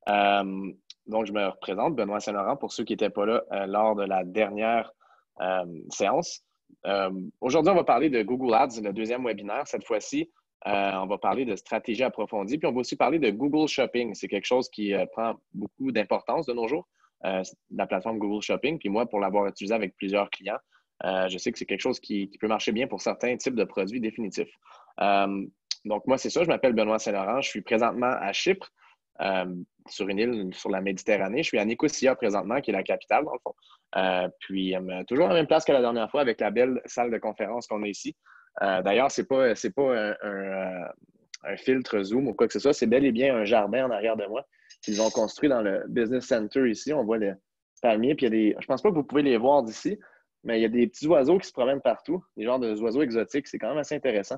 Euh, donc, je me représente, Benoît Saint-Laurent, pour ceux qui n'étaient pas là lors de la dernière séance. Aujourd'hui, on va parler de Google Ads, le deuxième webinaire. Cette fois-ci, on va parler de stratégie approfondie, puis on va aussi parler de Google Shopping. C'est quelque chose qui prend beaucoup d'importance de nos jours, la plateforme Google Shopping. Puis moi, pour l'avoir utilisé avec plusieurs clients, je sais que c'est quelque chose qui peut marcher bien pour certains types de produits définitifs. Donc, moi, c'est ça. Je m'appelle Benoît Saint-Laurent. Je suis présentement à Chypre, sur une île sur la Méditerranée. Je suis à Nicosia présentement, qui est la capitale, dans le fond. Puis, toujours à la même place que la dernière fois, avec la belle salle de conférence qu'on a ici. D'ailleurs, c'est pas un filtre Zoom ou quoi que ce soit. C'est bel et bien un jardin en arrière de moi qu'ils ont construit dans le Business Center ici. On voit les palmiers. Puis, je pense pas que vous pouvez les voir d'ici, mais il y a des petits oiseaux qui se promènent partout, des genres d'oiseaux exotiques. C'est quand même assez intéressant.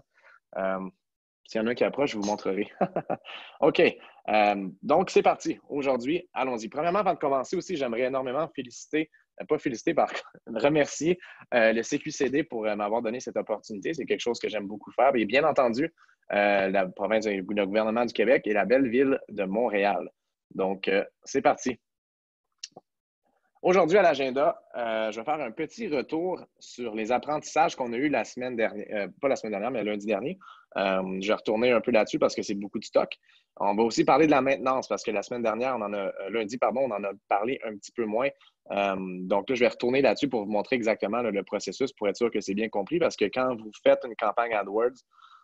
S'il y en a un qui approche, je vous montrerai. OK. Donc, c'est parti. Aujourd'hui, allons-y. Premièrement, avant de commencer aussi, j'aimerais énormément remercier le CQCD pour m'avoir donné cette opportunité. C'est quelque chose que j'aime beaucoup faire. Et bien entendu, la province, le gouvernement du Québec et la belle ville de Montréal. Donc, c'est parti. Aujourd'hui, à l'agenda, je vais faire un petit retour sur les apprentissages qu'on a eus la semaine dernière, pas la semaine dernière, mais lundi dernier. Je vais retourner un peu là-dessus parce que c'est beaucoup de stock. On va aussi parler de la maintenance parce que la semaine dernière, lundi, pardon, on en a parlé un petit peu moins. Donc là, je vais retourner là-dessus pour vous montrer exactement le processus pour être sûr que c'est bien compris parce que quand vous faites une campagne AdWords,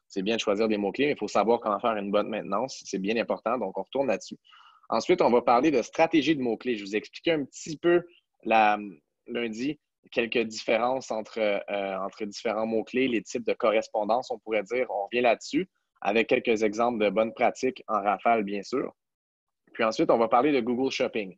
c'est bien de choisir des mots-clés, mais il faut savoir comment faire une bonne maintenance. C'est bien important, donc on retourne là-dessus. Ensuite, on va parler de stratégie de mots-clés. Je vous ai expliqué un petit peu lundi quelques différences entre différents mots-clés, les types de correspondance, on pourrait dire. On revient là-dessus avec quelques exemples de bonnes pratiques en rafale, bien sûr. Puis ensuite, on va parler de Google Shopping.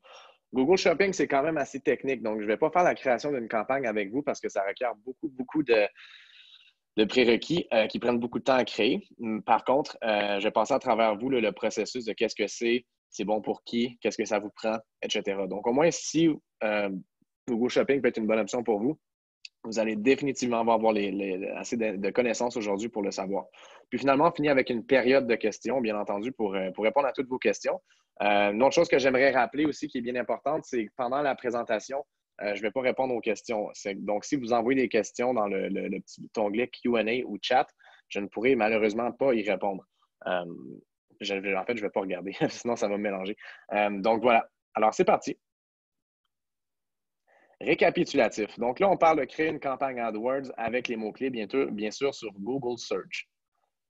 Google Shopping, c'est quand même assez technique. Donc, je ne vais pas faire la création d'une campagne avec vous parce que ça requiert beaucoup de prérequis qui prennent beaucoup de temps à créer. Par contre, je vais passer à travers vous le processus de qu'est-ce que c'est bon pour qui, qu'est-ce que ça vous prend, etc. Donc, au moins, si Google Shopping peut être une bonne option pour vous, vous allez définitivement avoir assez de connaissances aujourd'hui pour le savoir. Puis finalement, on finit avec une période de questions, bien entendu, pour répondre à toutes vos questions. Une autre chose que j'aimerais rappeler aussi qui est bien importante, c'est que pendant la présentation, je ne vais pas répondre aux questions. Donc, si vous envoyez des questions dans le petit onglet Q&A ou chat, je ne pourrai malheureusement pas y répondre. En fait, je ne vais pas regarder, sinon ça va me mélanger. Donc, voilà. Alors, c'est parti. Récapitulatif. Donc là, on parle de créer une campagne AdWords avec les mots-clés, bien sûr, sur Google Search.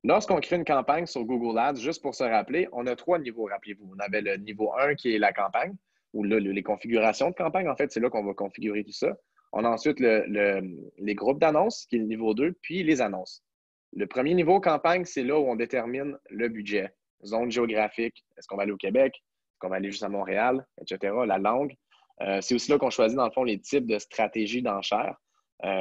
Lorsqu'on crée une campagne sur Google Ads, juste pour se rappeler, on a 3 niveaux, rappelez-vous. On avait le niveau 1 qui est la campagne, ou les configurations de campagne. En fait, c'est là qu'on va configurer tout ça. On a ensuite les groupes d'annonces, qui est le niveau 2, puis les annonces. Le premier niveau campagne, c'est là où on détermine le budget, zone géographique, est-ce qu'on va aller au Québec, est-ce qu'on va aller juste à Montréal, etc., la langue. C'est aussi là qu'on choisit, dans le fond, les types de stratégies d'enchères.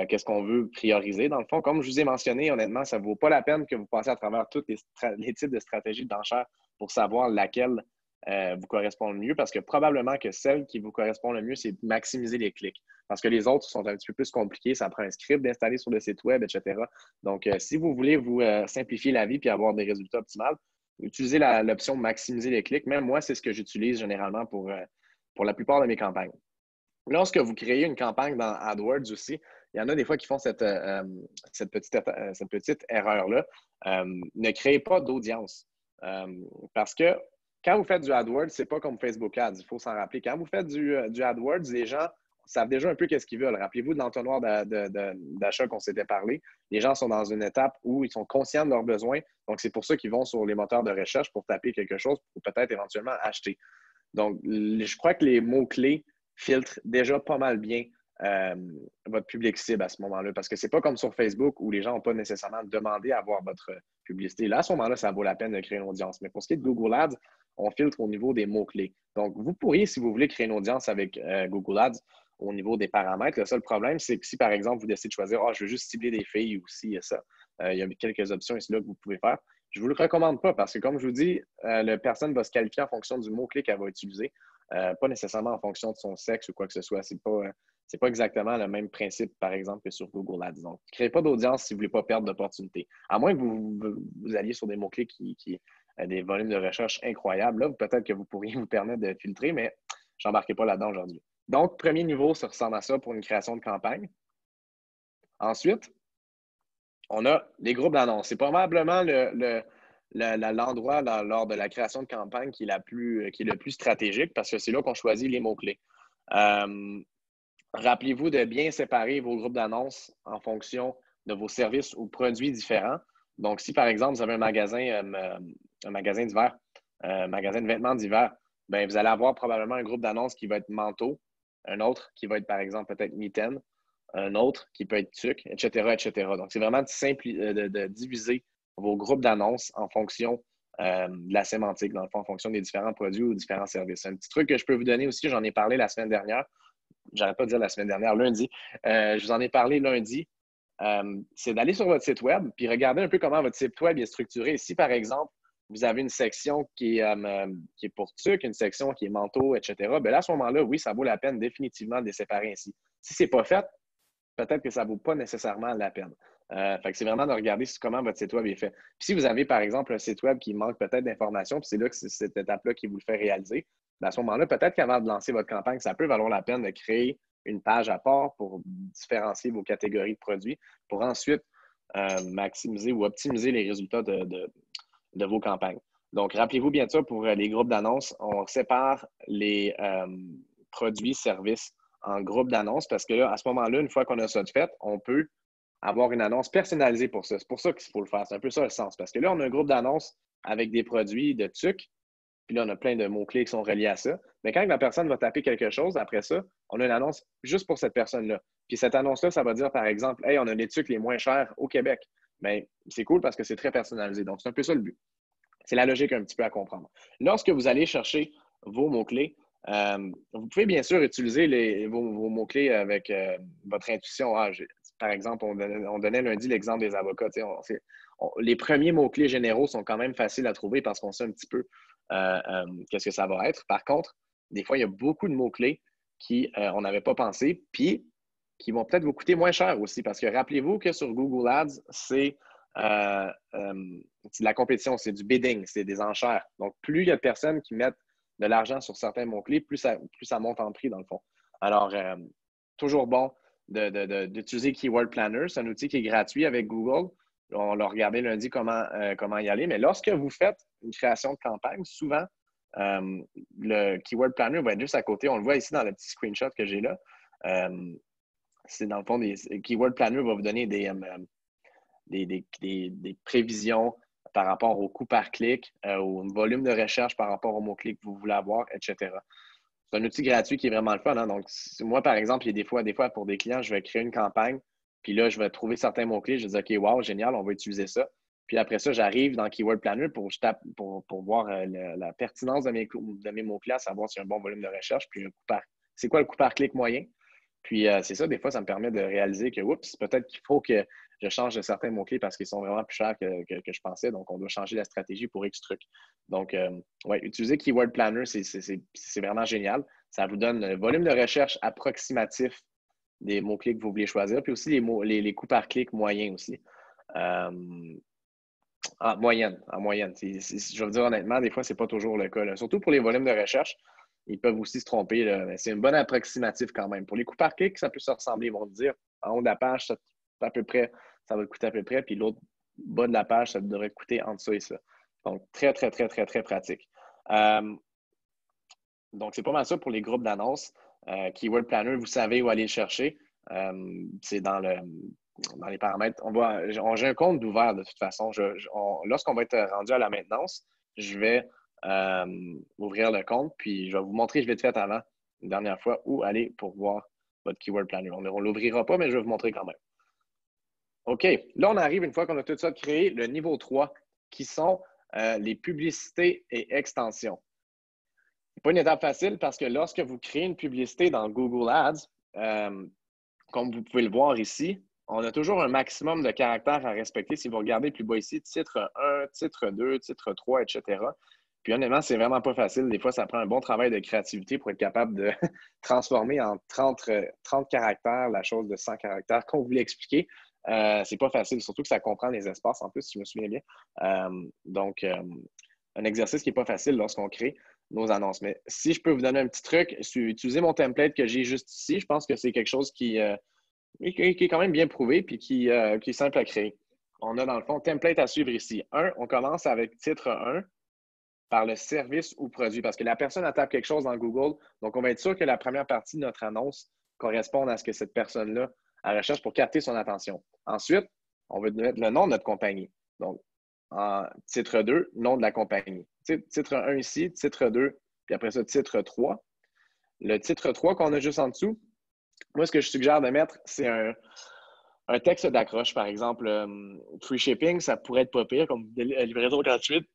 Qu'est-ce qu'on veut prioriser. Dans le fond, comme je vous ai mentionné, honnêtement, ça ne vaut pas la peine que vous passiez à travers tous les types de stratégies d'enchères pour savoir laquelle vous correspond le mieux, parce que probablement que celle qui vous correspond le mieux, c'est maximiser les clics. Parce que les autres sont un petit peu plus compliqués, ça prend un script d'installer sur le site web, etc. Donc, si vous voulez vous simplifier la vie et avoir des résultats optimaux, utilisez l'option maximiser les clics. Même moi, c'est ce que j'utilise généralement pour la plupart de mes campagnes. Lorsque vous créez une campagne dans AdWords aussi, il y en a des fois qui font cette petite erreur-là. Ne créez pas d'audience. Parce que quand vous faites du AdWords, ce n'est pas comme Facebook Ads, il faut s'en rappeler. Quand vous faites du AdWords, les gens savent déjà un peu qu'est-ce qu'ils veulent. Rappelez-vous de l'entonnoir d'achat qu'on s'était parlé. Les gens sont dans une étape où ils sont conscients de leurs besoins. Donc, c'est pour ça qu'ils vont sur les moteurs de recherche pour taper quelque chose pour peut-être éventuellement acheter. Donc, je crois que les mots-clés filtrent déjà pas mal bien votre public cible à ce moment-là. Parce que ce n'est pas comme sur Facebook où les gens n'ont pas nécessairement demandé à voir votre publicité. Là, à ce moment-là, ça vaut la peine de créer une audience. Mais pour ce qui est de Google Ads, on filtre au niveau des mots-clés. Donc, vous pourriez, si vous voulez, créer une audience avec Google Ads au niveau des paramètres. Le seul problème, c'est que si, par exemple, vous décidez de choisir « je veux juste cibler des filles ou ci et ça », il y a quelques options ici là que vous pouvez faire. Je ne vous le recommande pas parce que, comme je vous dis, la personne va se qualifier en fonction du mot-clé qu'elle va utiliser, pas nécessairement en fonction de son sexe ou quoi que ce soit. Ce n'est pas exactement le même principe, par exemple, que sur Google Ads. Donc, ne créez pas d'audience si vous ne voulez pas perdre d'opportunités. À moins que vous alliez sur des mots-clés qui des volumes de recherche incroyables. Là, peut-être que vous pourriez vous permettre de filtrer, mais je n'embarquerai pas là-dedans aujourd'hui. Donc, premier niveau, ça ressemble à ça pour une création de campagne. Ensuite, on a les groupes d'annonces. C'est probablement l'endroit lors de la création de campagne qui est le plus stratégique parce que c'est là qu'on choisit les mots-clés. Rappelez-vous de bien séparer vos groupes d'annonces en fonction de vos services ou produits différents. Donc, si par exemple, vous avez un magasin d'hiver, un magasin de vêtements d'hiver, bien, vous allez avoir probablement un groupe d'annonces qui va être manteau, un autre qui va être par exemple peut-être mitaine, un autre qui peut être tuc, etc., etc. Donc, c'est vraiment de diviser vos groupes d'annonces en fonction de la sémantique, dans le fond, en fonction des différents produits ou différents services. Un petit truc que je peux vous donner aussi, j'en ai parlé la semaine dernière, j'arrête pas de dire la semaine dernière, lundi, je vous en ai parlé lundi, c'est d'aller sur votre site web puis regarder un peu comment votre site web est structuré. Si, par exemple, vous avez une section qui est pour tuc, une section qui est manteau, etc., bien là, à ce moment-là, oui, ça vaut la peine définitivement de les séparer ainsi. Si ce n'est pas fait, peut-être que ça ne vaut pas nécessairement la peine. Fait que c'est vraiment de regarder comment votre site web est fait. Puis si vous avez, par exemple, un site web qui manque peut-être d'informations, puis c'est là que c'est cette étape-là qui vous le fait réaliser, bien, à ce moment-là, peut-être qu'avant de lancer votre campagne, ça peut valoir la peine de créer une page à part pour différencier vos catégories de produits, pour ensuite maximiser ou optimiser les résultats de vos campagnes. Donc, rappelez-vous bien sûr, pour les groupes d'annonces, on sépare les produits, services en groupes d'annonces parce que là, à ce moment-là, une fois qu'on a ça de fait, on peut avoir une annonce personnalisée pour ça. C'est pour ça qu'il faut le faire. C'est un peu ça le sens. Parce que là, on a un groupe d'annonces avec des produits de TUC, puis là, on a plein de mots-clés qui sont reliés à ça. Mais quand la personne va taper quelque chose, après ça, on a une annonce juste pour cette personne-là. Puis cette annonce-là, ça va dire, par exemple, hey, on a les TUC les moins chers au Québec. Mais c'est cool parce que c'est très personnalisé. Donc, c'est un peu ça le but. C'est la logique un petit peu à comprendre. Lorsque vous allez chercher vos mots-clés, vous pouvez bien sûr utiliser vos mots-clés avec votre intuition. Par exemple, on donnait lundi l'exemple des avocats. Les premiers mots-clés généraux sont quand même faciles à trouver parce qu'on sait un petit peu qu'est-ce que ça va être. Par contre, des fois, il y a beaucoup de mots-clés on n'avait pas pensé, puis qui vont peut-être vous coûter moins cher aussi. Parce que rappelez-vous que sur Google Ads, c'est de la compétition, c'est du bidding, c'est des enchères. Donc, plus il y a de personnes qui mettent de l'argent sur certains mots-clés, plus ça monte en prix, dans le fond. Alors, toujours bon d'utiliser Keyword Planner. C'est un outil qui est gratuit avec Google. On l'a regardé lundi comment y aller. Mais lorsque vous faites une création de campagne, souvent, le Keyword Planner va être juste à côté. On le voit ici dans le petit screenshot que j'ai là. C'est dans le fond, Keyword Planner va vous donner des prévisions par rapport au coût par clic, au volume de recherche par rapport aux mots-clés que vous voulez avoir, etc. C'est un outil gratuit qui est vraiment le fun. Hein? Donc, moi, par exemple, il y a des fois, pour des clients, je vais créer une campagne, puis là, je vais trouver certains mots-clés, je vais dire, OK, wow, génial, on va utiliser ça. Puis après ça, j'arrive dans Keyword Planner pour voir la pertinence de mes mots-clés, à savoir s'il y a un bon volume de recherche, puis c'est quoi le coût par clic moyen. Puis c'est ça, des fois, ça me permet de réaliser que, oups, peut-être qu'il faut que je change de certains mots-clés parce qu'ils sont vraiment plus chers que je pensais. Donc, on doit changer la stratégie pour X trucs. Donc, ouais, utiliser Keyword Planner, c'est vraiment génial. Ça vous donne le volume de recherche approximatif des mots-clés que vous voulez choisir, puis aussi les coûts par clic moyens aussi. En moyenne. Je vais vous dire honnêtement, des fois, ce n'est pas toujours le cas. Là. Surtout pour les volumes de recherche, ils peuvent aussi se tromper. Là. C'est une bonne approximative quand même. Pour les coûts par clic, ça peut se ressembler. Ils vont te dire en haut de la page, ça va te coûter à peu près, puis l'autre bas de la page, ça devrait te coûter entre ça et ça. Donc, très, très, très, très, très pratique. Donc, c'est pas mal ça pour les groupes d'annonces. Keyword Planner, vous savez où aller le chercher. C'est dans les paramètres. J'ai un compte d'ouvert de toute façon. Lorsqu'on va être rendu à la maintenance, je vais ouvrir le compte, puis je vais vous montrer, je l'ai fait avant, une dernière fois, où aller pour voir votre Keyword Planner. On ne l'ouvrira pas, mais je vais vous montrer quand même. OK, là, on arrive, une fois qu'on a tout ça créé, le niveau 3, qui sont les publicités et extensions. Ce n'est pas une étape facile parce que lorsque vous créez une publicité dans Google Ads, comme vous pouvez le voir ici, on a toujours un maximum de caractères à respecter. Si vous regardez plus bas ici, titre 1, titre 2, titre 3, etc. Puis honnêtement, c'est vraiment pas facile. Des fois, ça prend un bon travail de créativité pour être capable de transformer en 30 caractères la chose de 100 caractères qu'on voulait expliquer. C'est pas facile, surtout que ça comprend les espaces en plus, si je me souviens bien. un exercice qui n'est pas facile lorsqu'on crée nos annonces. Mais si je peux vous donner un petit truc, utilisez mon template que j'ai juste ici. Je pense que c'est quelque chose qui est quand même bien prouvé et qui est simple à créer. On a dans le fond template à suivre ici. On commence avec titre 1 par le service ou produit parce que la personne tape quelque chose dans Google. Donc, on va être sûr que la première partie de notre annonce corresponde à ce que cette personne-là recherche pour capter son attention. Ensuite, on va mettre le nom de notre compagnie. Donc, en titre 2, nom de la compagnie. Titre 1 ici, titre 2, puis après ça, titre 3. Le titre 3 qu'on a juste en dessous, moi, ce que je suggère de mettre, c'est un texte d'accroche. Par exemple, free shipping, ça pourrait être pas pire, comme livraison gratuite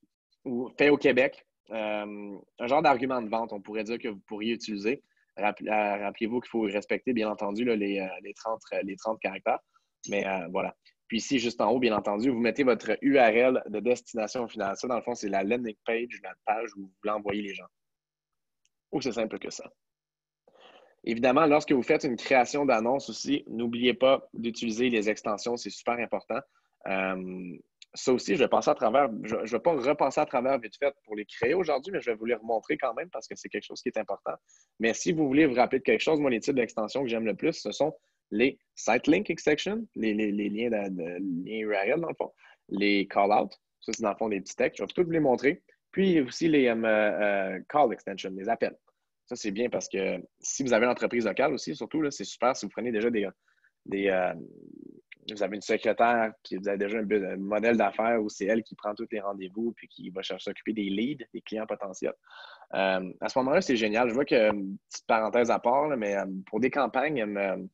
ou fait au Québec. Un genre d'argument de vente, on pourrait dire que vous pourriez utiliser. Rappelez-vous qu'il faut respecter, bien entendu, là, les 30 caractères. Mais voilà. Puis ici, juste en haut, bien entendu, vous mettez votre URL de destination finale. Ça, dans le fond, c'est la landing page, la page où vous voulez envoyer les gens. Aussi simple que ça. Évidemment, lorsque vous faites une création d'annonce aussi, n'oubliez pas d'utiliser les extensions, c'est super important. Ça aussi, je vais passer à travers, je ne vais pas repasser à travers vite fait pour les créer aujourd'hui, mais je vais vous les remontrer quand même parce que c'est quelque chose qui est important. Mais si vous voulez vous rappeler de quelque chose, moi, les types d'extensions que j'aime le plus, ce sont les site link extensions, les liens, liens URL dans le fond, les call-out, ça c'est dans le fond des petits textes, je vais tout vous les montrer. Puis aussi les call extensions, les appels. Ça, c'est bien parce que si vous avez une entreprise locale aussi, surtout, c'est super si vous prenez déjà vous avez une secrétaire qui vous avez déjà un modèle d'affaires où c'est elle qui prend tous les rendez-vous puis qui va s'occuper des leads, des clients potentiels. À ce moment-là, c'est génial. Je vois que, petite parenthèse à part, là, mais pour des campagnes,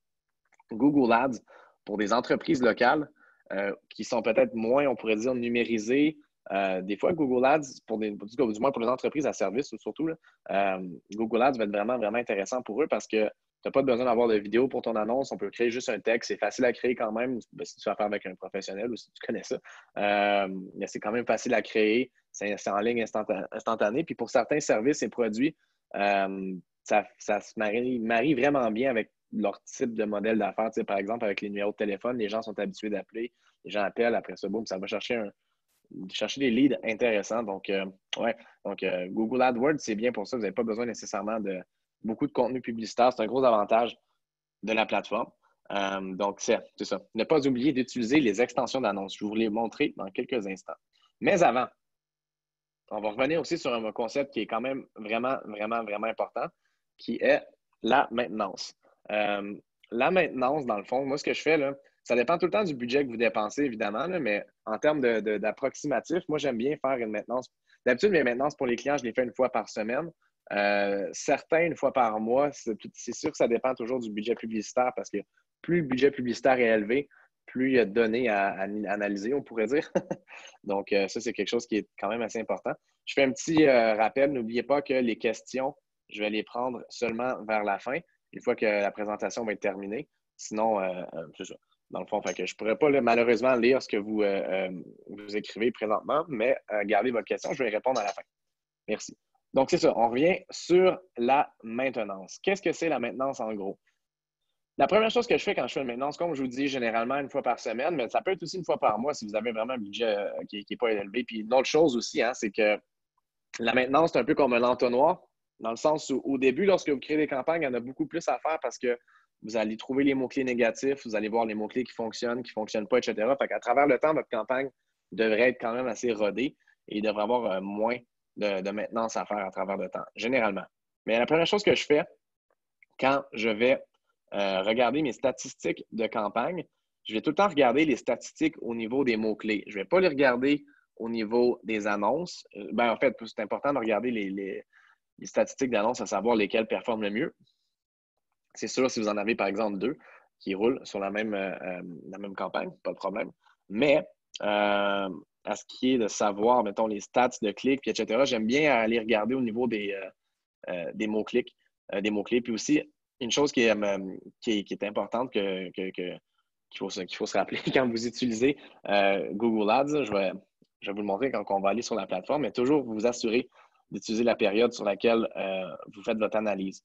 Google Ads, pour des entreprises locales qui sont peut-être moins, on pourrait dire, numérisées. Des fois, Google Ads, du moins pour les entreprises à service surtout, là, Google Ads va être vraiment, vraiment intéressant pour eux parce que tu n'as pas besoin d'avoir de vidéo pour ton annonce. On peut créer juste un texte. C'est facile à créer quand même si tu vas faire avec un professionnel ou si tu connais ça. Mais c'est quand même facile à créer. C'est en ligne instantané. Puis pour certains services et produits, ça se marie vraiment bien avec leur type de modèle d'affaires. Tu sais, par exemple, avec les numéros de téléphone, les gens sont habitués d'appeler. Les gens appellent. Après ça, boum, ça va chercher des leads intéressants. Donc, Google AdWords, c'est bien pour ça. Vous n'avez pas besoin nécessairement de beaucoup de contenu publicitaire. C'est un gros avantage de la plateforme. Donc, c'est ça. Ne pas oublier d'utiliser les extensions d'annonces. Je vais vous les montrer dans quelques instants. Mais avant, on va revenir aussi sur un concept qui est quand même vraiment, vraiment, vraiment important, qui est la maintenance. La maintenance, dans le fond, moi, ce que je fais, là, ça dépend tout le temps du budget que vous dépensez, évidemment, là, mais en termes d'approximatif, moi, j'aime bien faire une maintenance. D'habitude, mes maintenances pour les clients, je les fais une fois par semaine. Certains, une fois par mois. C'est sûr que ça dépend toujours du budget publicitaire parce que plus le budget publicitaire est élevé, plus il y a de données à analyser, on pourrait dire. Donc, ça, c'est quelque chose qui est quand même assez important. Je fais un petit rappel. N'oubliez pas que les questions, je vais les prendre seulement vers la fin, une fois que la présentation va être terminée. Sinon, c'est ça. Dans le fond, fait que je ne pourrais pas malheureusement lire ce que vous écrivez présentement, mais gardez votre question, je vais répondre à la fin. Merci. Donc, c'est ça. On revient sur la maintenance. Qu'est-ce que c'est la maintenance en gros? La première chose que je fais quand je fais une maintenance, comme je vous dis, généralement une fois par semaine, mais ça peut être aussi une fois par mois si vous avez vraiment un budget qui n'est pas élevé. Puis une autre chose aussi, c'est que la maintenance, c'est un peu comme un entonnoir, dans le sens où au début, lorsque vous créez des campagnes, il y en a beaucoup plus à faire parce que vous allez trouver les mots-clés négatifs, vous allez voir les mots-clés qui ne fonctionnent pas, etc. Fait qu'à travers le temps, votre campagne devrait être quand même assez rodée et il devrait avoir moins de maintenance à faire à travers le temps, généralement. Mais la première chose que je fais quand je vais regarder mes statistiques de campagne, je vais tout le temps regarder les statistiques au niveau des mots-clés. Je ne vais pas les regarder au niveau des annonces. En fait, c'est important de regarder les statistiques d'annonces, à savoir lesquelles performent le mieux. C'est sûr, si vous en avez, par exemple, 2 qui roulent sur la même campagne, pas de problème. Mais à ce qui est de savoir, mettons, les stats de clics, etc., j'aime bien aller regarder au niveau des mots-clics, des mots-clés. Puis aussi, une chose qui est importante qu'il faut se rappeler quand vous utilisez Google Ads, je vais vous le montrer quand on va aller sur la plateforme, mais toujours vous assurer d'utiliser la période sur laquelle vous faites votre analyse.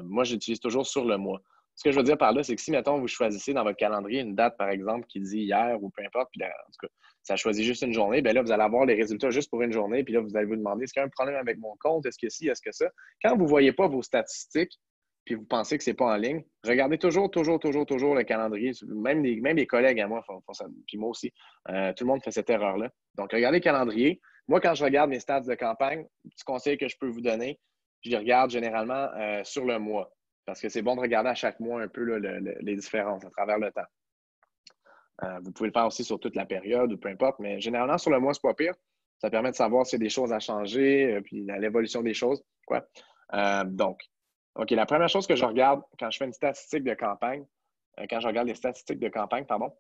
Moi, j'utilise toujours sur le mois. Ce que je veux dire par là, c'est que si, mettons, vous choisissez dans votre calendrier une date, par exemple, qui dit hier ou peu importe, puis en tout cas, ça choisit juste une journée, bien là, vous allez avoir les résultats juste pour une journée, puis là, vous allez vous demander, est-ce qu'il y a un problème avec mon compte? Est-ce que ci, est-ce que ça? Quand vous ne voyez pas vos statistiques, puis vous pensez que ce n'est pas en ligne, regardez toujours le calendrier. Même les collègues à moi font ça, puis moi aussi. Tout le monde fait cette erreur-là. Donc, regardez le calendrier. Moi, quand je regarde mes stats de campagne, petit conseil que je peux vous donner, je les regarde généralement sur le mois. Parce que c'est bon de regarder à chaque mois un peu là, les différences à travers le temps. Vous pouvez le faire aussi sur toute la période ou peu importe, mais généralement, sur le mois, c'est pas pire. Ça permet de savoir s'il y a des choses à changer, puis l'évolution des choses. Quoi. Donc, OK, la première chose que je regarde quand je fais une statistique de campagne, quand je regarde les statistiques de campagne, pardon,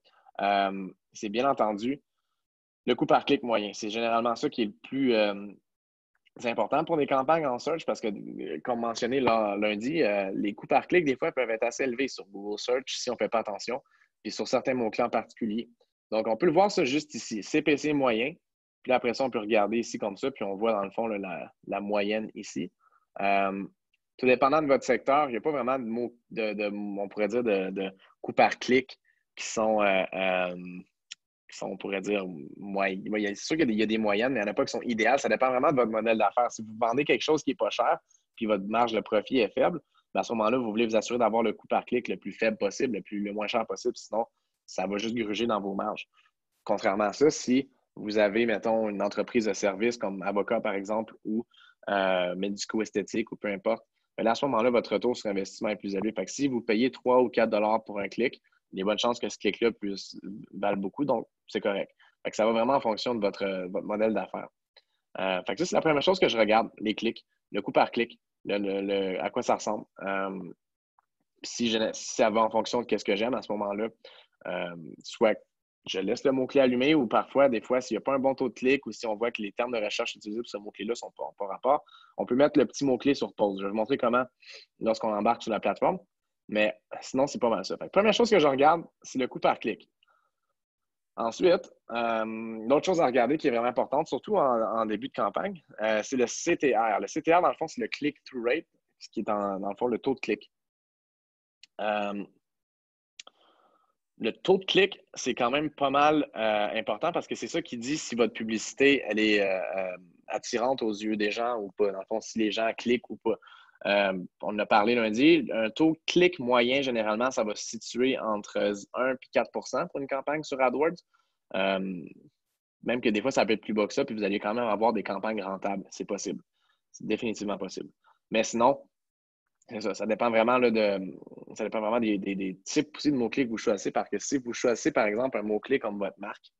c'est bien entendu le coût par clic moyen. C'est généralement ça qui est le plus important pour des campagnes en search parce que, comme mentionné lundi, les coûts par clic, des fois, peuvent être assez élevés sur Google Search si on ne fait pas attention, puis sur certains mots-clés en particulier. Donc, on peut le voir ça juste ici, CPC moyen. Puis là, après ça, on peut regarder ici comme ça, puis on voit dans le fond là, la moyenne ici. Tout dépendant de votre secteur, il n'y a pas vraiment de mots, on pourrait dire, de coûts par clic qui sont on pourrait dire, c'est sûr qu'il y a des moyennes, mais il n'y en a pas qui sont idéales. Ça dépend vraiment de votre modèle d'affaires. Si vous vendez quelque chose qui n'est pas cher, puis votre marge de profit est faible, bien à ce moment-là, vous voulez vous assurer d'avoir le coût par clic le plus faible possible, le moins cher possible. Sinon, ça va juste gruger dans vos marges. Contrairement à ça, si vous avez, mettons, une entreprise de service comme avocat, par exemple, ou médico-esthétique, ou peu importe, bien là, à ce moment-là, votre retour sur investissement est plus élevé. Fait que si vous payez 3 ou 4 pour un clic, il y a bonnes chances que ce clic-là puisse valoir beaucoup, donc c'est correct. Fait que ça va vraiment en fonction de votre modèle d'affaires. Fait que ça, c'est la première chose que je regarde, les clics, le coût par clic, à quoi ça ressemble. Si ça va en fonction de ce que j'aime à ce moment-là, soit je laisse le mot-clé allumé ou parfois, des fois, s'il n'y a pas un bon taux de clic ou si on voit que les termes de recherche utilisés pour ce mot-clé-là ne sont pas rapport, on peut mettre le petit mot-clé sur pause. Je vais vous montrer comment lorsqu'on embarque sur la plateforme. Mais sinon, c'est pas mal ça. Fait que première chose que je regarde, c'est le coût par clic. Ensuite, l'autre chose à regarder qui est vraiment importante, surtout en début de campagne, c'est le CTR. Le CTR, dans le fond, c'est le click-through rate, ce qui est dans le fond le taux de clic. Le taux de clic, c'est quand même pas mal important parce que c'est ça qui dit si votre publicité elle est attirante aux yeux des gens ou pas. Dans le fond, si les gens cliquent ou pas. On en a parlé lundi. Un taux de clic moyen, généralement, ça va se situer entre 1 et 4 pour une campagne sur AdWords. Même que des fois, ça peut être plus bas que ça, puis vous allez quand même avoir des campagnes rentables. C'est possible. C'est définitivement possible. Mais sinon, c'est ça. Ça dépend vraiment des types aussi de mots-clés que vous choisissez. Parce que si vous choisissez, par exemple, un mot-clé comme votre marque,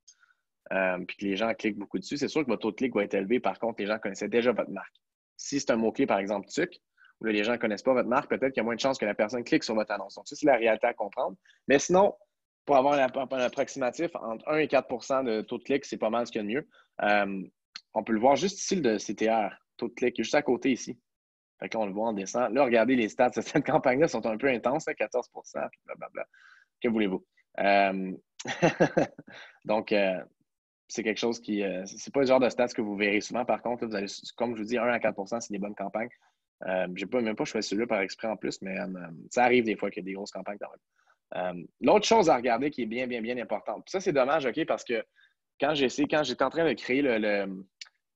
puis que les gens cliquent beaucoup dessus, c'est sûr que votre taux de clic va être élevé. Par contre, les gens connaissaient déjà votre marque. Si c'est un mot-clé, par exemple, TUC, où là, les gens ne connaissent pas votre marque, peut-être qu'il y a moins de chances que la personne clique sur votre annonce. Donc, ça, c'est la réalité à comprendre. Mais sinon, pour avoir un approximatif, entre 1 et 4 de taux de clic, c'est pas mal ce qu'il y a de mieux. On peut le voir juste ici, le CTR, taux de clic, juste à côté ici. Fait que là, on le voit, on descend. Là, regardez les stats de cette campagne-là sont un peu intenses, 14 blablabla. Que voulez-vous? Donc, c'est quelque chose qui. C'est pas le genre de stats que vous verrez souvent. Par contre, là, vous allez, comme je vous dis, 1 à 4 c'est des bonnes campagnes. Je n'ai même pas choisi celui-là par exprès en plus, mais ça arrive des fois qu'il y a des grosses campagnes quand même. L'autre chose à regarder qui est bien, bien, bien importante. Puis ça, c'est dommage, OK, parce que quand j'étais en train de créer le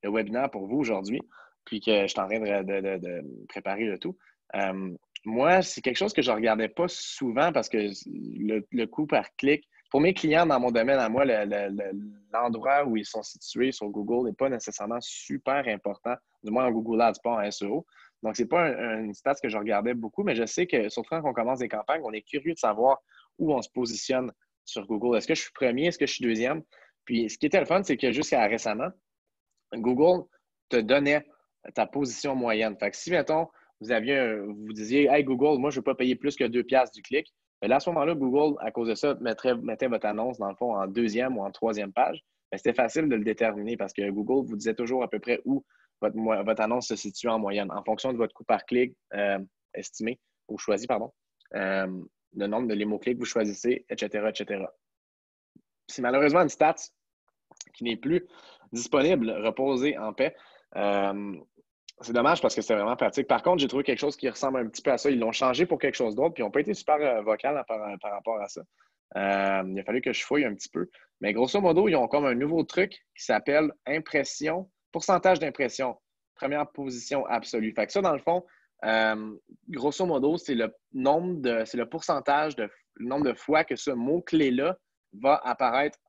webinaire pour vous aujourd'hui, puis que je suis en train de préparer le tout, moi, c'est quelque chose que je ne regardais pas souvent parce que le coût par clic, pour mes clients dans mon domaine à moi, l'endroit où ils sont situés sur Google n'est pas nécessairement super important, du moins en Google Ads, pas en SEO. Donc, ce n'est pas une stat que je regardais beaucoup, mais je sais que surtout quand on commence des campagnes, on est curieux de savoir où on se positionne sur Google. Est-ce que je suis premier? Est-ce que je suis deuxième? Puis, ce qui était le fun, c'est que jusqu'à récemment, Google te donnait ta position moyenne. Fait que si, mettons, vous disiez, hey Google, moi, je ne veux pas payer plus que 2 piastres du clic, bien là, à ce moment-là, Google, à cause de ça, mettait votre annonce, dans le fond, en deuxième ou en troisième page. C'était facile de le déterminer parce que Google vous disait toujours à peu près où votre annonce se situe en moyenne, en fonction de votre coût par clic estimé ou choisi, pardon, le nombre de les mots-clés que vous choisissez, etc., etc. C'est malheureusement une stat qui n'est plus disponible, reposée en paix. C'est dommage parce que c'est vraiment pratique. Par contre, j'ai trouvé quelque chose qui ressemble un petit peu à ça. Ils l'ont changé pour quelque chose d'autre, puis ils n'ont pas été super vocal par rapport à ça. Il a fallu que je fouille un petit peu. Mais grosso modo, ils ont comme un nouveau truc qui s'appelle impression, pourcentage d'impression, première position absolue. Fait que ça, dans le fond, grosso modo, c'est c'est le pourcentage le nombre de fois que ce mot-clé-là va apparaître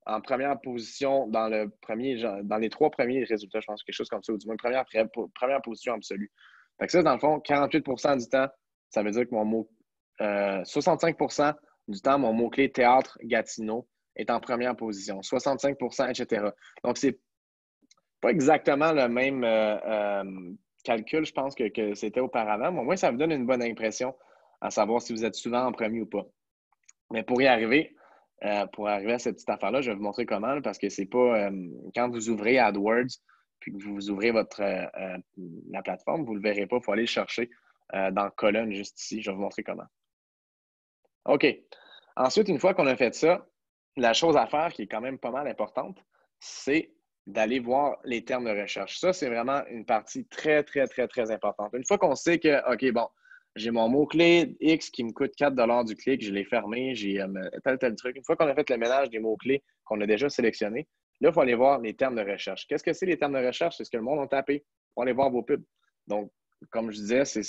en première position dans les 3 premiers résultats, je pense, quelque chose comme ça, ou du moins première position absolue. Fait que ça, dans le fond, 48% du temps, ça veut dire que 65% du temps, mon mot-clé théâtre Gatineau est en première position, 65%, etc. Donc, c'est pas exactement le même calcul, je pense, que c'était auparavant, mais au moins, ça vous donne une bonne impression à savoir si vous êtes souvent en premier ou pas. Mais pour arriver à cette petite affaire-là, je vais vous montrer comment, là, parce que c'est pas quand vous ouvrez AdWords puis que vous ouvrez la plateforme, vous ne le verrez pas, il faut aller le chercher dans la colonne juste ici. Je vais vous montrer comment. OK. Ensuite, une fois qu'on a fait ça, la chose à faire qui est quand même pas mal importante, c'est d'aller voir les termes de recherche. Ça, c'est vraiment une partie très, très, très, très importante. Une fois qu'on sait que, OK, bon, j'ai mon mot-clé X qui me coûte 4 du clic, je l'ai fermé, j'ai tel truc. Une fois qu'on a fait le ménage des mots-clés qu'on a déjà sélectionnés, là, il faut aller voir les termes de recherche. Qu'est-ce que c'est les termes de recherche? C'est ce que le monde a tapé. Il faut aller voir vos pubs. Donc, comme je disais, c'est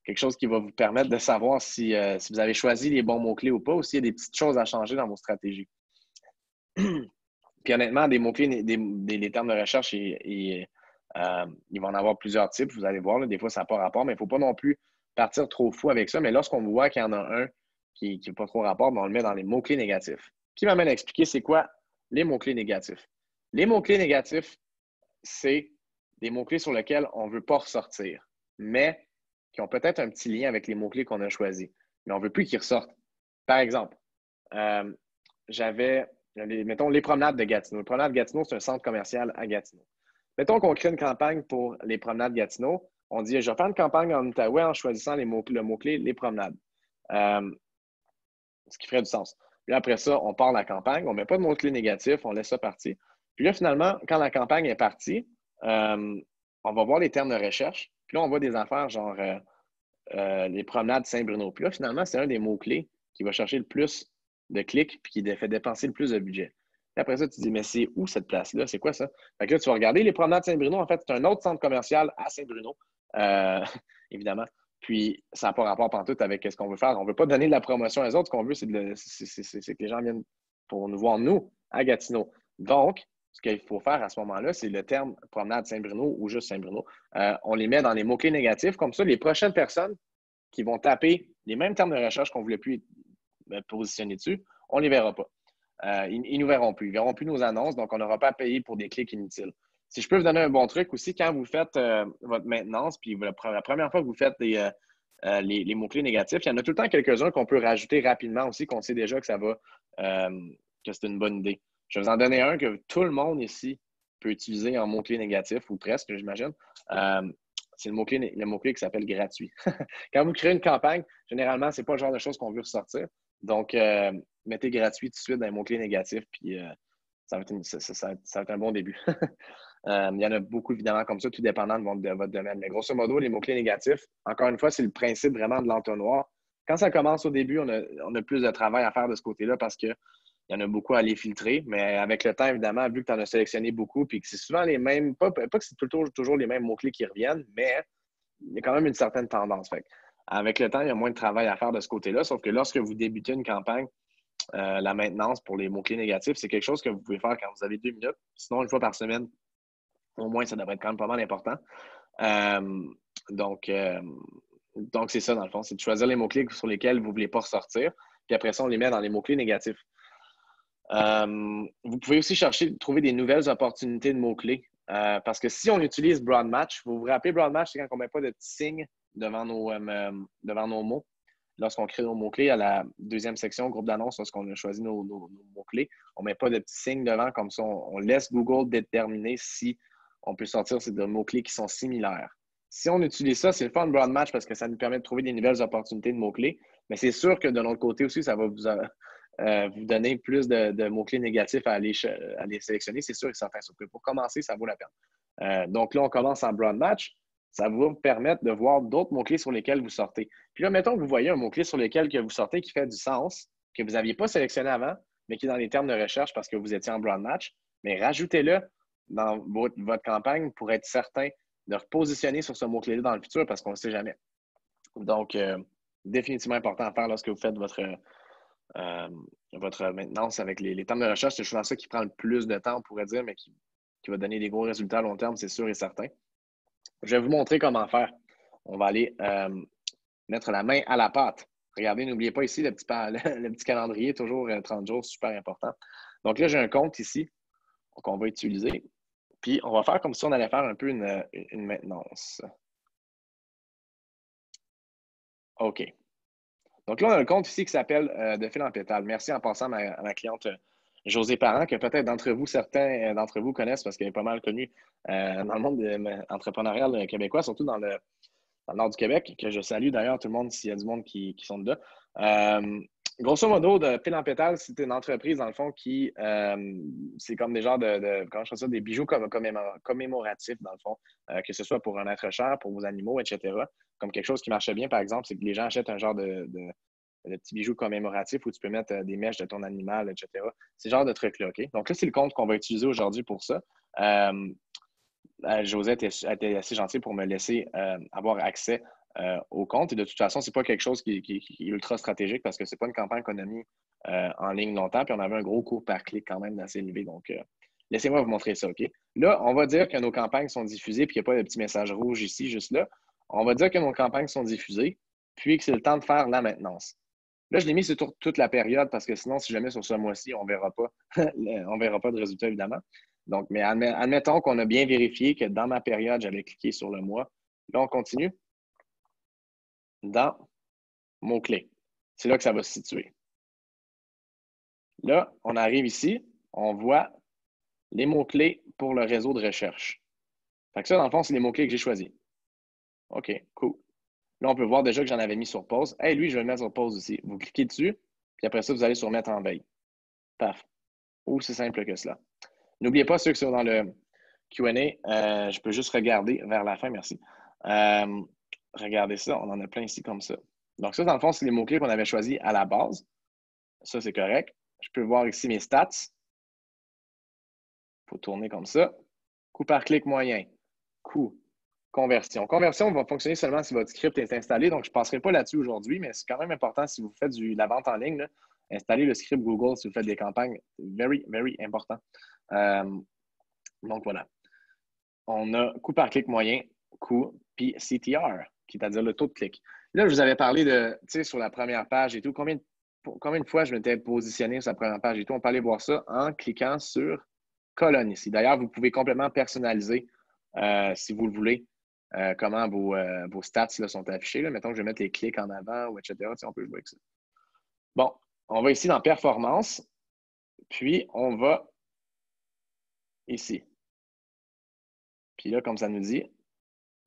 quelque chose qui va vous permettre de savoir si vous avez choisi les bons mots-clés ou pas, ou s'il y a des petites choses à changer dans vos stratégies. Puis honnêtement, des mots-clés, les termes de recherche, ils vont en avoir plusieurs types. Vous allez voir, là, des fois, ça n'a pas rapport, mais il ne faut pas non plus partir trop fou avec ça. Mais lorsqu'on voit qu'il y en a un qui n'a pas trop rapport, ben, on le met dans les mots-clés négatifs. Qui m'amène à expliquer c'est quoi les mots-clés négatifs. Les mots-clés négatifs, c'est des mots-clés sur lesquels on ne veut pas ressortir, mais qui ont peut-être un petit lien avec les mots-clés qu'on a choisis. Mais on ne veut plus qu'ils ressortent. Par exemple, mettons, les promenades de Gatineau. Les promenades de Gatineau, c'est un centre commercial à Gatineau. Mettons qu'on crée une campagne pour les promenades Gatineau. On dit, je vais faire une campagne en Outaouais en choisissant le mot-clé les promenades. Ce qui ferait du sens. Puis après ça, on part la campagne. On ne met pas de mot-clé négatif, on laisse ça partir. Puis là, finalement, quand la campagne est partie, on va voir les termes de recherche. Puis là, on voit des affaires genre les promenades Saint-Bruno. Puis là, finalement, c'est un des mots-clés qui va chercher le plus de clics puis qui fait dépenser le plus de budget. Puis après ça, tu te dis, mais c'est où cette place-là? C'est quoi ça? Fait que là, tu vas regarder les promenades Saint-Bruno. En fait, c'est un autre centre commercial à Saint-Bruno, évidemment. Puis, ça n'a pas rapport pantoute avec ce qu'on veut faire. On ne veut pas donner de la promotion aux autres. Ce qu'on veut, c'est que les gens viennent pour nous voir, nous, à Gatineau. Donc, ce qu'il faut faire à ce moment-là, c'est le terme promenade Saint-Bruno ou juste Saint-Bruno. On les met dans les mots-clés négatifs. Comme ça, les prochaines personnes qui vont taper les mêmes termes de recherche qu'on ne voulait plus positionner dessus, on ne les verra pas. Ils ne nous verront plus. Ils ne verront plus nos annonces, donc on n'aura pas à payer pour des clics inutiles. Si je peux vous donner un bon truc aussi, quand vous faites votre maintenance, puis la première fois que vous faites les mots-clés négatifs, il y en a tout le temps quelques-uns qu'on peut rajouter rapidement aussi, qu'on sait déjà que ça va, que c'est une bonne idée. Je vais vous en donner un que tout le monde ici peut utiliser en mots-clés négatifs, ou presque, j'imagine. C'est le mot-clé qui s'appelle gratuit. Quand vous créez une campagne, généralement, ce n'est pas le genre de choses qu'on veut ressortir. Donc, mettez gratuit tout de suite dans les mots-clés négatifs, puis ça va être un bon début. Il y en a beaucoup, évidemment, comme ça, tout dépendant de votre domaine. Mais grosso modo, les mots-clés négatifs, encore une fois, c'est le principe vraiment de l'entonnoir. Quand ça commence au début, on a plus de travail à faire de ce côté-là parce qu'il y en a beaucoup à les filtrer. Mais avec le temps, évidemment, vu que tu en as sélectionné beaucoup, puis que c'est souvent les mêmes, pas que c'est toujours les mêmes mots-clés qui reviennent, mais il y a quand même une certaine tendance. Fait avec le temps, il y a moins de travail à faire de ce côté-là. Sauf que lorsque vous débutez une campagne, la maintenance pour les mots-clés négatifs, c'est quelque chose que vous pouvez faire quand vous avez 2 minutes. Sinon, une fois par semaine, au moins, ça devrait être quand même pas mal important. Donc, c'est ça, dans le fond, c'est de choisir les mots-clés sur lesquels vous ne voulez pas ressortir. Puis après ça, on les met dans les mots-clés négatifs. Vous pouvez aussi trouver des nouvelles opportunités de mots-clés. Parce que si on utilise Broad Match, vous vous rappelez Broad Match, c'est quand on ne met pas de petits signes devant nos mots. Lorsqu'on crée nos mots-clés à la deuxième section, groupe d'annonces, lorsqu'on a choisi nos mots-clés, on ne met pas de petits signes devant, comme ça, on laisse Google déterminer si on peut sortir des mots-clés qui sont similaires. Si on utilise ça, c'est le fun Broad Match parce que ça nous permet de trouver des nouvelles opportunités de mots-clés. Mais c'est sûr que de l'autre côté aussi, ça va vous donner plus de mots-clés négatifs à aller sélectionner, c'est sûr et certain. Sauf que pour commencer, ça vaut la peine. Donc là, on commence en broad match. Ça va vous permettre de voir d'autres mots-clés sur lesquels vous sortez. Puis là, mettons que vous voyez un mot-clé sur lequel que vous sortez qui fait du sens, que vous n'aviez pas sélectionné avant, mais qui est dans les termes de recherche parce que vous étiez en broad match, mais rajoutez-le dans votre campagne pour être certain de repositionner sur ce mot-clé-là dans le futur parce qu'on ne sait jamais. Donc, définitivement important à faire lorsque vous faites votre maintenance avec les termes de recherche. C'est souvent ça qui prend le plus de temps, on pourrait dire, mais qui va donner des gros résultats à long terme, c'est sûr et certain. Je vais vous montrer comment faire. On va aller mettre la main à la pâte. Regardez, n'oubliez pas ici le petit calendrier, toujours 30 jours, super important. Donc là, j'ai un compte ici qu'on va utiliser. Puis, on va faire comme si on allait faire un peu une maintenance. OK. Donc là, on a un compte ici qui s'appelle De fil en pétale. Merci en passant à ma cliente Josée Parent, que peut-être certains d'entre vous connaissent parce qu'elle est pas mal connue dans le monde entrepreneurial québécois, surtout dans le nord du Québec, que je salue d'ailleurs tout le monde s'il y a du monde qui sont dedans. Grosso modo, De fil en pétale, c'est une entreprise, dans le fond, qui c'est comme des genres comment je fais ça, des bijoux commémoratifs, dans le fond, que ce soit pour un être cher, pour vos animaux, etc. Comme quelque chose qui marchait bien, par exemple, c'est que les gens achètent un genre de petits bijoux commémoratifs où tu peux mettre des mèches de ton animal, etc. C'est ce genre de truc-là, OK? Donc là, c'est le compte qu'on va utiliser aujourd'hui pour ça. Josette a été assez gentille pour me laisser avoir accès au compte. Et de toute façon, ce n'est pas quelque chose qui est ultra stratégique parce que ce n'est pas une campagne qu'on a mis en ligne longtemps. Puis on avait un gros coût par clic quand même assez élevé. Donc, laissez-moi vous montrer ça, OK? Là, on va dire que nos campagnes sont diffusées puis qu'il n'y a pas de petit message rouge ici, juste là. On va dire que nos campagnes sont diffusées puis que c'est le temps de faire la maintenance. Là, je l'ai mis sur toute la période parce que sinon, si jamais sur ce mois-ci, on ne verra pas, on verra pas de résultat, évidemment. Donc, mais admettons qu'on a bien vérifié que dans ma période, j'avais cliqué sur le mois. Là, on continue dans mots-clés. C'est là que ça va se situer. Là, on arrive ici, on voit les mots-clés pour le réseau de recherche. Fait que ça, dans le fond, c'est les mots-clés que j'ai choisis. OK, cool. Là, on peut voir déjà que j'en avais mis sur pause. Hey, lui, je vais le mettre sur pause aussi. Vous cliquez dessus, puis après ça, vous allez sur mettre en veille. Paf. Aussi simple que cela. N'oubliez pas ceux qui sont dans le Q&A, je peux juste regarder vers la fin, merci. Regardez ça, on en a plein ici comme ça. Donc ça, dans le fond, c'est les mots-clés qu'on avait choisis à la base. Ça, c'est correct. Je peux voir ici mes stats. Il faut tourner comme ça. Coût par clic moyen. Coût. Conversion. Conversion va fonctionner seulement si votre script est installé. Donc, je ne passerai pas là-dessus aujourd'hui, mais c'est quand même important si vous faites de la vente en ligne. Là, installez le script Google si vous faites des campagnes. Very, very important. Donc, voilà. On a coût par clic moyen, coût, puis CTR, qui est à dire le taux de clic. Là, je vous avais parlé de, tu sais, sur la première page et tout, combien de fois je m'étais positionné sur la première page et tout. On peut aller voir ça en cliquant sur colonne ici. D'ailleurs, vous pouvez complètement personnaliser, si vous le voulez, comment vos stats là, sont affichés. Là. Mettons que je vais mettre les clics en avant, ou etc. Tu sais, on peut jouer avec ça. Bon, on va ici dans performance, puis on va ici. Puis là, comme ça nous dit,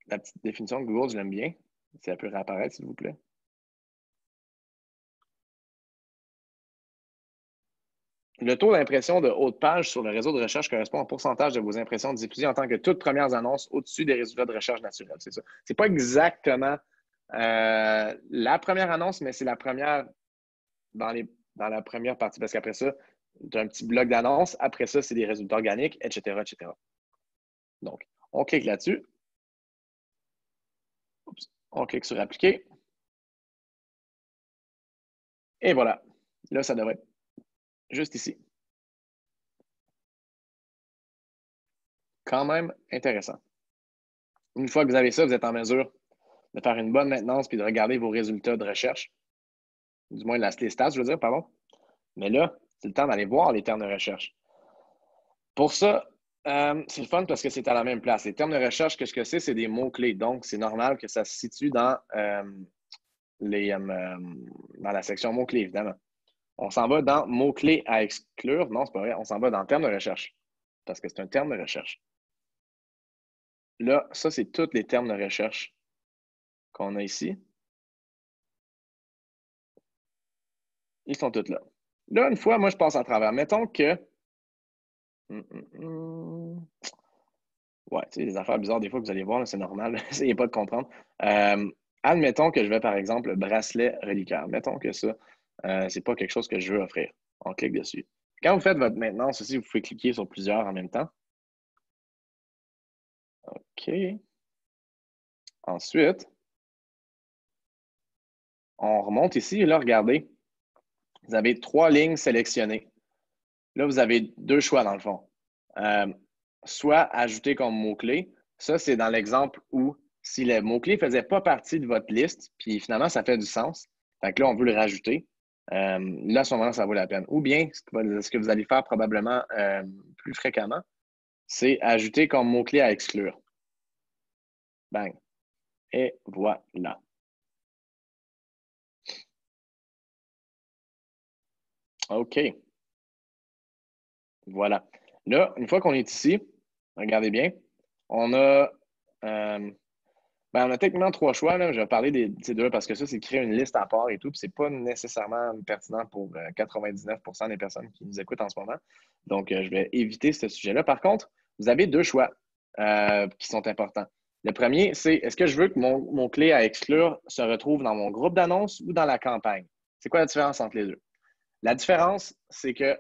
la petite définition de Google, je l'aime bien. Si elle peut réapparaître, s'il vous plaît. Le taux d'impression de haute page sur le réseau de recherche correspond au pourcentage de vos impressions diffusées en tant que toutes premières annonces au-dessus des résultats de recherche naturelle. C'est ça. Ce n'est pas exactement la première annonce, mais c'est la première dans la première partie, parce qu'après ça, tu as un petit bloc d'annonces. Après ça, c'est des résultats organiques, etc., etc. Donc, on clique là-dessus. On clique sur Appliquer. Et voilà. Là, ça devrait être juste ici. Quand même intéressant. Une fois que vous avez ça, vous êtes en mesure de faire une bonne maintenance puis de regarder vos résultats de recherche. Du moins, les stats, je veux dire, pardon. Mais là, c'est le temps d'aller voir les termes de recherche. Pour ça, c'est le fun parce que c'est à la même place. Les termes de recherche, qu'est-ce que c'est? C'est des mots-clés. Donc, c'est normal que ça se situe dans la section mots-clés, évidemment. On s'en va dans mots-clés à exclure. Non, c'est pas vrai. On s'en va dans termes de recherche parce que c'est un terme de recherche. Là, ça, c'est tous les termes de recherche qu'on a ici. Ils sont tous là. là, une fois, moi, je passe à travers. Mettons que. Ouais, tu sais, des affaires bizarres, des fois, que vous allez voir, c'est normal. Essayez pas de comprendre. Admettons que je vais, par exemple, bracelet reliquaire. Mettons que ça, c'est pas quelque chose que je veux offrir. On clique dessus. Quand vous faites votre maintenance aussi, vous pouvez cliquer sur plusieurs en même temps. OK. Ensuite, on remonte ici et là, regardez, vous avez 3 lignes sélectionnées. Là, vous avez 2 choix dans le fond. Soit ajouter comme mot-clé. Ça, c'est dans l'exemple où si le mot-clé ne faisait pas partie de votre liste, puis finalement, ça fait du sens. Fait que là, on veut le rajouter. Là, à ce moment-là, ça vaut la peine. Ou bien, ce que vous allez faire probablement plus fréquemment, c'est ajouter comme mot-clé à exclure. Bang. Et voilà. OK. Voilà. Là, une fois qu'on est ici, regardez bien, on a, on a techniquement 3 choix. Là. Je vais parler de ces deux parce que ça, c'est créer une liste à part et tout. Puis c'est pas nécessairement pertinent pour 99% des personnes qui nous écoutent en ce moment. Donc, je vais éviter ce sujet-là. Par contre, vous avez 2 choix qui sont importants. Le premier, c'est est-ce que je veux que mon clé à exclure se retrouve dans mon groupe d'annonces ou dans la campagne? C'est quoi la différence entre les deux? La différence, c'est que,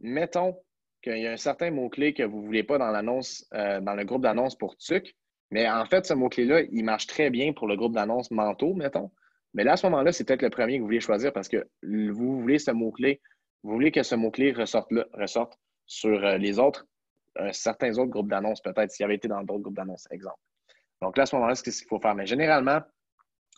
mettons qu'il y a un certain mot-clé que vous ne voulez pas dans l'annonce, dans le groupe d'annonces pour TUC, mais en fait, ce mot-clé-là, il marche très bien pour le groupe d'annonces manteau, mettons. Mais là, à ce moment-là, c'est peut-être le premier que vous voulez choisir parce que vous voulez ce mot-clé, vous voulez que ce mot-clé ressorte sur les autres, certains autres groupes d'annonces, peut-être s'il avait été dans d'autres groupes d'annonces, exemple. Donc là, à ce moment-là, c'est ce qu'il faut faire. Mais généralement,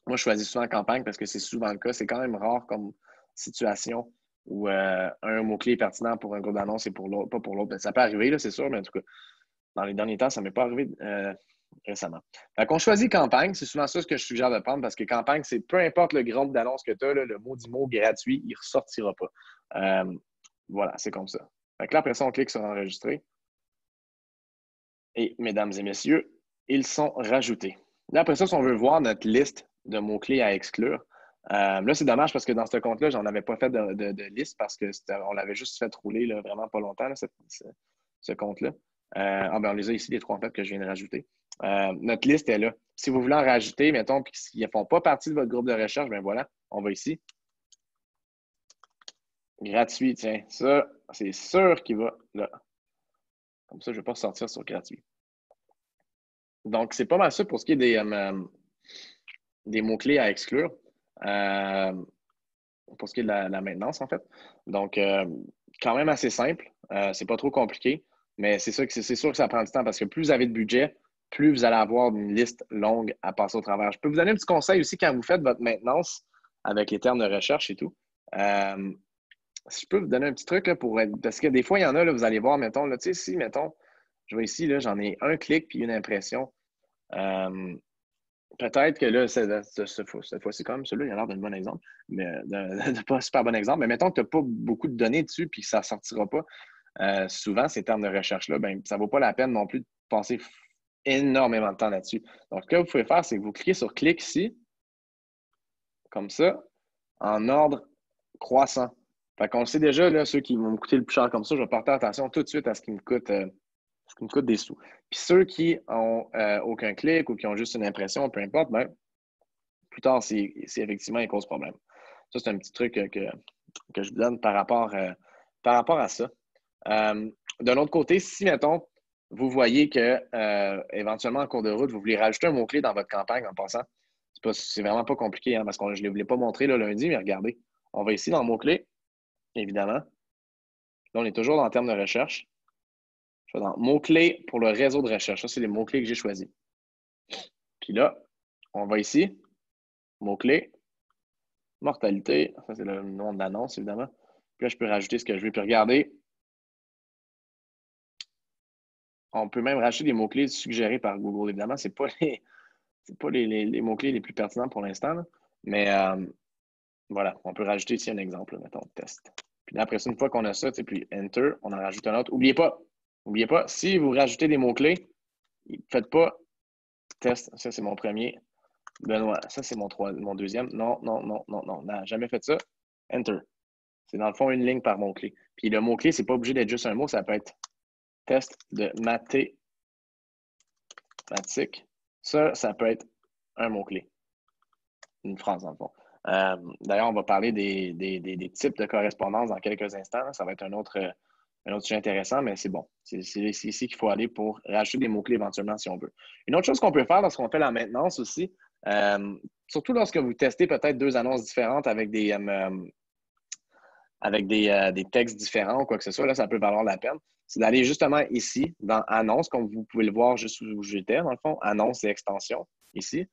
moi, je choisis souvent campagne parce que c'est souvent le cas. C'est quand même rare comme situation où un mot-clé est pertinent pour un groupe d'annonces et pour l'autre, pas pour l'autre. Ben, ça peut arriver, là, c'est sûr, mais en tout cas, dans les derniers temps, ça ne m'est pas arrivé récemment. Fait qu'on choisit campagne. C'est souvent ça ce que je suggère de prendre parce que campagne, c'est peu importe le groupe d'annonces que tu as, le mot gratuit, il ne ressortira pas. Voilà, c'est comme ça. Fait que là, après ça, on clique sur enregistrer. Et mesdames et messieurs, ils sont rajoutés. Là, après ça, si on veut voir notre liste de mots-clés à exclure, là, c'est dommage parce que dans ce compte-là, j'en avais pas fait de liste parce qu'on l'avait juste fait rouler là, vraiment pas longtemps, là, ce compte-là. On les a ici, les 3 en fait que je viens de rajouter. Notre liste est là. Si vous voulez en rajouter, mettons, puis s'ils ne font pas partie de votre groupe de recherche, ben voilà, on va ici. Gratuit, tiens, ça, c'est sûr qu'il va là. Comme ça, je ne vais pas sortir sur gratuit. Donc, c'est pas mal ça pour ce qui est des mots-clés à exclure. Pour ce qui est de la maintenance, en fait. Donc, quand même assez simple. C'est pas trop compliqué, mais c'est sûr que ça prend du temps parce que plus vous avez de budget, plus vous allez avoir une liste longue à passer au travers. Je peux vous donner un petit conseil aussi quand vous faites votre maintenance avec les termes de recherche et tout. Si je peux vous donner un petit truc là, parce que des fois, il y en a, là, vous allez voir, mettons, là, tu sais, si, mettons, je vais ici, là, j'en ai un clic puis une impression. Peut-être que là, cette fois-ci, quand même, celui-là, il a l'air d'un bon exemple, mais de pas un super bon exemple. Mais mettons que tu n'as pas beaucoup de données dessus puis que ça ne sortira pas. Souvent, ces termes de recherche-là, ben, ça ne vaut pas la peine non plus de passer énormément de temps là-dessus. Donc, ce que vous pouvez faire, c'est que vous cliquez sur clic ici, comme ça, en ordre croissant. Fait qu'on sait déjà, là, ceux qui vont me coûter le plus cher comme ça, je vais porter attention tout de suite à ce qui me coûte des sous. Puis ceux qui n'ont aucun clic ou qui ont juste une impression, peu importe, ben, plus tard, si effectivement il cause problème. Ça, c'est un petit truc que je vous donne par rapport à ça. D'un autre côté, si, mettons, vous voyez que éventuellement, en cours de route, vous voulez rajouter un mot-clé dans votre campagne en passant, c'est vraiment pas compliqué parce que je ne voulais pas montrer là, lundi, mais regardez. On va ici dans mot-clé, évidemment. Là, on est toujours dans le terme de recherche. Je vais dans mots-clés pour le réseau de recherche. Ça, c'est les mots-clés que j'ai choisis. Puis là, on va ici, mots-clés, mortalité. Ça, c'est le nom de l'annonce, évidemment. Puis là, je peux rajouter ce que je veux. Puis regardez, on peut même rajouter des mots-clés suggérés par Google. Évidemment, ce n'est pas les mots-clés les plus pertinents pour l'instant. Mais voilà, on peut rajouter ici un exemple, mettons, test. Puis là, après ça, une fois qu'on a ça, puis Enter, on en rajoute un autre. N'oubliez pas, si vous rajoutez des mots-clés, ne faites pas test. Ça, c'est mon premier. Benoît, ça, c'est mon deuxième. Non, jamais fait ça. Enter. C'est dans le fond une ligne par mot-clé. Puis le mot-clé, c'est pas obligé d'être juste un mot, ça peut être test de mathématiques. Ça peut être un mot-clé, une phrase dans le fond. D'ailleurs, on va parler des types de correspondance dans quelques instants. Ça va être un autre sujet intéressant, mais c'est bon. C'est ici qu'il faut aller pour rajouter des mots-clés éventuellement si on veut. Une autre chose qu'on peut faire lorsqu'on fait la maintenance aussi, surtout lorsque vous testez peut-être deux annonces différentes avec des textes différents ou quoi que ce soit, là, ça peut valoir la peine. C'est d'aller justement ici, dans Annonce, comme vous pouvez le voir juste où j'étais, dans le fond, Annonce et extension, ici.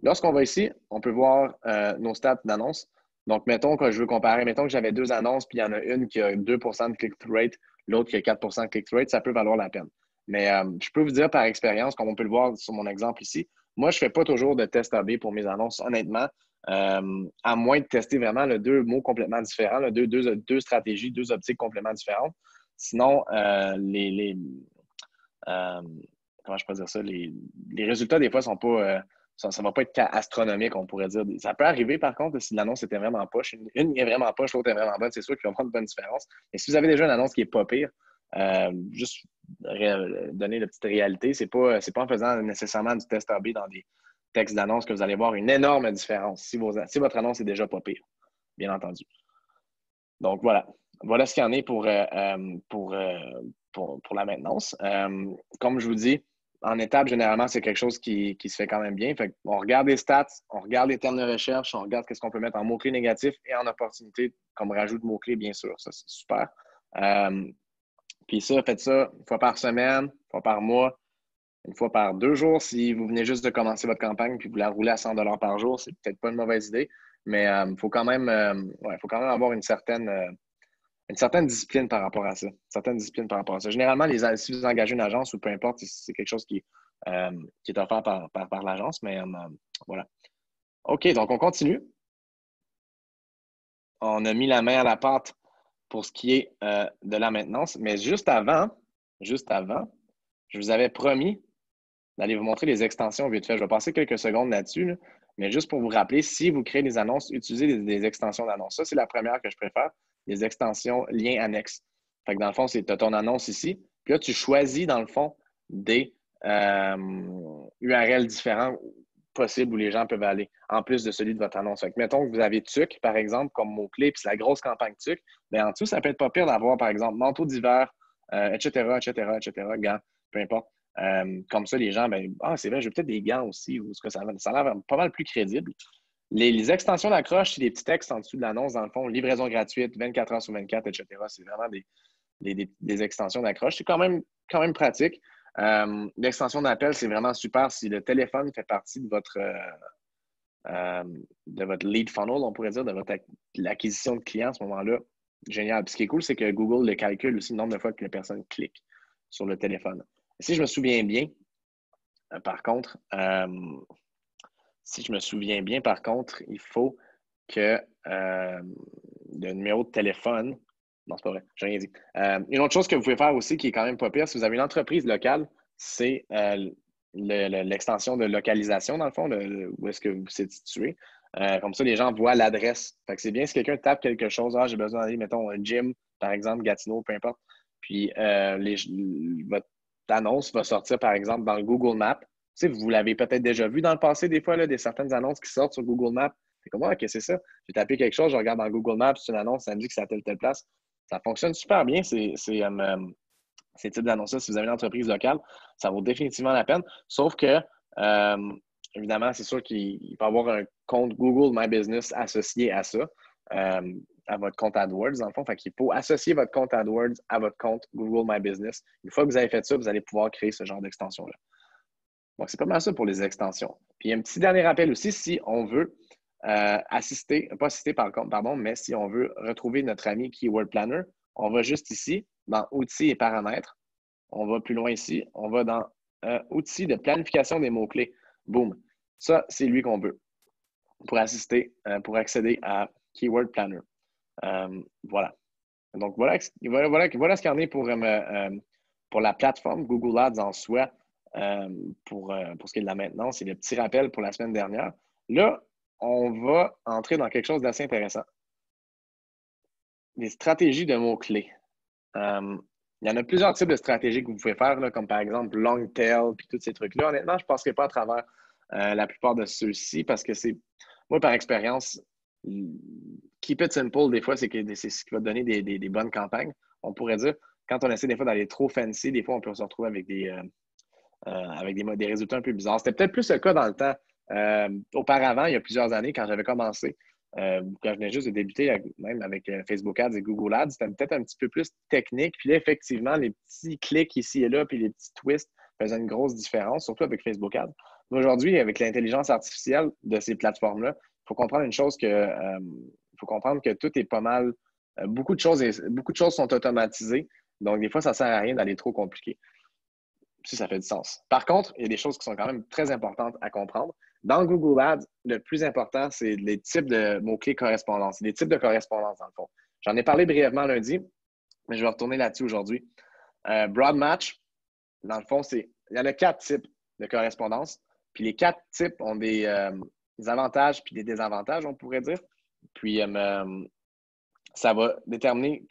Lorsqu'on va ici, on peut voir nos stats d'annonce. Donc, mettons que je veux comparer, mettons que j'avais deux annonces, puis il y en a une qui a 2 de click-through rate, l'autre qui a 4 de click-through rate, ça peut valoir la peine. Mais je peux vous dire par expérience, comme on peut le voir sur mon exemple ici, moi, je ne fais pas toujours de test A/B pour mes annonces, honnêtement, à moins de tester vraiment deux mots complètement différents, là, deux stratégies, deux optiques complètement différentes. Sinon, comment je peux dire ça? Les résultats, des fois, sont pas. Ça ne va pas être astronomique, on pourrait dire. Ça peut arriver, par contre, si l'annonce était vraiment poche. Une est vraiment poche, l'autre est vraiment bonne, c'est sûr qu'il va y avoir une bonne différence. Mais si vous avez déjà une annonce qui n'est pas pire, juste donner la petite réalité, c'est pas en faisant nécessairement du test A/B dans des textes d'annonce que vous allez voir une énorme différence si votre annonce est déjà pas pire, bien entendu. Donc, voilà. Voilà ce qu'il y en est pour la maintenance. Comme je vous dis, en étape, généralement, c'est quelque chose qui se fait quand même bien. Fait on regarde les stats, on regarde les termes de recherche, on regarde qu'est-ce qu'on peut mettre en mots-clés négatifs et en opportunités comme rajout de mots-clés, bien sûr. Ça, c'est super. Puis ça, faites ça une fois par semaine, une fois par mois, une fois par 2 jours. Si vous venez juste de commencer votre campagne puis vous la roulez à 100 $ par jour, c'est peut-être pas une mauvaise idée. Mais faut quand même avoir une certaine discipline par rapport à ça. Généralement, si vous engagez une agence ou peu importe, c'est quelque chose qui est offert par l'agence, mais voilà. OK, donc on continue. On a mis la main à la pâte pour ce qui est de la maintenance, mais juste avant, je vous avais promis d'aller vous montrer les extensions vite fait. Je vais passer quelques secondes là-dessus, là, mais juste pour vous rappeler, si vous créez des annonces, utilisez des extensions d'annonces. Ça, c'est la première que je préfère, les extensions liens annexes. Fait que dans le fond, tu as ton annonce ici, puis là, tu choisis, dans le fond, des URL différents possibles où les gens peuvent aller, en plus de celui de votre annonce. Fait que mettons que vous avez TUC, par exemple, comme mot-clé, puis c'est la grosse campagne TUC, bien en dessous, ça peut être pas pire d'avoir, par exemple, manteau d'hiver, etc., gants, peu importe. Comme ça, les gens, c'est vrai, j'ai peut-être des gants aussi, ou ce que ça a l'air pas mal plus crédible. Les extensions d'accroche, c'est des petits textes en dessous de l'annonce, dans le fond, livraison gratuite, 24 heures sur 24, etc. C'est vraiment des extensions d'accroche. C'est quand même pratique. L'extension d'appel, c'est vraiment super si le téléphone fait partie de votre lead funnel, on pourrait dire, de votre l'acquisition de clients à ce moment-là. Génial. Puis ce qui est cool, c'est que Google le calcule aussi le nombre de fois que la personne clique sur le téléphone. Si je me souviens bien, par contre, il faut que le numéro de téléphone. Non, c'est pas vrai, j'ai rien dit. Une autre chose que vous pouvez faire aussi qui est quand même pas pire, si vous avez une entreprise locale, c'est l'extension de localisation, dans le fond, où est-ce que vous êtes situé. Comme ça, les gens voient l'adresse. Fait que c'est bien si quelqu'un tape quelque chose, j'ai besoin d'aller, mettons, un gym, par exemple, Gatineau, peu importe. Puis votre annonce va sortir, par exemple, dans le Google Maps. Tu sais, vous l'avez peut-être déjà vu dans le passé, des fois, là, certaines annonces qui sortent sur Google Maps. C'est comme, OK, c'est ça. J'ai tapé quelque chose, je regarde dans Google Maps, c'est une annonce, ça me dit que c'est à telle place. Ça fonctionne super bien, ces types d'annonces-là. Si vous avez une entreprise locale, ça vaut définitivement la peine. Sauf que, évidemment, c'est sûr qu'il peut y avoir un compte Google My Business associé à ça, à votre compte AdWords, dans le fond. Fait qu'il faut associer votre compte AdWords à votre compte Google My Business. Une fois que vous avez fait ça, vous allez pouvoir créer ce genre d'extension-là. Donc, c'est pas mal ça pour les extensions. Puis, un petit dernier rappel aussi, si on veut mais si on veut retrouver notre ami Keyword Planner, on va juste ici, dans Outils et paramètres. On va plus loin ici. On va dans Outils de planification des mots-clés. Boom. Ça, c'est lui qu'on veut pour accéder à Keyword Planner. Voilà. Donc, voilà ce qu'il y en est pour la plateforme Google Ads en soi pour ce qui est de la maintenance et le petit rappel pour la semaine dernière. Là, on va entrer dans quelque chose d'assez intéressant. des stratégies de mots-clés. Il y en a plusieurs types de stratégies que vous pouvez faire, là, comme par exemple long tail, puis tous ces trucs-là. Honnêtement, je ne passerai pas à travers la plupart de ceux-ci parce que moi, par expérience, keep it simple, des fois, c'est ce qui va te donner des bonnes campagnes. On pourrait dire, quand on essaie des fois d'aller trop fancy, des fois, on peut se retrouver avec des résultats un peu bizarres. C'était peut-être plus le cas dans le temps. Auparavant, il y a plusieurs années, quand j'avais commencé, quand je venais juste de débuter, même avec Facebook Ads et Google Ads, c'était peut-être un petit peu plus technique. Puis là, effectivement, les petits clics ici et là, puis les petits twists faisaient une grosse différence, surtout avec Facebook Ads. Mais aujourd'hui, avec l'intelligence artificielle de ces plateformes-là, il faut comprendre une chose il faut comprendre que tout est pas mal. Beaucoup de choses sont automatisées. Donc, des fois, ça ne sert à rien d'aller trop compliqué. Si ça fait du sens. Par contre, il y a des choses qui sont quand même très importantes à comprendre. Dans Google Ads, le plus important, c'est les types de mots-clés correspondance, les types de correspondance, dans le fond. J'en ai parlé brièvement lundi, mais je vais retourner là-dessus aujourd'hui. Broad Match, dans le fond, il y en a 4 types de correspondance. Puis les 4 types ont des avantages puis des désavantages, on pourrait dire. Puis ça va déterminer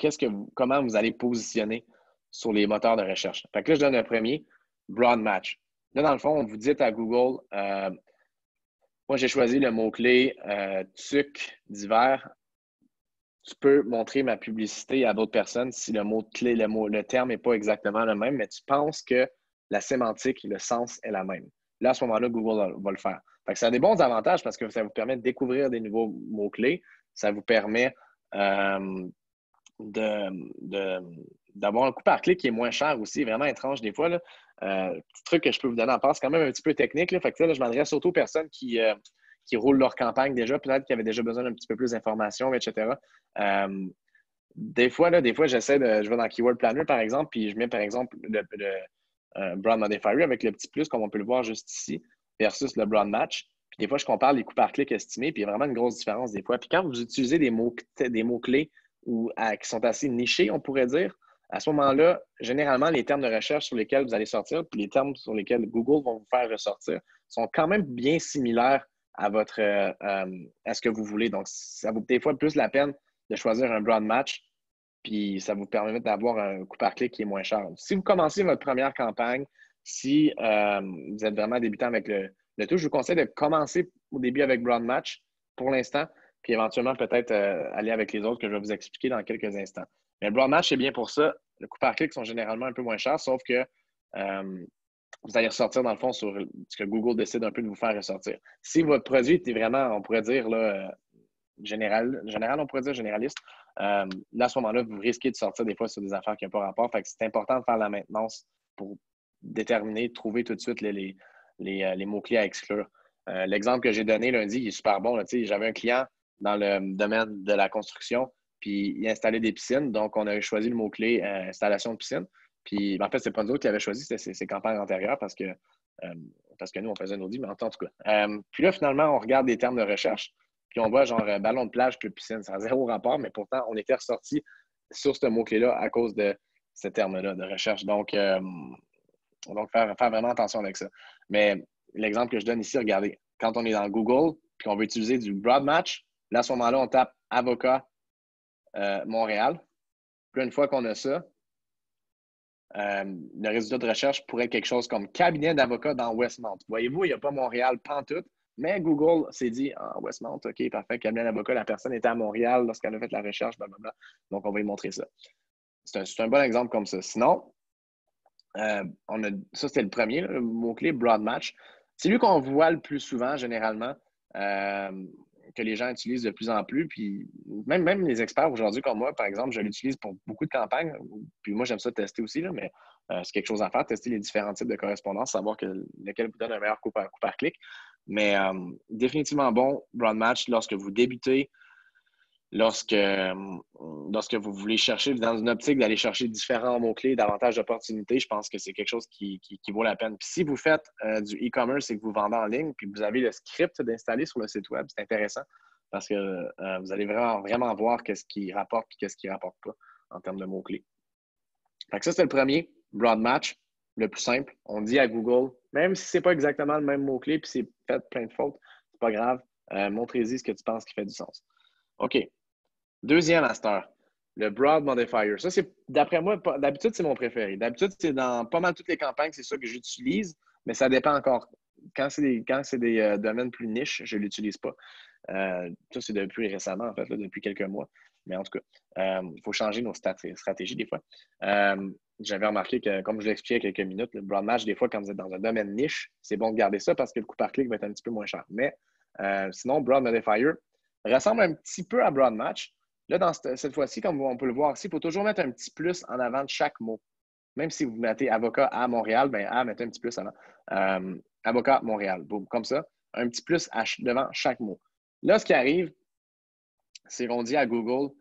comment vous allez positionner sur les moteurs de recherche. Fait que là, je donne un premier, Broad Match. Là, dans le fond, vous dites à Google, moi, j'ai choisi le mot-clé tuc d'hiver. Tu peux montrer ma publicité à d'autres personnes si le mot-clé, le terme n'est pas exactement le même, mais tu penses que la sémantique, le sens est la même. Là, à ce moment-là, Google va le faire. Fait que ça a des bons avantages parce que ça vous permet de découvrir des nouveaux mots-clés. Ça vous permet d'avoir un coût par clic qui est moins cher aussi, vraiment étrange des fois. Là. Petit truc que je peux vous donner en part, c'est quand même un petit peu technique. Là. Fait que, là, je m'adresse surtout aux personnes qui roulent leur campagne déjà, peut-être qui avaient déjà besoin d'un petit peu plus d'informations, etc. Des fois, je vais dans Keyword Planner, par exemple, puis je mets, par exemple, le Broad Modifier avec le petit plus, comme on peut le voir juste ici, versus le Broad Match. Puis des fois, je compare les coûts par clic estimés, puis il y a vraiment une grosse différence des fois. Puis quand vous utilisez des mots-clés qui sont assez nichés, on pourrait dire, à ce moment-là, généralement, les termes de recherche sur lesquels vous allez sortir, puis les termes sur lesquels Google vont vous faire ressortir, sont quand même bien similaires à ce que vous voulez. Donc, ça vaut des fois plus la peine de choisir un broad match, puis ça vous permet d'avoir un coût par clic qui est moins cher. Si vous commencez votre première campagne, si vous êtes vraiment débutant avec le tout, je vous conseille de commencer au début avec broad match pour l'instant, puis éventuellement peut-être aller avec les autres que je vais vous expliquer dans quelques instants. Mais le broad match, c'est bien pour ça. Le coût par clic sont généralement un peu moins chers, sauf que vous allez ressortir dans le fond sur ce que Google décide un peu de vous faire ressortir. Si votre produit est vraiment, on pourrait dire, là, général, on pourrait dire généraliste, là, à ce moment-là, vous risquez de sortir des fois sur des affaires qui n'ont pas rapport. Fait que c'est important de faire la maintenance pour déterminer, trouver tout de suite les mots-clés à exclure. L'exemple que j'ai donné lundi, il est super bon. J'avais un client dans le domaine de la construction, puis il installait des piscines. Donc, on a choisi le mot-clé installation de piscine. Puis, en fait, c'est pas nous autres qui avaient choisi, c'était ses campagnes antérieures parce que nous, on faisait nos dits, mais en tout cas. Puis là, finalement, on regarde des termes de recherche, puis on voit genre ballon de plage plus piscine. Ça n'a zéro rapport, mais pourtant, on était ressorti sur ce mot-clé-là à cause de ce terme-là de recherche. Donc faire vraiment attention avec ça. Mais l'exemple que je donne ici, regardez, quand on est dans Google, puis on veut utiliser du broad match, là, à ce moment-là, on tape avocat Montréal. Puis une fois qu'on a ça, le résultat de recherche pourrait être quelque chose comme cabinet d'avocat dans Westmount. Voyez-vous, il n'y a pas Montréal pantoute, mais Google s'est dit Westmount, OK, parfait, cabinet d'avocat, la personne était à Montréal lorsqu'elle a fait la recherche, blablabla. Donc, on va lui montrer ça. C'est un bon exemple comme ça. Sinon, ça, c'était le premier, le mot-clé broad match. C'est lui qu'on voit le plus souvent, généralement, que les gens utilisent de plus en plus. Puis même les experts aujourd'hui, comme moi, par exemple, je l'utilise pour beaucoup de campagnes. Puis moi, j'aime ça tester aussi, là, mais c'est quelque chose à faire, tester les différents types de correspondance, savoir lequel vous donne un meilleur coup par clic. Mais définitivement bon, broad match, lorsque vous débutez, lorsque vous voulez chercher dans une optique d'aller chercher différents mots-clés, davantage d'opportunités, je pense que c'est quelque chose qui vaut la peine. Puis si vous faites du e-commerce et que vous vendez en ligne, puis vous avez le script d'installer sur le site web, c'est intéressant parce que vous allez vraiment voir qu'est-ce qui rapporte et qu'est-ce qui ne rapporte pas en termes de mots-clés. Fait que ça, c'est le premier, broad match, le plus simple. On dit à Google, même si ce n'est pas exactement le même mot-clé puis c'est fait plein de fautes, c'est pas grave, montrez-y ce que tu penses qui fait du sens. OK. Deuxième master. le broad modifier. Ça, c'est, d'après moi, d'habitude, c'est mon préféré. D'habitude, c'est dans pas mal toutes les campagnes, c'est ça que j'utilise, mais ça dépend encore. Quand c'est des domaines plus niches, je ne l'utilise pas. Ça, c'est depuis récemment, en fait, là, depuis quelques mois. Mais en tout cas, il faut changer nos stratégies des fois. J'avais remarqué que, comme je l'expliquais il y a quelques minutes, le broad match, des fois, quand vous êtes dans un domaine niche, c'est bon de garder ça parce que le coût par clic va être un petit peu moins cher. Mais sinon, broad modifier ressemble un petit peu à broad match. Là, dans cette fois-ci, comme on peut le voir ici, il faut toujours mettre un petit plus en avant de chaque mot. Même si vous mettez avocat à Montréal, bien, mettez un petit plus avant. Avocat Montréal. Boum, comme ça. Un petit plus devant chaque mot. Là, ce qui arrive, c'est qu'on dit à Google,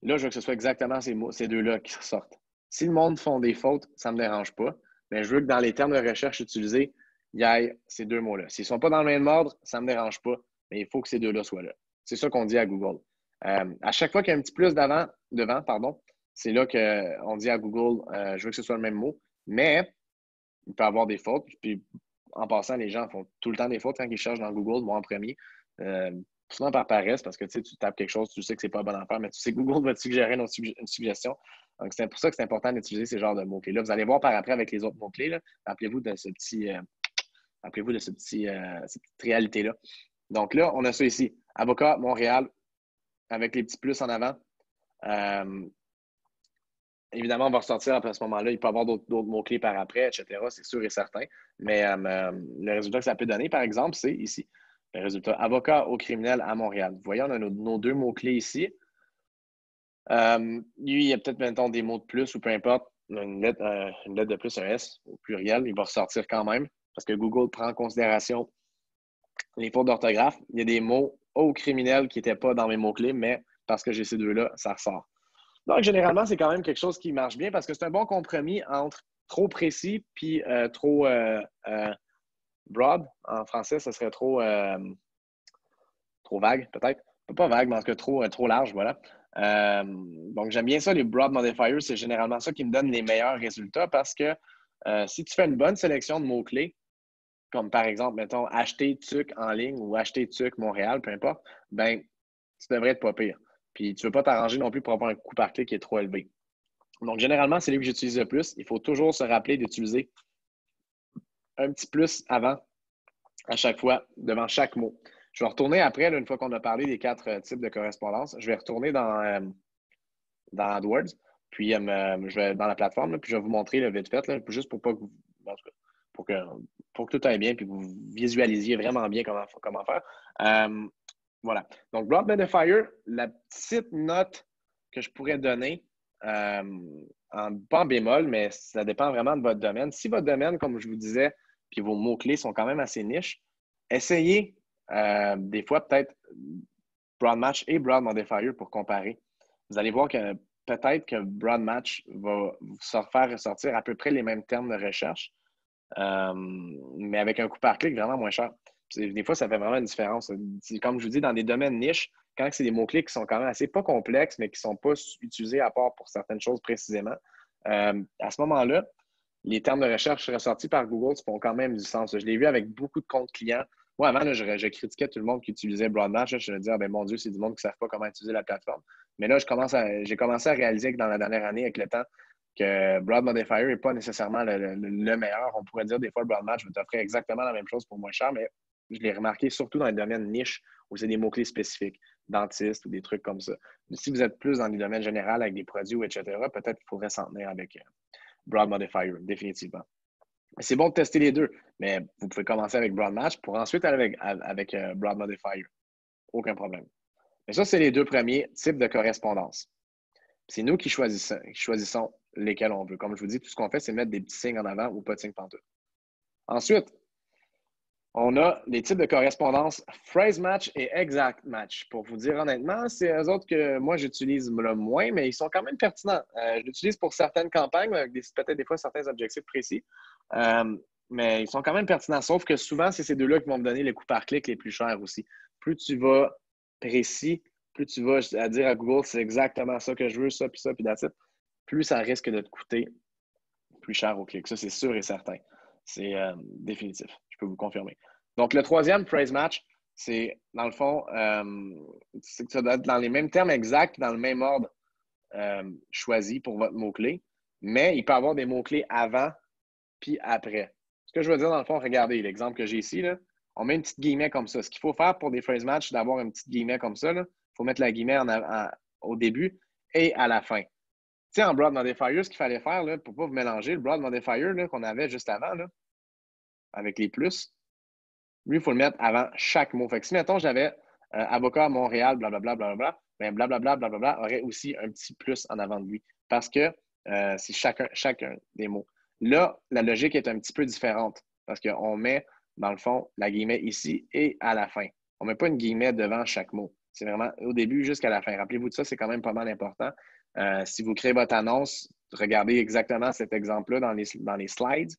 là, je veux que ce soit exactement ces deux-là qui ressortent. Si le monde font des fautes, ça ne me dérange pas. Mais je veux que dans les termes de recherche utilisés, il y ait ces deux mots-là. S'ils ne sont pas dans le même ordre, ça ne me dérange pas. Mais il faut que ces deux-là soient là. C'est ça qu'on dit à Google. À chaque fois qu'il y a un petit plus devant, c'est là qu'on dit à Google, je veux que ce soit le même mot. Mais il peut y avoir des fautes. Puis en passant, les gens font tout le temps des fautes quand ils cherchent dans Google, moi en premier. Souvent par paresse, parce que tu tapes quelque chose, tu sais que c'est pas la bonne affaire, mais tu sais que Google va te suggérer une suggestion. Donc, c'est pour ça que c'est important d'utiliser ces genres de mots-clés-là. Vous allez voir par après avec les autres mots-clés. Rappelez-vous de ce petit. Cette petite réalité-là. Donc là, on a ça ici. Avocat Montréal, avec les petits plus en avant. Évidemment, on va ressortir à ce moment-là. Il peut y avoir d'autres mots-clés par après, etc. C'est sûr et certain. Mais le résultat que ça peut donner, par exemple, c'est ici. Le résultat, avocat au criminel à Montréal. Vous voyez, on a nos deux mots-clés ici. Lui, il y a peut-être, mettons, des mots de plus ou peu importe, une lettre de plus, un S au pluriel, il va ressortir quand même parce que Google prend en considération les fautes d'orthographe. Il y a des mots au criminel qui n'étaient pas dans mes mots-clés, mais parce que j'ai ces deux-là, ça ressort. Donc, généralement, c'est quand même quelque chose qui marche bien parce que c'est un bon compromis entre trop précis puis trop broad. En français, ce serait trop vague, peut-être. Pas vague, mais en tout cas trop large, voilà. Donc, j'aime bien ça, les broad modifiers. C'est généralement ça qui me donne les meilleurs résultats parce que si tu fais une bonne sélection de mots-clés, comme par exemple, mettons, acheter TUC en ligne ou acheter TUC Montréal, peu importe, ben tu devrais être pas pire. Puis, tu ne veux pas t'arranger non plus pour avoir un coût par clic qui est trop élevé. Donc, généralement, c'est lui que j'utilise le plus. Il faut toujours se rappeler d'utiliser un petit plus avant, à chaque fois, devant chaque mot. Je vais retourner après, là, une fois qu'on a parlé des 4 types de correspondance. Je vais retourner dans AdWords, puis je vais dans la plateforme, là, puis je vais vous montrer le vite fait, là, juste pour pas que vous, en tout cas, pour que tout aille bien, puis que vous visualisiez vraiment bien comment faire. Voilà. Donc, Broad Modifier, la petite note que je pourrais donner, pas en bémol, mais ça dépend vraiment de votre domaine. Si votre domaine, comme je vous disais, puis vos mots-clés sont quand même assez niches, essayez des fois peut-être Broad Match et Broad Modifier pour comparer. Vous allez voir que peut-être que Broad Match va vous faire ressortir à peu près les mêmes termes de recherche, mais avec un coût par clic vraiment moins cher. Des fois, ça fait vraiment une différence. Comme je vous dis, dans des domaines niches, quand c'est des mots-clés qui sont quand même assez pas complexes, mais qui ne sont pas utilisés à part pour certaines choses précisément, à ce moment-là, les termes de recherche ressortis par Google font quand même du sens. Je l'ai vu avec beaucoup de comptes clients. Moi, avant, là, je critiquais tout le monde qui utilisait Broadmatch. Je me disais, ah, ben, mon Dieu, c'est du monde qui ne savent pas comment utiliser la plateforme. Mais là, j'ai commencé à réaliser que dans la dernière année, avec le temps, que Broad Modifier n'est pas nécessairement le meilleur. On pourrait dire des fois, le Broadmatch va t'offrir exactement la même chose pour moins cher, mais je l'ai remarqué surtout dans les domaines niches où c'est des mots-clés spécifiques, dentiste ou des trucs comme ça. Mais si vous êtes plus dans les domaines généraux avec des produits, etc., peut-être qu'il faudrait s'en tenir avec Broad Modifier, définitivement. C'est bon de tester les deux, mais vous pouvez commencer avec Broad Match pour ensuite aller avec Broad Modifier. Aucun problème. Mais ça, c'est les deux premiers types de correspondance. C'est nous qui choisissons lesquels on veut. Comme je vous dis, tout ce qu'on fait, c'est mettre des petits signes en avant ou pas de signes pantoute. Ensuite, on a les types de correspondance phrase match et exact match. Pour vous dire honnêtement, c'est eux autres que moi, j'utilise le moins, mais ils sont quand même pertinents. Je l'utilise pour certaines campagnes, avec peut-être des fois certains objectifs précis, mais ils sont quand même pertinents. Sauf que souvent, c'est ces deux-là qui vont me donner les coûts par clic les plus chers aussi. Plus tu vas précis, plus tu vas à dire à Google, c'est exactement ça que je veux, ça, puis that's it, plus ça risque de te coûter plus cher au clic. Ça, c'est sûr et certain. C'est définitif. Je peux vous confirmer. Donc, le troisième phrase match, c'est, dans le fond, c'est que ça doit être dans les mêmes termes exacts, dans le même ordre choisi pour votre mot-clé, mais il peut y avoir des mots-clés avant puis après. Ce que je veux dire, dans le fond, regardez l'exemple que j'ai ici, là, on met une petite guillemet comme ça. Ce qu'il faut faire pour des phrase match, c'est d'avoir une petite guillemet comme ça. Il faut mettre la guillemet au début et à la fin. Tu sais, en Broad Modifier, ce qu'il fallait faire là, pour ne pas vous mélanger, le Broad Modifier qu'on avait juste avant, là, avec les plus, lui, il faut le mettre avant chaque mot. Fait que si, mettons, j'avais avocat à Montréal, blablabla, blablabla, bien, blablabla, blablabla, aurait aussi un petit plus en avant de lui parce que c'est chacun des mots. Là, la logique est un petit peu différente parce qu'on met, dans le fond, la guillemette ici et à la fin. On ne met pas une guillemette devant chaque mot. C'est vraiment au début jusqu'à la fin. Rappelez-vous de ça, c'est quand même pas mal important. Si vous créez votre annonce, regardez exactement cet exemple-là dans les slides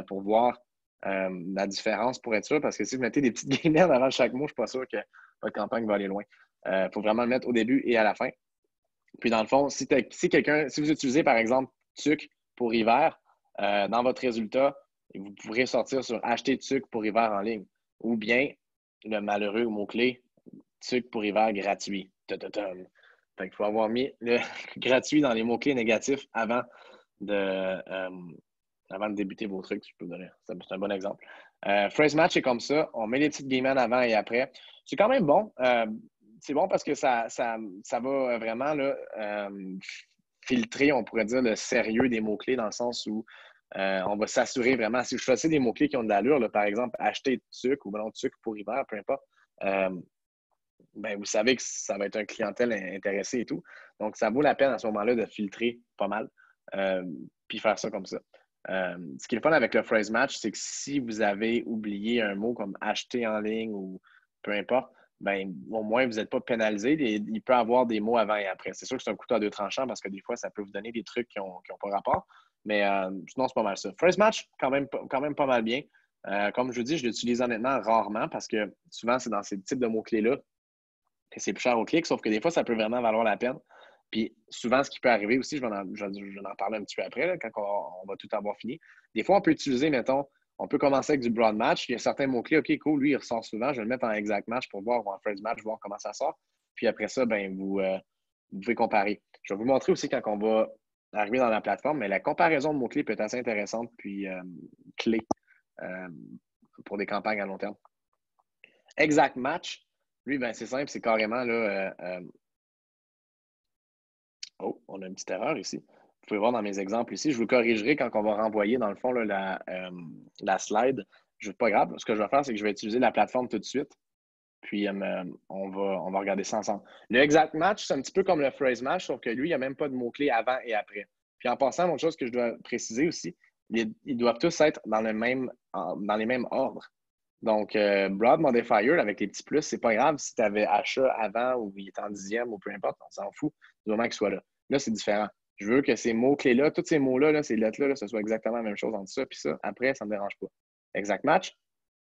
pour voir la différence pour être sûr, parce que si vous mettez des petites guillemets avant chaque mot, je ne suis pas sûr que votre campagne va aller loin. Il faut vraiment le mettre au début et à la fin. Puis dans le fond, si vous utilisez par exemple TUC pour hiver, dans votre résultat, vous pourrez sortir sur acheter TUC pour hiver en ligne. Ou bien le malheureux mot-clé TUC pour hiver gratuit. Fait qu'il faut avoir mis le gratuit dans les mots-clés négatifs avant de débuter vos trucs, je peux vous donner. C'est un bon exemple. Phrase match est comme ça. On met les petites guillemets avant et après. C'est quand même bon. C'est bon parce que ça va vraiment là, filtrer, on pourrait dire, le sérieux des mots-clés dans le sens où on va s'assurer vraiment. Si je choisis des mots-clés qui ont de l'allure, là, par exemple, acheter TUC ou TUC pour hiver, peu importe, ben, vous savez que ça va être une clientèle intéressée et tout. Donc, ça vaut la peine à ce moment-là de filtrer pas mal puis faire ça comme ça. Ce qui est le fun avec le phrase match, c'est que si vous avez oublié un mot comme acheter en ligne ou peu importe, ben, au moins, vous n'êtes pas pénalisé. Il peut y avoir des mots avant et après. C'est sûr que c'est un couteau à deux tranchants parce que des fois, ça peut vous donner des trucs qui n'ont pas rapport. Mais sinon, c'est pas mal ça. Phrase match, quand même pas mal bien. Comme je vous dis, je l'utilise honnêtement rarement parce que souvent, c'est dans ces types de mots-clés-là que c'est plus cher au clic, sauf que des fois, ça peut vraiment valoir la peine. Puis souvent, ce qui peut arriver aussi, je vais en parler un petit peu après, là, quand on va tout avoir fini. Des fois, on peut utiliser, mettons, on peut commencer avec du broad match. Il y a certains mots-clés, OK, cool, lui, il ressort souvent. Je vais le mettre en exact match pour voir, ou en phrase match, voir comment ça sort. Puis après ça, ben, vous pouvez comparer. Je vais vous montrer aussi quand on va arriver dans la plateforme, mais la comparaison de mots-clés peut être assez intéressante, puis clé pour des campagnes à long terme. Exact match, lui, ben, c'est simple, c'est carrément là. Oh, on a une petite erreur ici. Vous pouvez voir dans mes exemples ici. Je vous corrigerai quand on va renvoyer, dans le fond, là, la slide. Pas grave. Ce que je vais faire, c'est que je vais utiliser la plateforme tout de suite. Puis, on va regarder ça ensemble. Le exact match, c'est un petit peu comme le phrase match, sauf que lui, il n'y a même pas de mots-clés avant et après. Puis, en passant, une autre chose que je dois préciser aussi, ils doivent tous être dans les mêmes ordres. Donc, Broad Modifier avec les petits plus, c'est pas grave si tu avais achat avant ou il est en dixième ou peu importe, on s'en fout du moment qu'il soit là. Là, c'est différent. Je veux que ces mots-clés-là, tous ces mots-là, là, ces lettres-là, ce soit exactement la même chose entre ça et ça. Après, ça ne me dérange pas. Exact match,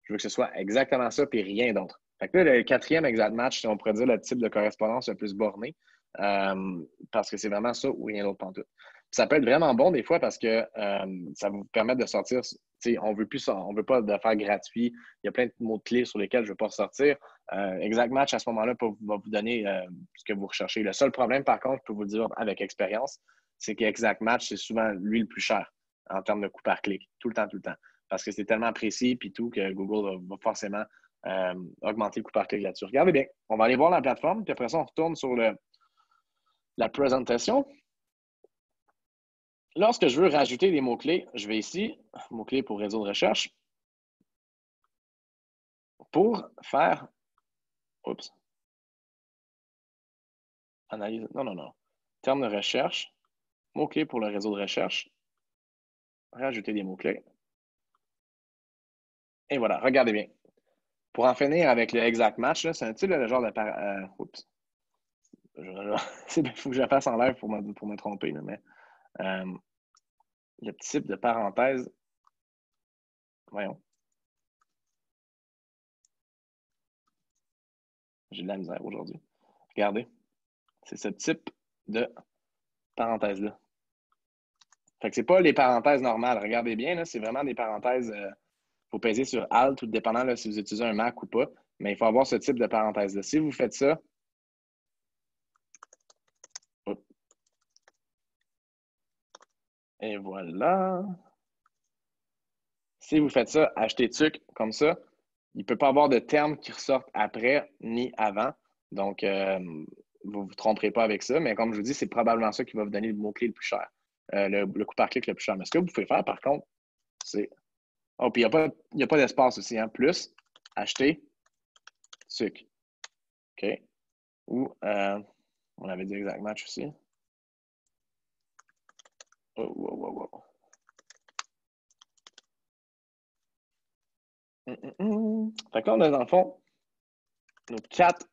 je veux que ce soit exactement ça et rien d'autre. Fait que là, le quatrième exact match, on pourrait dire le type de correspondance le plus borné, parce que c'est vraiment ça ou rien d'autre pantoute. Ça peut être vraiment bon des fois parce que ça va vous permettre de sortir. On veut pas de faire gratuit. Il y a plein de mots-clés sur lesquels je ne veux pas ressortir. Exact match, à ce moment-là, va vous donner ce que vous recherchez. Le seul problème, par contre, je peux vous le dire avec expérience, c'est qu'Exact Match, c'est souvent lui le plus cher en termes de coût par clic, tout le temps. Parce que c'est tellement précis puis tout que Google va forcément augmenter le coût par clic là-dessus. Regardez bien, on va aller voir la plateforme, puis après ça, on retourne sur la présentation. Lorsque je veux rajouter des mots-clés, je vais ici, mots-clés pour réseau de recherche, pour faire, analyse, non, terme de recherche, mots-clés pour le réseau de recherche, rajouter des mots-clés. Et voilà, regardez bien. Pour en finir avec le exact match, c'est un petit le genre de il faut que je la fasse en live pour me tromper, là, mais le type de parenthèse, voyons. J'ai de la misère aujourd'hui. Regardez, c'est ce type de parenthèse-là. Fait que c'est pas les parenthèses normales. Regardez bien, c'est vraiment des parenthèses. Il faut peser sur Alt, tout dépendant là, si vous utilisez un Mac ou pas. Mais il faut avoir ce type de parenthèse-là. Si vous faites ça, Et voilà. Si vous faites ça, achetez TUC comme ça, il ne peut pas avoir de termes qui ressortent après ni avant. Donc, vous ne vous tromperez pas avec ça. Mais comme je vous dis, c'est probablement ça qui va vous donner le mot-clé le plus cher, le coup par clic le plus cher. Mais ce que vous pouvez faire, par contre, c'est. Oh, puis il n'y a pas d'espace aussi. Hein? Plus, acheter TUC. OK. Ou, on avait dit exact match aussi. Oh, oh, oh, oh. Fait que là, on a dans le fond nos 4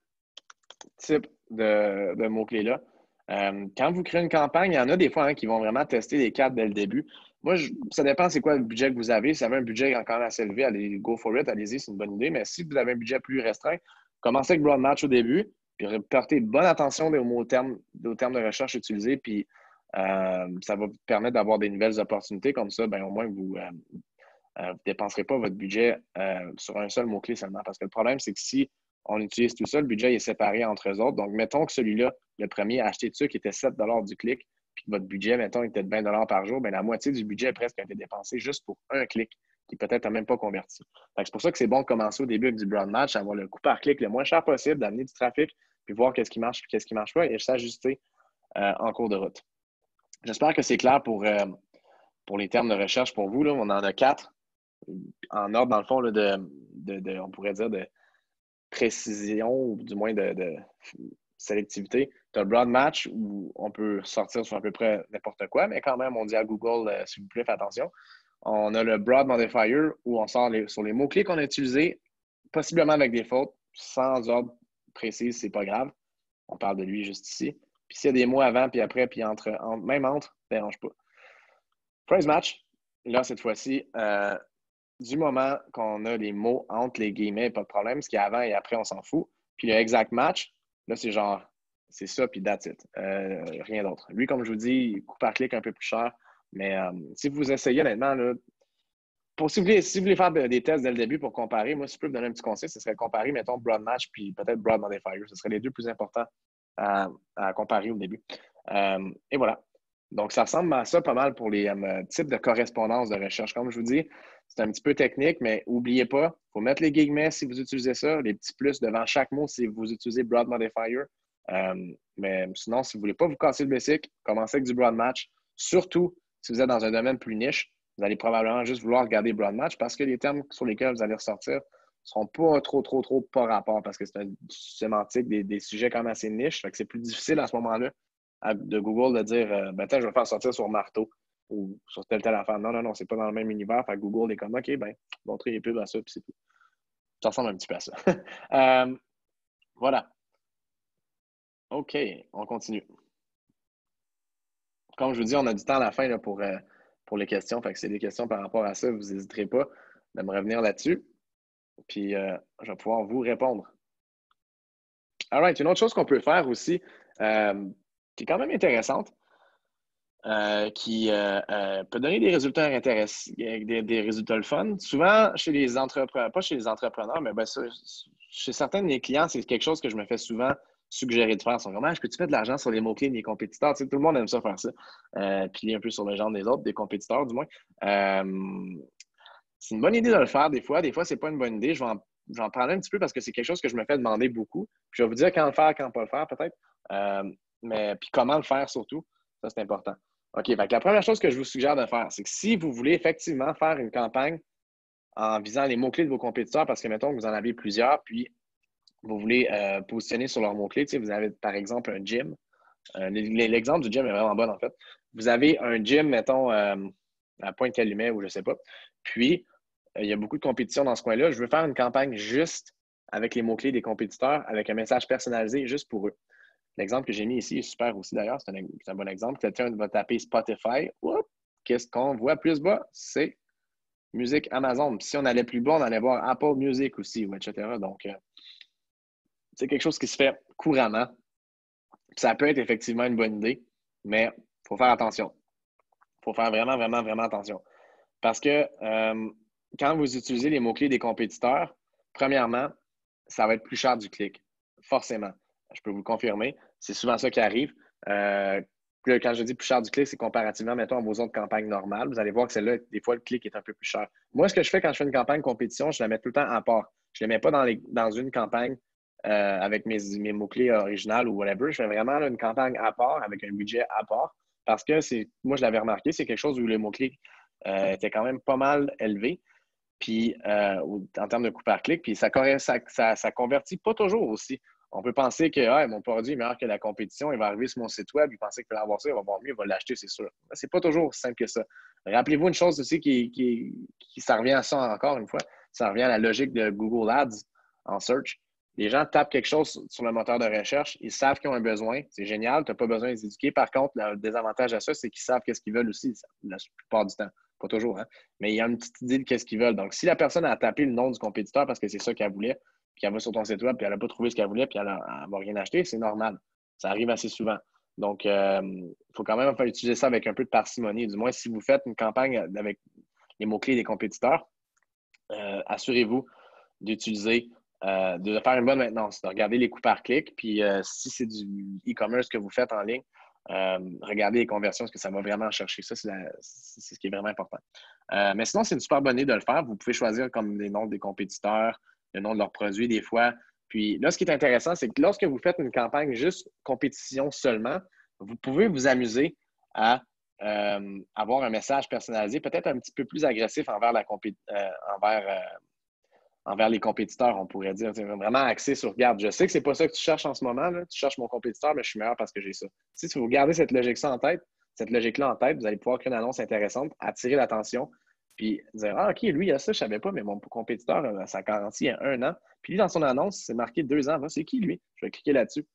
types de mots-clés-là. Quand vous créez une campagne, il y en a des fois qui vont vraiment tester les 4 dès le début. Moi, ça dépend c'est quoi le budget que vous avez. Si vous avez un budget quand même assez élevé, allez, go for it, allez-y, c'est une bonne idée. Mais si vous avez un budget plus restreint, commencez avec Broad Match au début, puis portez bonne attention aux termes de recherche utilisés, puis ça va vous permettre d'avoir des nouvelles opportunités. Comme ça, ben, au moins, vous ne dépenserez pas votre budget sur un seul mot-clé seulement. Parce que le problème, c'est que si on utilise tout ça, le budget est séparé entre eux autres. Donc, mettons que celui-là, le premier, acheté dessus, qui était 7 du clic, puis que votre budget, mettons, était de 20 par jour, bien, la moitié du budget presque a été dépensé juste pour un clic qui peut-être n'a même pas converti. C'est pour ça que c'est bon de commencer au début avec du broad match, avoir le coût par clic le moins cher possible, d'amener du trafic, puis voir qu'est-ce qui marche et qu'est-ce qui ne marche pas et s'ajuster en cours de route. J'espère que c'est clair pour les termes de recherche pour vous. Là. On en a 4 en ordre, dans le fond, là, on pourrait dire de précision ou du moins de sélectivité. Tu as le broad match où on peut sortir sur à peu près n'importe quoi, mais quand même, on dit à Google, s'il vous plaît, faites attention. On a le broad modifier où on sort sur les mots-clés qu'on a utilisés, possiblement avec des fautes, sans ordre précis, c'est pas grave. On parle de lui juste ici. Puis s'il y a des mots avant, puis après, puis même entre, ne dérange pas. Phrase match, là, cette fois-ci, du moment qu'on a les mots entre les guillemets, pas de problème. Ce qui est avant et après, on s'en fout. Puis le exact match, là, c'est genre, c'est ça, puis that's it. Rien d'autre. Lui, comme je vous dis, coup par clic un peu plus cher. Mais si vous essayez, honnêtement, là, si vous voulez faire des tests dès le début pour comparer, moi, si je peux vous donner un petit conseil, ce serait comparer, mettons, Broad Match puis peut-être Broad Modifier. Ce seraient les deux plus importants à comparer au début. Et voilà. Donc, ça ressemble à ça pas mal pour les types de correspondance de recherche. Comme je vous dis, c'est un petit peu technique, mais n'oubliez pas, il faut mettre les guillemets si vous utilisez ça, les petits plus devant chaque mot si vous utilisez Broad Modifier. Mais sinon, si vous ne voulez pas vous casser le basic, commencez avec du Broad Match. Surtout si vous êtes dans un domaine plus niche, vous allez probablement juste vouloir regarder Broad Match parce que les termes sur lesquels vous allez ressortir ne seront pas trop par rapport parce que c'est une sémantique des sujets quand même assez niche. Fait que c'est plus difficile à ce moment-là de Google de dire je vais faire sortir sur marteau ou sur telle affaire. Non, c'est pas dans le même univers. Fait que Google est comme OK, montrez les pubs à ça, puis c'est tout. Ça ressemble un petit peu à ça. Voilà. OK, on continue. Comme je vous dis, on a du temps à la fin là, pour les questions. Fait que c'est des questions par rapport à ça, vous n'hésiterez pas de me revenir là-dessus. Puis je vais pouvoir vous répondre. All right, une autre chose qu'on peut faire aussi, qui est quand même intéressante, qui peut donner des résultats intéressants, des résultats le fun. Souvent, chez les entrepreneurs, pas chez les entrepreneurs, mais chez certains de mes clients, c'est quelque chose que je me fais souvent suggérer de faire. Ils sont comme, peux-tu mettre de l'argent sur les mots-clés de mes compétiteurs? Tu sais, tout le monde aime ça faire ça. Puis un peu sur le genre des autres, des compétiteurs du moins. C'est une bonne idée de le faire des fois. Des fois, c'est pas une bonne idée. J'en parler un petit peu parce que c'est quelque chose que je me fais demander beaucoup. Puis je vais vous dire quand le faire, quand pas le faire, peut-être. Mais puis comment le faire surtout. Ça, c'est important. OK, fait que la première chose que je vous suggère de faire, c'est que si vous voulez effectivement faire une campagne en visant les mots-clés de vos compétiteurs, parce que mettons que vous en avez plusieurs, puis vous voulez positionner sur leurs mots-clés, vous avez par exemple un gym. L'exemple du gym est vraiment bon en fait. Vous avez un gym, mettons, à Pointe-Calumet ou je ne sais pas. Puis, il y a beaucoup de compétitions dans ce coin-là. Je veux faire une campagne juste avec les mots-clés des compétiteurs, avec un message personnalisé juste pour eux. L'exemple que j'ai mis ici est super aussi d'ailleurs. C'est un bon exemple. Quelqu'un va taper Spotify. Qu'est-ce qu'on voit plus bas? C'est musique Amazon. Puis si on allait plus bas, on allait voir Apple Music aussi, etc. Donc, c'est quelque chose qui se fait couramment. Ça peut être effectivement une bonne idée, mais il faut faire attention. Il faut faire vraiment attention. Parce que quand vous utilisez les mots-clés des compétiteurs, premièrement, ça va être plus cher du clic. Forcément. Je peux vous le confirmer. C'est souvent ça qui arrive. Puis là, quand je dis plus cher du clic, c'est comparativement, mettons, à vos autres campagnes normales. Vous allez voir que celle-là, des fois, le clic est un peu plus cher. Moi, ce que je fais quand je fais une campagne compétition, je la mets tout le temps à part. Je ne la mets pas dans une campagne avec mes mots-clés originales ou whatever. Je fais vraiment là, une campagne à part avec un budget à part parce que moi, je l'avais remarqué, c'est quelque chose où les mots-clés étaient quand même pas mal élevés. Puis en termes de coût par clic, puis ça convertit pas toujours aussi. On peut penser que mon produit est meilleur que la compétition, il va arriver sur mon site web, il pensait qu'il va avoir ça, il va avoir mieux, il va l'acheter, c'est sûr. C'est pas toujours aussi simple que ça. Rappelez-vous une chose aussi ça revient à ça encore une fois, ça revient à la logique de Google Ads en search. Les gens tapent quelque chose sur le moteur de recherche, ils savent qu'ils ont un besoin, c'est génial, tu n'as pas besoin de les éduquer. Par contre, le désavantage à ça, c'est qu'ils savent qu'est-ce qu'ils veulent aussi, la plupart du temps. Pas toujours, hein? Mais il y a une petite idée de qu'est-ce qu'ils veulent. Donc, si la personne a tapé le nom du compétiteur parce que c'est ça qu'elle voulait, puis elle va sur ton site web, puis elle n'a pas trouvé ce qu'elle voulait, puis elle ne va rien acheter, c'est normal. Ça arrive assez souvent. Donc, il faut quand même utiliser ça avec un peu de parcimonie. Du moins, si vous faites une campagne avec les mots-clés des compétiteurs, assurez-vous d'utiliser, de faire une bonne maintenance, de regarder les coûts par clic, puis si c'est du e-commerce que vous faites en ligne, regardez les conversions, est-ce que ça va vraiment chercher? Ça, c'est ce qui est vraiment important. Mais sinon, c'est une super bonne idée de le faire. Vous pouvez choisir comme les noms des compétiteurs, le nom de leurs produits des fois. Puis là, ce qui est intéressant, c'est que lorsque vous faites une campagne juste compétition seulement, vous pouvez vous amuser à avoir un message personnalisé, peut-être un petit peu plus agressif envers les compétiteurs, on pourrait dire. C'est vraiment axé sur, regarde, je sais que ce n'est pas ça que tu cherches en ce moment, là. Tu cherches mon compétiteur, mais je suis meilleur parce que j'ai ça. Si vous gardez cette logique-là en tête, vous allez pouvoir créer une annonce intéressante, attirer l'attention, puis dire, OK, lui, il a ça, je ne savais pas, mais mon compétiteur, ça garantit il y a 1 an. Puis lui, dans son annonce, c'est marqué 2 ans. C'est qui, lui? Je vais cliquer là-dessus.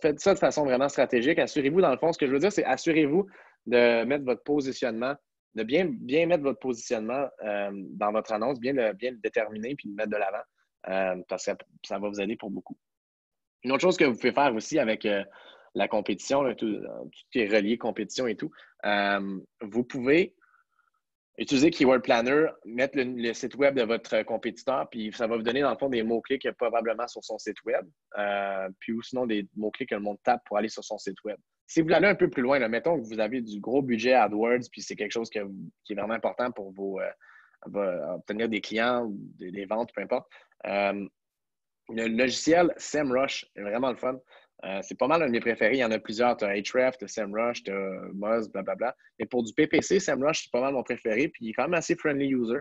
Faites ça de façon vraiment stratégique. Assurez-vous, dans le fond, ce que je veux dire, c'est assurez-vous de mettre votre positionnement, de bien mettre votre positionnement dans votre annonce, bien le déterminer puis le mettre de l'avant parce que ça va vous aider pour beaucoup. Une autre chose que vous pouvez faire aussi avec la compétition, là, tout ce qui est relié compétition et tout, vous pouvez utiliser Keyword Planner, mettre le site web de votre compétiteur, puis ça va vous donner dans le fond des mots-clés qu'il y a probablement sur son site web, puis ou sinon des mots-clés que le monde tape pour aller sur son site web. Si vous allez un peu plus loin, là, mettons que vous avez du gros budget AdWords, puis c'est quelque chose qui est vraiment important pour obtenir des clients ou des ventes, peu importe. Le logiciel SEMrush est vraiment le fun. C'est pas mal un de mes préférés. Il y en a plusieurs. Tu as Ahrefs, tu as SEMrush, tu as Moz, blablabla. Mais pour du PPC, SEMrush, c'est pas mal mon préféré. Puis il est quand même assez friendly user.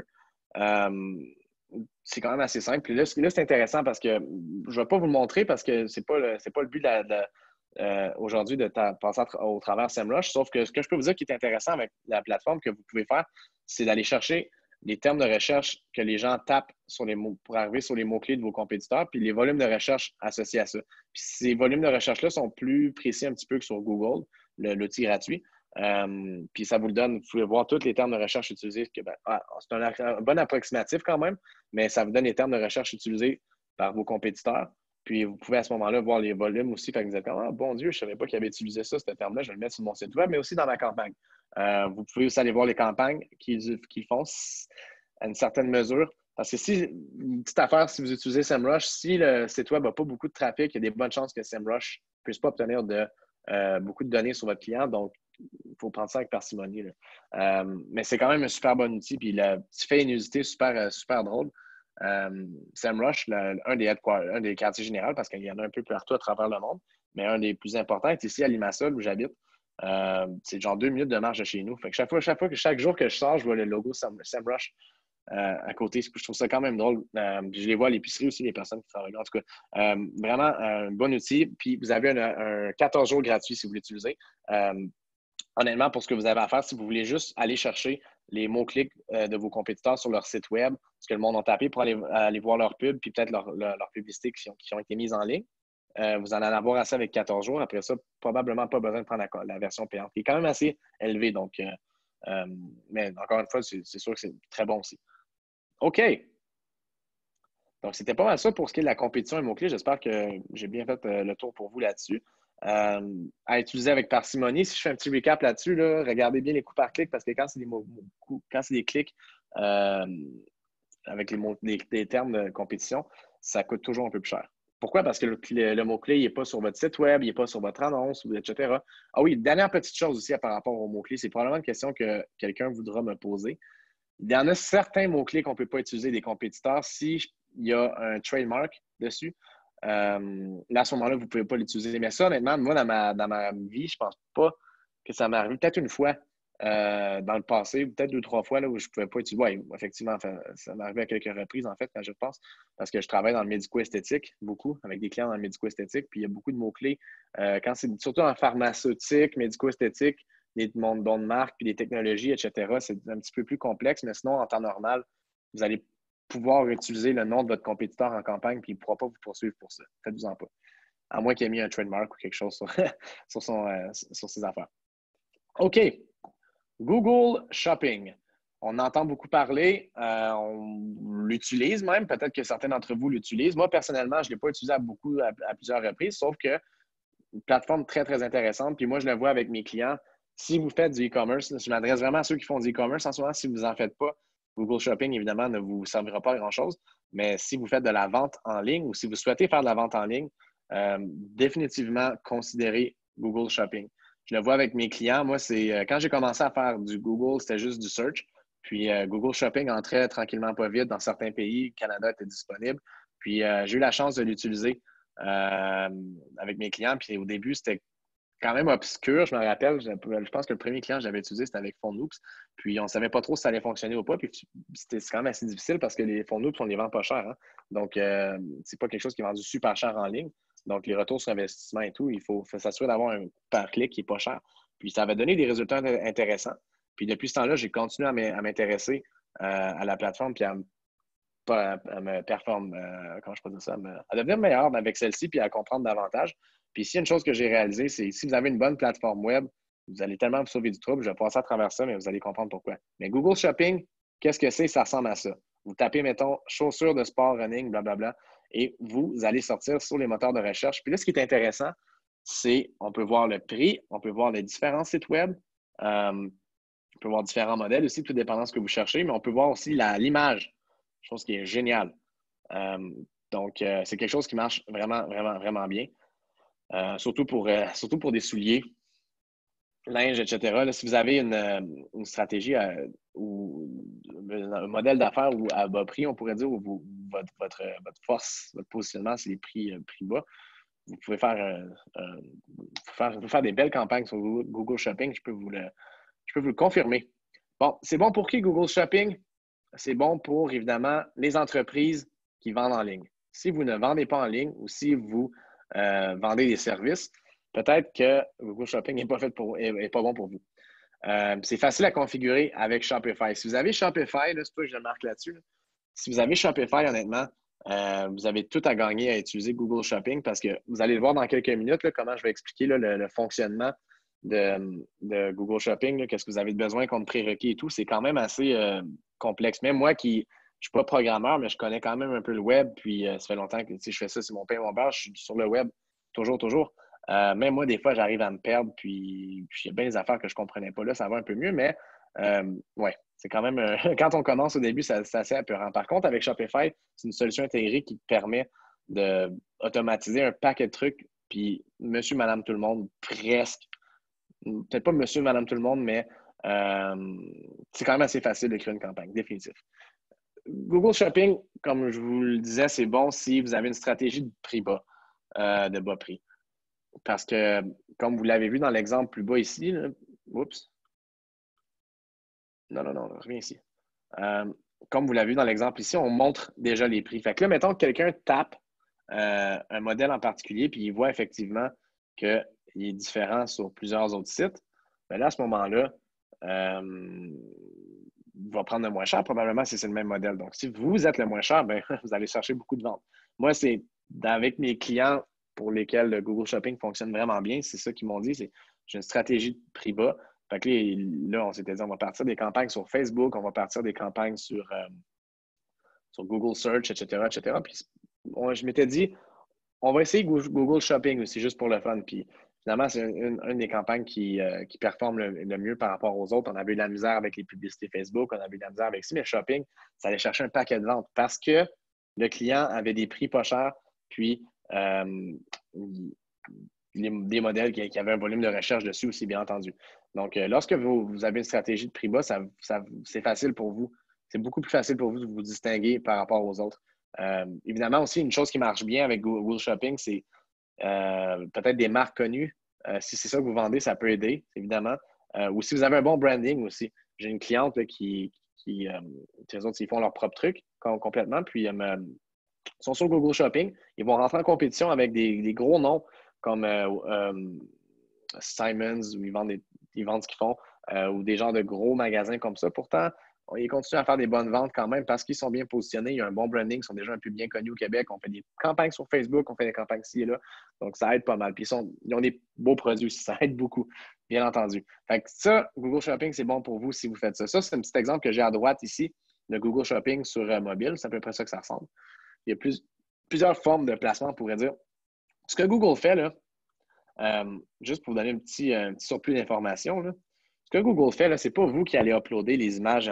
C'est quand même assez simple. Puis là, c'est intéressant parce que je ne vais pas vous le montrer parce que c'est pas le but aujourd'hui de passer au travers SEMrush. Sauf que ce que je peux vous dire qui est intéressant avec la plateforme que vous pouvez faire, c'est d'aller chercher les termes de recherche que les gens tapent pour arriver sur les mots-clés de vos compétiteurs, puis les volumes de recherche associés à ça. Puis ces volumes de recherche-là sont plus précis un petit peu que sur Google, l'outil gratuit. Puis ça vous le donne, vous pouvez voir tous les termes de recherche utilisés. C'est un bon approximatif quand même, mais ça vous donne les termes de recherche utilisés par vos compétiteurs. Puis vous pouvez à ce moment-là voir les volumes aussi. Fait que vous êtes comme, ah, bon Dieu, je ne savais pas qu'il avait utilisé ça, ce terme-là, je vais le mettre sur mon site web, mais aussi dans ma campagne. Vous pouvez aussi aller voir les campagnes qu'ils font à une certaine mesure. Parce que une petite affaire, si vous utilisez SEMrush, si le site web n'a pas beaucoup de trafic, il y a des bonnes chances que SEMrush ne puisse pas obtenir beaucoup de données sur votre client. Donc, il faut prendre ça avec parcimonie. Mais c'est quand même un super bon outil. Puis le petit fait inusité super, super drôle. SEMrush, un des quartiers généraux, parce qu'il y en a un peu partout à travers le monde, mais un des plus importants est ici à Limassol où j'habite. C'est genre 2 minutes de marche de chez nous. Fait que chaque jour que je sors, je vois le logo SEMrush à côté. Je trouve ça quand même drôle. Je les vois à l'épicerie aussi, les personnes qui travaillent là. En tout cas, vraiment un bon outil. Puis vous avez un 14 jours gratuit si vous l'utilisez. Honnêtement, pour ce que vous avez à faire, si vous voulez juste aller chercher les mots-clics de vos compétiteurs sur leur site web, ce que le monde a tapé pour aller voir leur pub, puis peut-être leur publicité qui ont été mises en ligne, vous en allez avoir assez avec 14 jours. Après ça, probablement pas besoin de prendre la version payante, qui est quand même assez élevée. Donc, mais encore une fois, c'est sûr que c'est très bon aussi. OK. Donc, c'était pas mal ça pour ce qui est de la compétition et mots-clés. J'espère que j'ai bien fait le tour pour vous là-dessus. À utiliser avec parcimonie. Si je fais un petit recap là-dessus, là, regardez bien les coûts par clic parce que quand c'est des clics avec les termes de compétition, ça coûte toujours un peu plus cher. Pourquoi? Parce que le mot-clé n'est pas sur votre site web, il n'est pas sur votre annonce, etc. Ah oui, dernière petite chose aussi par rapport au mot-clé, c'est probablement une question que quelqu'un voudra me poser. Il y en a certains mots-clés qu'on ne peut pas utiliser des compétiteurs s'il y a un trademark dessus. Là, à ce moment-là, vous ne pouvez pas l'utiliser. Mais ça, honnêtement, moi, dans ma vie, je ne pense pas que ça m'est arrivé. Peut-être une fois dans le passé, peut-être 2, 3 fois là, où je ne pouvais pas utiliser. Oui, effectivement, ça m'est arrivé à quelques reprises, en fait, quand je pense, parce que je travaille dans le médico-esthétique beaucoup, avec des clients dans le médico-esthétique, puis il y a beaucoup de mots-clés. Quand c'est surtout en pharmaceutique, médico-esthétique, des noms de marque, puis des technologies, etc., c'est un petit peu plus complexe, mais sinon, en temps normal, vous allez pouvoir utiliser le nom de votre compétiteur en campagne, puis il ne pourra pas vous poursuivre pour ça. Faites-vous-en pas. À moins qu'il ait mis un trademark ou quelque chose sur ses affaires. OK. Google Shopping. On entend beaucoup parler, on l'utilise même, peut-être que certains d'entre vous l'utilisent. Moi, personnellement, je ne l'ai pas utilisé à plusieurs reprises, sauf que une plateforme très, très intéressante. Puis moi, je le vois avec mes clients. Si vous faites du e-commerce, je m'adresse vraiment à ceux qui font du e-commerce en ce moment. Si vous n'en faites pas, Google Shopping, évidemment, ne vous servira pas à grand-chose. Mais si vous faites de la vente en ligne ou si vous souhaitez faire de la vente en ligne, définitivement considérez Google Shopping. Je le vois avec mes clients. Moi, c'est quand j'ai commencé à faire du Google, c'était juste du search. Puis Google Shopping entrait tranquillement pas vite dans certains pays. Le Canada était disponible. Puis j'ai eu la chance de l'utiliser avec mes clients. Puis au début, c'était quand même obscur. Je me rappelle, je pense que le premier client que j'avais utilisé, c'était avec FondNoops. Puis on ne savait pas trop si ça allait fonctionner ou pas. Puis c'est quand même assez difficile parce que les FondNoops, on ne les vend pas cher. Hein? Donc, c'est pas quelque chose qui est vendu super cher en ligne. Donc, les retours sur investissement et tout, il faut s'assurer d'avoir un par clic qui n'est pas cher. Puis ça avait donné des résultats intéressants. Puis depuis ce temps-là, j'ai continué à m'intéresser à la plateforme puis à me performe, comment je peux dire ça, à devenir meilleur avec celle-ci puis à comprendre davantage. Puis ici, une chose que j'ai réalisée, c'est si vous avez une bonne plateforme web, vous allez tellement vous sauver du trouble. Je vais passer à travers ça, mais vous allez comprendre pourquoi. Mais Google Shopping, qu'est-ce que c'est? Ça ressemble à ça. Vous tapez, mettons, chaussures de sport, running, blablabla, et vous allez sortir sur les moteurs de recherche. Puis là, ce qui est intéressant, c'est on peut voir le prix, on peut voir les différents sites web, on peut voir différents modèles aussi, tout dépendant de ce que vous cherchez, mais on peut voir aussi l'image, chose qui est géniale. Donc, c'est quelque chose qui marche vraiment, vraiment, vraiment bien. Surtout pour des souliers, linge, etc. Là, si vous avez une stratégie ou un modèle d'affaires ou à bas prix, on pourrait dire, où votre force, votre positionnement, c'est les prix bas, vous pouvez faire des belles campagnes sur Google Shopping. Je peux vous le confirmer. Bon, c'est bon pour qui Google Shopping? C'est bon pour, évidemment, les entreprises qui vendent en ligne. Si vous ne vendez pas en ligne ou si vous vendez des services, peut-être que Google Shopping n'est pas bon pour vous. C'est facile à configurer avec Shopify. Si vous avez Shopify, c'est pas que je le marque là-dessus. Si vous avez Shopify, honnêtement, vous avez tout à gagner à utiliser Google Shopping parce que vous allez le voir dans quelques minutes, là, comment je vais expliquer là, le fonctionnement de Google Shopping, qu'est-ce que vous avez besoin comme prérequis et tout. C'est quand même assez complexe. Même moi qui ne suis pas programmeur, mais je connais quand même un peu le web, puis ça fait longtemps que je fais ça, c'est mon pain et mon beurre, je suis sur le web toujours, toujours. Même moi, des fois, j'arrive à me perdre, puis il y a bien des affaires que je ne comprenais pas là, ça va un peu mieux, mais ouais, c'est quand même, quand on commence au début, c'est assez apeurant. Par contre, avec Shopify, c'est une solution intégrée qui permet d'automatiser un paquet de trucs, puis monsieur, madame, tout le monde, presque, peut-être pas monsieur, madame, tout le monde, mais c'est quand même assez facile de créer une campagne, définitif. Google Shopping, comme je vous le disais, c'est bon si vous avez une stratégie de prix bas, de bas prix. Parce que, comme vous l'avez vu dans l'exemple plus bas ici, là, oups, non, reviens ici. Comme vous l'avez vu dans l'exemple ici, on montre déjà les prix. Fait que là, mettons que quelqu'un tape un modèle en particulier, puis il voit effectivement qu'il est différent sur plusieurs autres sites. Bien là, à ce moment-là, il va prendre le moins cher, probablement si c'est le même modèle. Donc, si vous êtes le moins cher, bien, vous allez chercher beaucoup de ventes. Moi, c'est avec mes clients pour lesquels le Google Shopping fonctionne vraiment bien, c'est ça qu'ils m'ont dit, c'est j'ai une stratégie de prix bas. Fait que là, on s'était dit, on va partir des campagnes sur Facebook, on va partir des campagnes sur Google Search, etc., etc. Puis je m'étais dit, on va essayer Google Shopping aussi, juste pour le fun. Puis finalement, c'est une des campagnes qui performe le mieux par rapport aux autres. On avait eu de la misère avec les publicités Facebook, on avait eu de la misère avec ça, mais Shopping, ça allait chercher un paquet de ventes parce que le client avait des prix pas chers, puis des modèles qui avaient un volume de recherche dessus aussi, bien entendu. Donc, lorsque vous avez une stratégie de prix bas, c'est facile pour vous. C'est beaucoup plus facile pour vous de vous distinguer par rapport aux autres. Évidemment, aussi, une chose qui marche bien avec Google Shopping, c'est peut-être des marques connues. Si c'est ça que vous vendez, ça peut aider, évidemment. Ou si vous avez un bon branding aussi. J'ai une cliente là, les autres, ils font leur propre truc complètement, puis ils sont sur Google Shopping. Ils vont rentrer en compétition avec des gros noms comme Simons, où ils vendent ce qu'ils font, ou des genres de gros magasins comme ça. Pourtant, ils continuent à faire des bonnes ventes quand même parce qu'ils sont bien positionnés. Il y a un bon branding, ils sont déjà un peu bien connus au Québec. On fait des campagnes sur Facebook, on fait des campagnes ici et là. Donc, ça aide pas mal. Puis, ils ont des beaux produits aussi. Ça aide beaucoup, bien entendu. Fait que ça, Google Shopping, c'est bon pour vous si vous faites ça. Ça, c'est un petit exemple que j'ai à droite ici de Google Shopping sur mobile. C'est à peu près ça que ça ressemble. Il y a plusieurs formes de placement, on pourrait dire. Ce que Google fait, là, juste pour vous donner un petit surplus d'informations, là, ce que Google fait, ce n'est pas vous qui allez uploader les images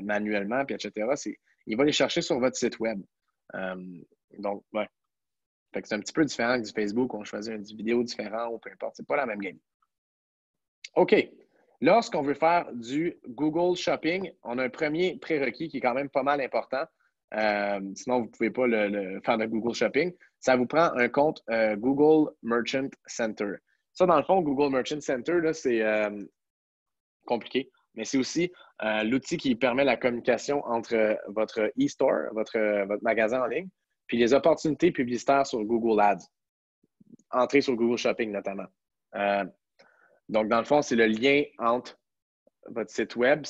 manuellement, puis etc. Il va les chercher sur votre site web. Donc, ouais. C'est un petit peu différent que du Facebook où on choisit une vidéo différente ou peu importe. C'est pas la même game. OK. Lorsqu'on veut faire du Google Shopping, on a un premier prérequis qui est quand même pas mal important. Sinon, vous ne pouvez pas le faire de Google Shopping. Ça vous prend un compte Google Merchant Center. Ça, dans le fond, Google Merchant Center, c'est compliqué, mais c'est aussi l'outil qui permet la communication entre votre e-store, votre magasin en ligne, puis les opportunités publicitaires sur Google Ads. Entrer sur Google Shopping, notamment. Donc, dans le fond, c'est le lien entre votre site web,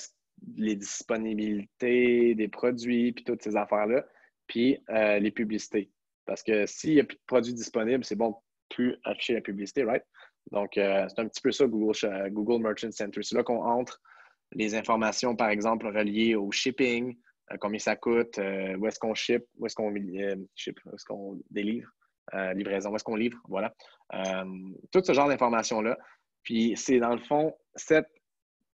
les disponibilités des produits, puis toutes ces affaires-là, puis les publicités. Parce que s'il n'y a plus de produits disponibles, c'est bon plus afficher la publicité, right? Donc, c'est un petit peu ça, Google Merchant Center. C'est là qu'on entre les informations, par exemple, reliées au shipping, combien ça coûte, où est-ce qu'on ship, où est-ce qu'on ship, où est-ce qu'on délivre, livraison, où est-ce qu'on livre, voilà. Tout ce genre d'informations-là. Puis, c'est dans le fond, cette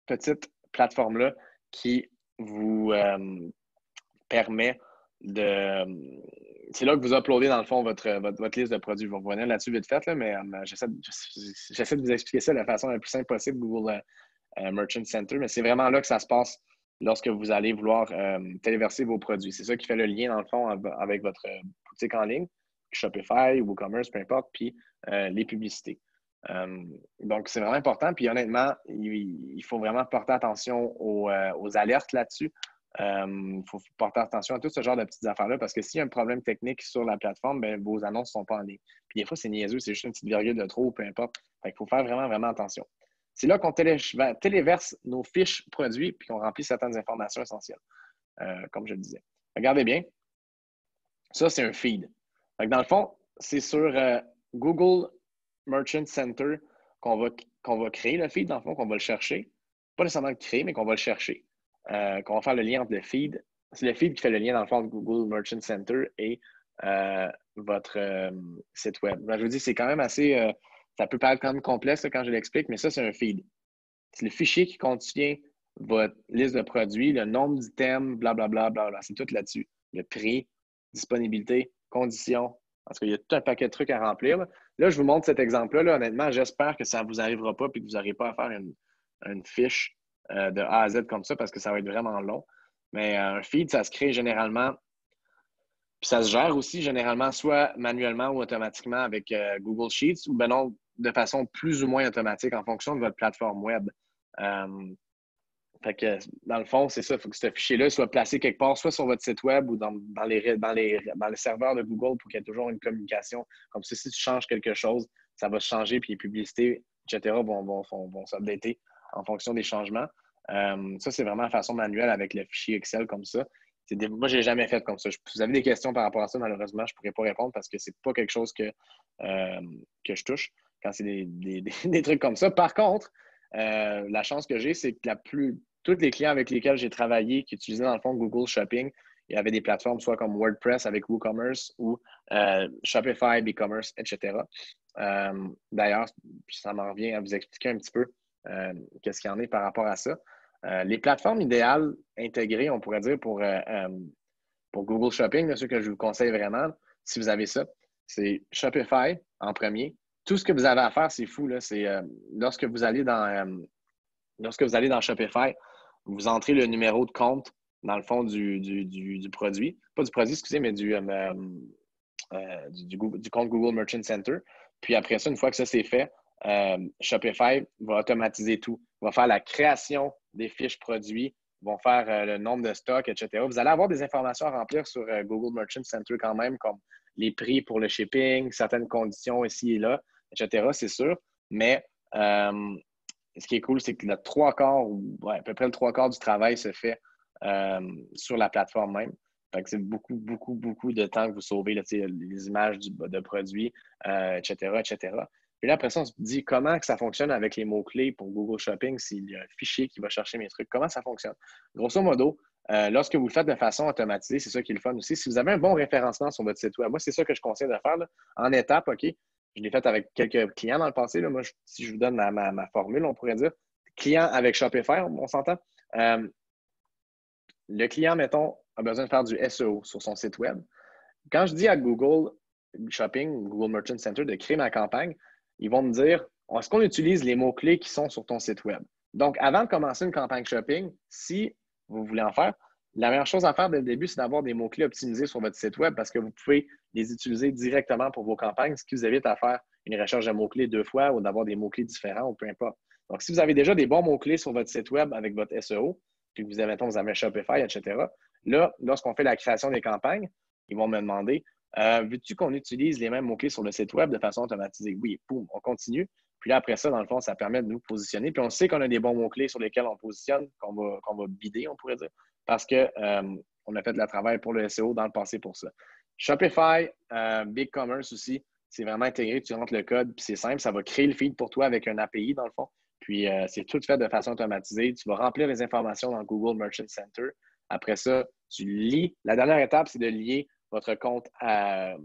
petite plateforme-là qui vous permet de. C'est là que vous uploadez, dans le fond, votre liste de produits. Je vais revenir là-dessus vite fait, là, mais j'essaie de vous expliquer ça de la façon la plus simple possible, Google Merchant Center, mais c'est vraiment là que ça se passe lorsque vous allez vouloir téléverser vos produits. C'est ça qui fait le lien, dans le fond, avec votre boutique en ligne, Shopify ou WooCommerce, peu importe, puis les publicités. Donc, c'est vraiment important. Puis honnêtement, il faut vraiment porter attention aux alertes là-dessus. Il faut porter attention à tout ce genre de petites affaires-là parce que s'il y a un problème technique sur la plateforme, bien, vos annonces ne sont pas en ligne. Puis des fois, c'est niaiseux, c'est juste une petite virgule de trop, peu importe. Fait qu'il faut faire vraiment, vraiment attention. C'est là qu'on téléverse nos fiches produits puis qu'on remplit certaines informations essentielles, comme je le disais. Regardez bien. Ça, c'est un feed. Donc, dans le fond, c'est sur Google Merchant Center qu'on va créer le feed, dans le fond, qu'on va le chercher. Pas nécessairement le créer, mais qu'on va le chercher. Qu'on va faire le lien entre le feed. C'est le feed qui fait le lien, dans le fond, entre Google Merchant Center et votre site web. Ben, je vous dis, c'est quand même assez. Ça peut paraître quand même complexe là, quand je l'explique, mais ça, c'est un feed. C'est le fichier qui contient votre liste de produits, le nombre d'items, blablabla, blablabla. C'est tout là-dessus. Le prix, disponibilité, conditions. Parce qu'il y a tout un paquet de trucs à remplir. Là, je vous montre cet exemple-là. Là, honnêtement, j'espère que ça ne vous arrivera pas et que vous n'aurez pas à faire une fiche de A à Z comme ça parce que ça va être vraiment long. Mais un feed, ça se crée généralement, puis ça se gère aussi généralement soit manuellement ou automatiquement avec Google Sheets ou ben non, de façon plus ou moins automatique en fonction de votre plateforme web. Fait que, dans le fond, c'est ça. Il faut que ce fichier-là soit placé quelque part, soit sur votre site web ou dans les serveurs de Google pour qu'il y ait toujours une communication. Comme ça, si tu changes quelque chose, ça va changer, puis les publicités, etc., vont s'updater en fonction des changements. Ça, c'est vraiment la façon manuelle avec le fichier Excel comme ça. Moi, je ne l'ai jamais fait comme ça. Si vous avez des questions par rapport à ça, malheureusement, je ne pourrais pas répondre parce que ce n'est pas quelque chose que je touche quand c'est des trucs comme ça. Par contre, la chance que j'ai, c'est que tous les clients avec lesquels j'ai travaillé, qui utilisaient dans le fond Google Shopping, il y avait des plateformes soit comme WordPress avec WooCommerce ou Shopify, BigCommerce, etc. D'ailleurs, ça m'en revient à vous expliquer un petit peu qu'est-ce qu'il y en est par rapport à ça. Les plateformes idéales intégrées, on pourrait dire, pour Google Shopping, ceux que je vous conseille vraiment, si vous avez ça, c'est Shopify en premier. Tout ce que vous avez à faire, c'est fou, là, c'est lorsque vous allez dans Shopify, vous entrez le numéro de compte dans le fond du produit. Pas du produit, excusez, mais du compte Google Merchant Center. Puis après ça, une fois que ça c'est fait, Shopify va automatiser tout. Va faire la création des fiches produits, vont faire le nombre de stocks, etc. Vous allez avoir des informations à remplir sur Google Merchant Center quand même, comme les prix pour le shipping, certaines conditions ici et là, etc. C'est sûr. Mais ce qui est cool, c'est que le trois quarts, à peu près le trois quarts du travail se fait sur la plateforme même. Fait que c'est beaucoup, beaucoup, beaucoup de temps que vous sauvez, là, les images de produits, etc., etc. Puis là, après ça, on se dit comment que ça fonctionne avec les mots-clés pour Google Shopping, s'il y a un fichier qui va chercher mes trucs. Comment ça fonctionne? Grosso modo, lorsque vous le faites de façon automatisée, c'est ça qui est le fun aussi. Si vous avez un bon référencement sur votre site web, moi, c'est ça que je conseille de faire là, en étapes, OK? Je l'ai fait avec quelques clients dans le passé. Là. Moi, si je vous donne ma formule, on pourrait dire client avec Shopify, on s'entend. Le client, mettons, a besoin de faire du SEO sur son site web. Quand je dis à Google Shopping, Google Merchant Center de créer ma campagne, ils vont me dire est-ce qu'on utilise les mots-clés qui sont sur ton site web? Donc, avant de commencer une campagne shopping, si vous voulez en faire, la meilleure chose à faire dès le début, c'est d'avoir des mots-clés optimisés sur votre site web parce que vous pouvez les utiliser directement pour vos campagnes, ce qui vous évite à faire une recherche de mots-clés deux fois ou d'avoir des mots-clés différents ou peu importe. Donc, si vous avez déjà des bons mots-clés sur votre site web avec votre SEO, puis que vous avez, mettons, vous avez Shopify, etc., là, lorsqu'on fait la création des campagnes, ils vont me demander veux-tu qu'on utilise les mêmes mots-clés sur le site web de façon automatisée? Oui, boum, on continue. Puis là, après ça, dans le fond, ça permet de nous positionner. Puis on sait qu'on a des bons mots-clés sur lesquels on positionne, qu'on va bider, on pourrait dire, parce qu'on a fait de la travail pour le SEO dans le passé pour ça. Shopify, BigCommerce aussi, c'est vraiment intégré. Tu rentres le code, puis c'est simple, ça va créer le feed pour toi avec un API, dans le fond. Puis c'est tout fait de façon automatisée. Tu vas remplir les informations dans Google Merchant Center. Après ça, tu lis. La dernière étape, c'est de lier votre compte à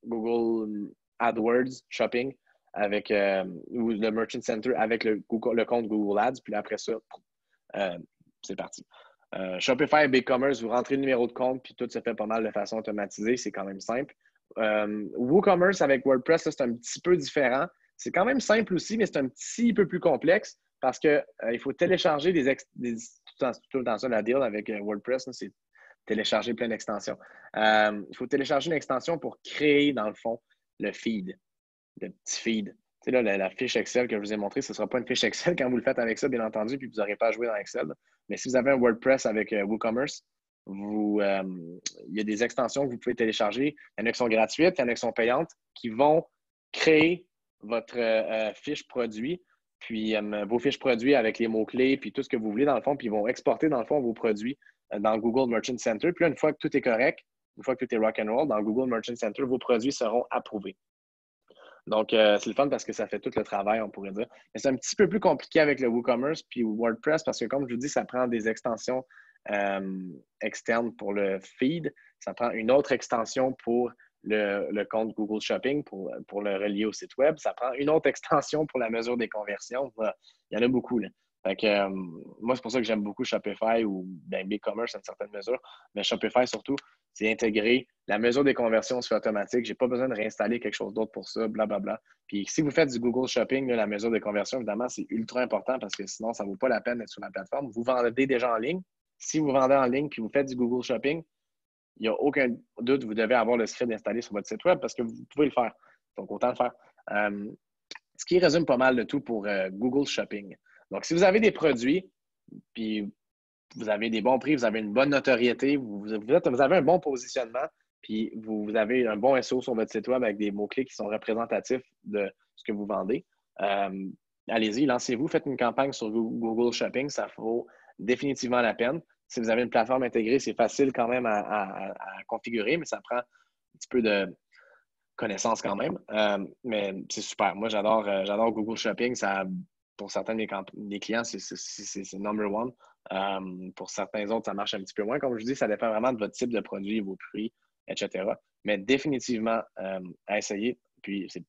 Google AdWords Shopping avec ou le Merchant Center avec le compte Google Ads. Puis là, après ça, c'est parti. Shopify et BigCommerce, vous rentrez le numéro de compte, puis tout se fait pas mal de façon automatisée. C'est quand même simple. WooCommerce avec WordPress, c'est un petit peu différent. C'est quand même simple aussi, mais c'est un petit peu plus complexe parce qu'il faut télécharger tout le temps ça, la deal avec WordPress, c'est télécharger plein d'extensions. Il faut télécharger une extension pour créer, dans le fond, le feed, le petit feed. Tu sais, là, la fiche Excel que je vous ai montrée, ce ne sera pas une fiche Excel quand vous le faites avec ça, bien entendu, puis vous n'aurez pas à jouer dans Excel. Mais si vous avez un WordPress avec WooCommerce, il y a des extensions que vous pouvez télécharger. Il y en a qui sont gratuites, il y en a qui sont payantes, qui vont créer votre fiche produit, puis vos fiches produits avec les mots-clés, puis tout ce que vous voulez dans le fond, puis ils vont exporter dans le fond vos produits dans Google Merchant Center. Puis là, une fois que tout est correct, une fois que tout est rock'n'roll, dans Google Merchant Center, vos produits seront approuvés. Donc, c'est le fun parce que ça fait tout le travail, on pourrait dire. Mais c'est un petit peu plus compliqué avec le WooCommerce puis WordPress parce que, comme je vous dis, ça prend des extensions externes pour le feed. Ça prend une autre extension pour le compte Google Shopping pour le relier au site web. Ça prend une autre extension pour la mesure des conversions. Voilà. Il y en a beaucoup, là. Fait que, moi, c'est pour ça que j'aime beaucoup Shopify ou BigCommerce à une certaine mesure. Mais Shopify, surtout, c'est intégré. La mesure des conversions se fait automatique. Je n'ai pas besoin de réinstaller quelque chose d'autre pour ça, blablabla. Puis si vous faites du Google Shopping, là, la mesure des conversions, évidemment, c'est ultra important parce que sinon, ça ne vaut pas la peine d'être sur la plateforme. Vous vendez déjà en ligne. Si vous vendez en ligne puis vous faites du Google Shopping, il n'y a aucun doute, vous devez avoir le script installé sur votre site web parce que vous pouvez le faire. Donc, autant le faire. Ce qui résume pas mal de tout pour Google Shopping. Donc, si vous avez des produits, puis vous avez des bons prix, vous avez une bonne notoriété, vous avez un bon positionnement, puis vous avez un bon SEO sur votre site web avec des mots-clés qui sont représentatifs de ce que vous vendez, allez-y, lancez-vous, faites une campagne sur Google Shopping, ça vaut définitivement la peine. Si vous avez une plateforme intégrée, c'est facile quand même à configurer, mais ça prend un petit peu de connaissance quand même. Mais c'est super. Moi, j'adore Google Shopping. Ça, pour certains des clients, c'est number one. Pour certains autres, ça marche un petit peu moins. Comme je dis, ça dépend vraiment de votre type de produit, vos prix, etc. Mais définitivement à essayer. Puis, c'est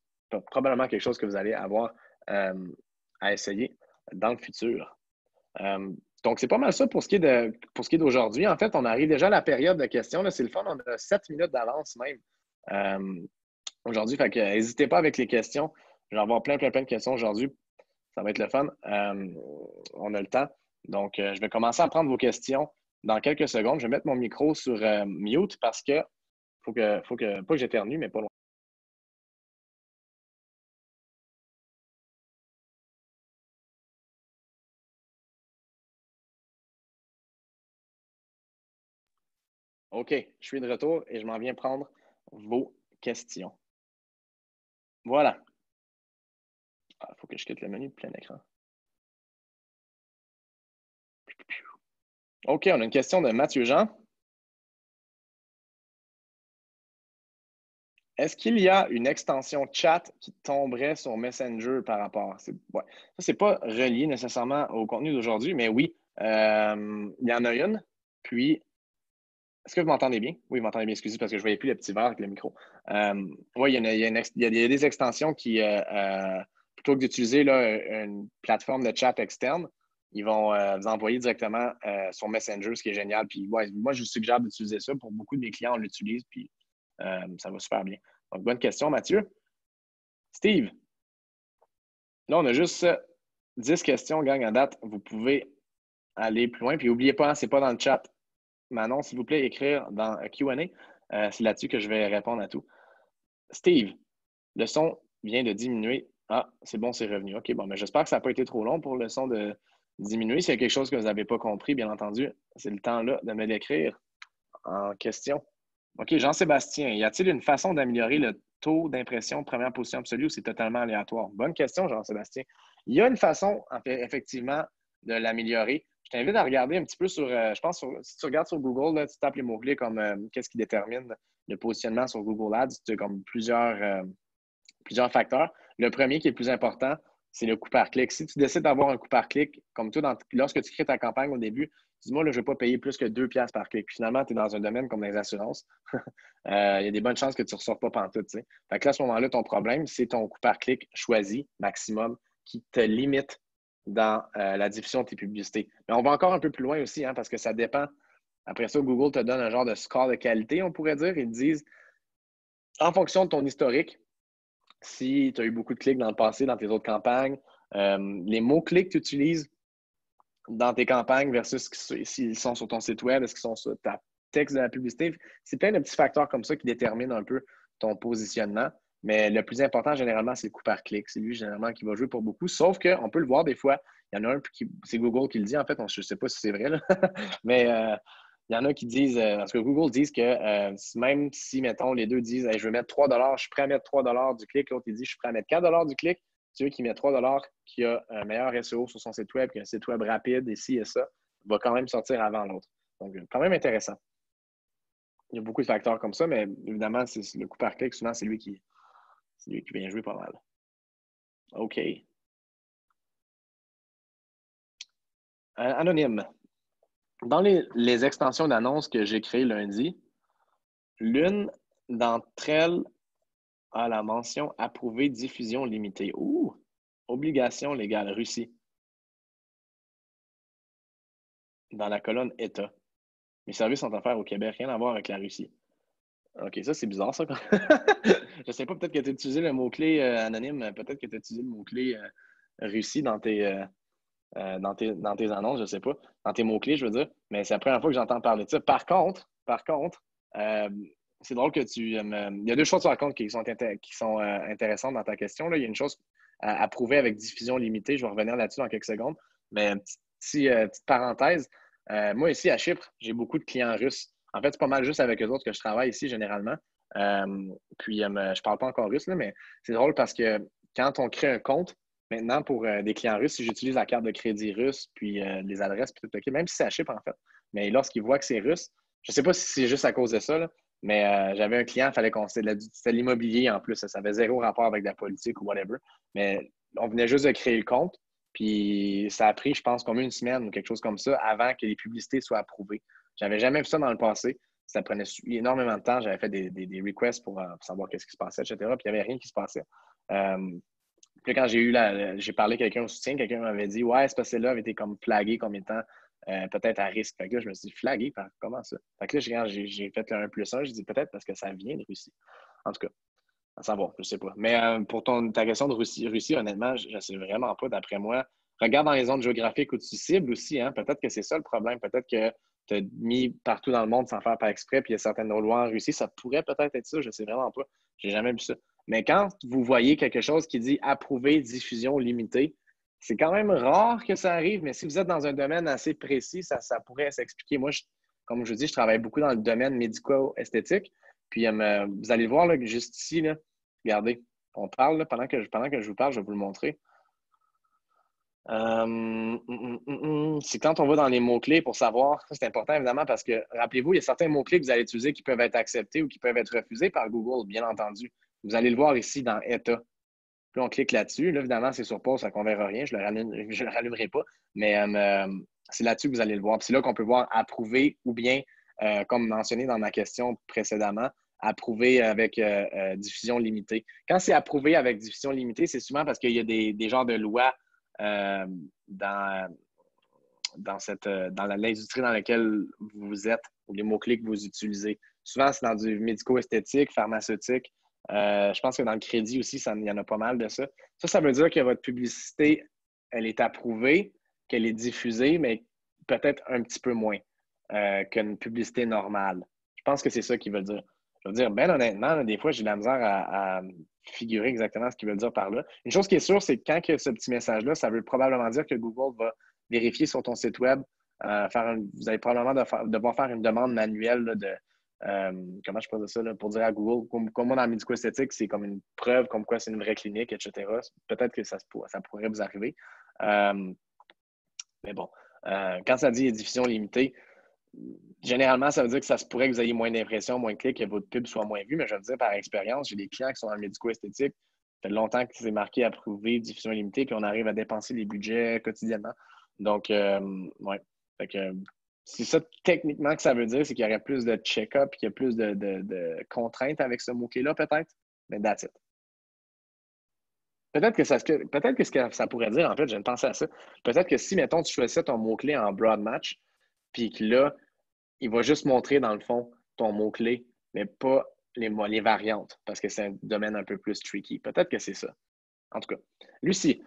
probablement quelque chose que vous allez avoir à essayer dans le futur. Donc, c'est pas mal ça pour ce qui est d'aujourd'hui. En fait, on arrive déjà à la période de questions. C'est le fun. On a 7 minutes d'avance même. aujourd'hui. Fait que n'hésitez pas avec les questions. Je vais avoir plein de questions aujourd'hui. Ça va être le fun. On a le temps. Donc, je vais commencer à prendre vos questions dans quelques secondes. Je vais mettre mon micro sur mute parce que pas que j'éternue, mais pas loin. OK, je suis de retour et je m'en viens prendre vos questions. Voilà. Il faut que je quitte le menu de plein écran. OK, on a une question de Mathieu Jean. Est-ce qu'il y a une extension chat qui tomberait sur Messenger par rapport? Ouais. Ça, c'est pas relié nécessairement au contenu d'aujourd'hui, mais oui, il y en a une. Puis, est-ce que vous m'entendez bien? Oui, vous m'entendez bien, excusez, parce que je ne voyais plus le petit verre avec le micro. Oui, il y a des extensions qui, plutôt que d'utiliser là, une plateforme de chat externe, ils vont vous envoyer directement sur Messenger, ce qui est génial. Puis, ouais, moi, je vous suggère d'utiliser ça. Pour beaucoup de mes clients, on l'utilise, puis ça va super bien. Donc, bonne question, Mathieu. Steve, là, on a juste 10 questions, gang, à date. Vous pouvez aller plus loin. Puis, n'oubliez pas, ce n'est pas dans le chat. Manon, s'il vous plaît, écrire dans Q&A. C'est là-dessus que je vais répondre à tout. Steve, le son vient de diminuer. Ah, c'est bon, c'est revenu. OK, bon, mais j'espère que ça n'a pas été trop long pour le son de diminuer. S'il y a quelque chose que vous n'avez pas compris, bien entendu, c'est le temps là de me l'écrire en question. OK, Jean-Sébastien, y a-t-il une façon d'améliorer le taux d'impression de première position absolue ou c'est totalement aléatoire? Bonne question, Jean-Sébastien. Il y a une façon, effectivement, de l'améliorer. Je t'invite à regarder un petit peu sur, je pense, si tu regardes sur Google, là, tu tapes les mots-clés comme qu'est-ce qui détermine le positionnement sur Google Ads, tu as comme plusieurs facteurs. Le premier qui est le plus important, c'est le coût par clic. Si tu décides d'avoir un coût par clic, comme toi, lorsque tu crées ta campagne au début, dis-moi, là, je ne vais pas payer plus que 2$ par clic. Puis finalement, tu es dans un domaine comme les assurances. Il y a des bonnes chances que tu ne ressors pas pantoute. T'sais. Fait que là, à ce moment-là, ton problème, c'est ton coût par clic choisi maximum qui te limite dans la diffusion de tes publicités. Mais on va encore un peu plus loin aussi, hein, parce que ça dépend. Après ça, Google te donne un genre de score de qualité, on pourrait dire. Ils te disent, en fonction de ton historique, si tu as eu beaucoup de clics dans le passé, dans tes autres campagnes, les mots-clés que tu utilises dans tes campagnes versus s'ils sont sur ton site web, est-ce qu'ils sont sur ta texte de la publicité, c'est plein de petits facteurs comme ça qui déterminent un peu ton positionnement. Mais le plus important, généralement, c'est le coût par clic. C'est lui, généralement, qui va jouer pour beaucoup. Sauf qu'on peut le voir des fois. Il y en a un, c'est Google qui le dit, en fait. Je ne sais pas si c'est vrai, là. Mais il y en a qui disent, parce que Google dit que même si, mettons, les deux disent hey, je veux mettre 3$, je suis prêt à mettre 3$ du clic, l'autre, il dit je suis prêt à mettre 4$ du clic, celui qui met 3$, qui a un meilleur SEO sur son site web, qui a un site web rapide, et ci et ça, va quand même sortir avant l'autre. Donc, quand même intéressant. Il y a beaucoup de facteurs comme ça, mais évidemment, c'est le coût par clic, souvent, c'est lui qui vient jouer pas mal. OK. Anonyme. Dans les extensions d'annonces que j'ai créées lundi, l'une d'entre elles a la mention approuvée diffusion limitée. Ouh! Obligation légale, Russie. Dans la colonne État. Mes services sont offerts au Québec, rien à voir avec la Russie. OK, ça, c'est bizarre, ça. Je sais pas, peut-être que tu as utilisé le mot-clé anonyme, peut-être que tu as utilisé le mot-clé Russie dans tes annonces, je sais pas, dans tes mots-clés, je veux dire, mais c'est la première fois que j'entends parler de ça. Par contre, euh, c'est drôle que il y a deux choses par contre qui sont intéressantes dans ta question. Là. Il y a une chose à prouver avec diffusion limitée, je vais revenir là-dessus dans quelques secondes, mais petite parenthèse, moi ici à Chypre, j'ai beaucoup de clients russes. En fait, c'est pas mal juste avec eux autres que je travaille ici généralement. Puis, je parle pas encore russe, là, mais c'est drôle parce que quand on crée un compte, maintenant, pour des clients russes, si j'utilise la carte de crédit russe, puis les adresses, puis tout, OK, même si c'est à Chypre, en fait. Mais lorsqu'ils voient que c'est russe, je ne sais pas si c'est juste à cause de ça, là, mais j'avais un client, il fallait qu'on c'était de l'immobilier en plus. Ça avait zéro rapport avec la politique ou whatever. Mais on venait juste de créer le compte, puis ça a pris, je pense, comme une semaine ou quelque chose comme ça avant que les publicités soient approuvées. J'avais jamais vu ça dans le passé. Ça prenait énormément de temps. J'avais fait des requests pour savoir qu'est-ce qui se passait, etc. Puis il n'y avait rien qui se passait. Puis quand j'ai parlé à quelqu'un au soutien, quelqu'un m'avait dit ouais, ce passé-là avait été comme flagué comme étant peut-être à risque. Fait que là, je me suis dit flagué par comment ça? Fait que là, j'ai fait le 1+1, j'ai dit peut-être parce que ça vient de Russie. En tout cas. À savoir, je sais pas. Mais pour ta question de Russie, honnêtement, je ne sais vraiment pas, d'après moi. Regarde dans les zones géographiques où tu cibles aussi, hein. Peut-être que c'est ça le problème. Peut-être que tu as mis partout dans le monde sans faire par exprès, puis il y a certaines lois en Russie. Ça pourrait peut-être être ça, je ne sais vraiment pas. J'ai jamais vu ça. Mais quand vous voyez quelque chose qui dit approuver diffusion limitée, c'est quand même rare que ça arrive, mais si vous êtes dans un domaine assez précis, ça pourrait s'expliquer. Moi, comme je vous dis, je travaille beaucoup dans le domaine médico-esthétique. Puis vous allez voir là, juste ici, là, regardez, on parle là, pendant que je vous parle, je vais vous le montrer. C'est quand on va dans les mots-clés pour savoir, ça c'est important évidemment parce que, rappelez-vous, il y a certains mots-clés que vous allez utiliser qui peuvent être acceptés ou qui peuvent être refusés par Google, bien entendu. Vous allez le voir ici dans État. Puis on clique là-dessus. Là, évidemment, c'est sur pause, ça ne verra rien. Je ne le rallumerai pas. Mais c'est là-dessus que vous allez le voir. Puis c'est là qu'on peut voir approuver ou bien, comme mentionné dans ma question précédemment, approuver avec diffusion limitée. Quand c'est approuvé avec diffusion limitée, c'est souvent parce qu'il y a des genres de lois euh, dans, dans l'industrie dans laquelle vous êtes ou les mots-clés que vous utilisez. Souvent, c'est dans du médico-esthétique, pharmaceutique. Je pense que dans le crédit aussi, il y en a pas mal de ça. Ça veut dire que votre publicité, elle est approuvée, qu'elle est diffusée, mais peut-être un petit peu moins qu'une publicité normale. Je pense que c'est ça qu'il veut dire. Je veux dire, bien honnêtement, là, des fois, j'ai de la misère à figurer exactement ce qu'il veut dire par là. Une chose qui est sûre, c'est que quand il y a ce petit message-là, ça veut probablement dire que Google va vérifier sur ton site web. Vous allez probablement devoir faire une demande manuelle là, de comment je peux dire ça là, pour dire à Google, comme moi dans la médico-esthétique, c'est comme une preuve comme quoi c'est une vraie clinique, etc. Peut-être que ça pourrait vous arriver. Mais bon, quand ça dit diffusion limitée, généralement, ça veut dire que ça se pourrait que vous ayez moins d'impressions, moins de clics, que votre pub soit moins vue. Mais je veux dire, par expérience, j'ai des clients qui sont dans le médico-esthétique. Ça fait longtemps que c'est marqué approuvé, diffusion limitée, puis on arrive à dépenser les budgets quotidiennement. Donc, ouais. Fait que, c'est ça techniquement que ça veut dire, c'est qu'il y aurait plus de check-up, qu'il y a plus de contraintes avec ce mot-clé-là, peut-être. Mais that's it. Peut-être que ce que ça pourrait dire, en fait, je viens de penser à ça. Peut-être que si, mettons, tu choisissais ton mot-clé en broad match, puis que là, il va juste montrer, dans le fond, ton mot-clé, mais pas les variantes, parce que c'est un domaine un peu plus tricky. Peut-être que c'est ça. En tout cas. Lucie,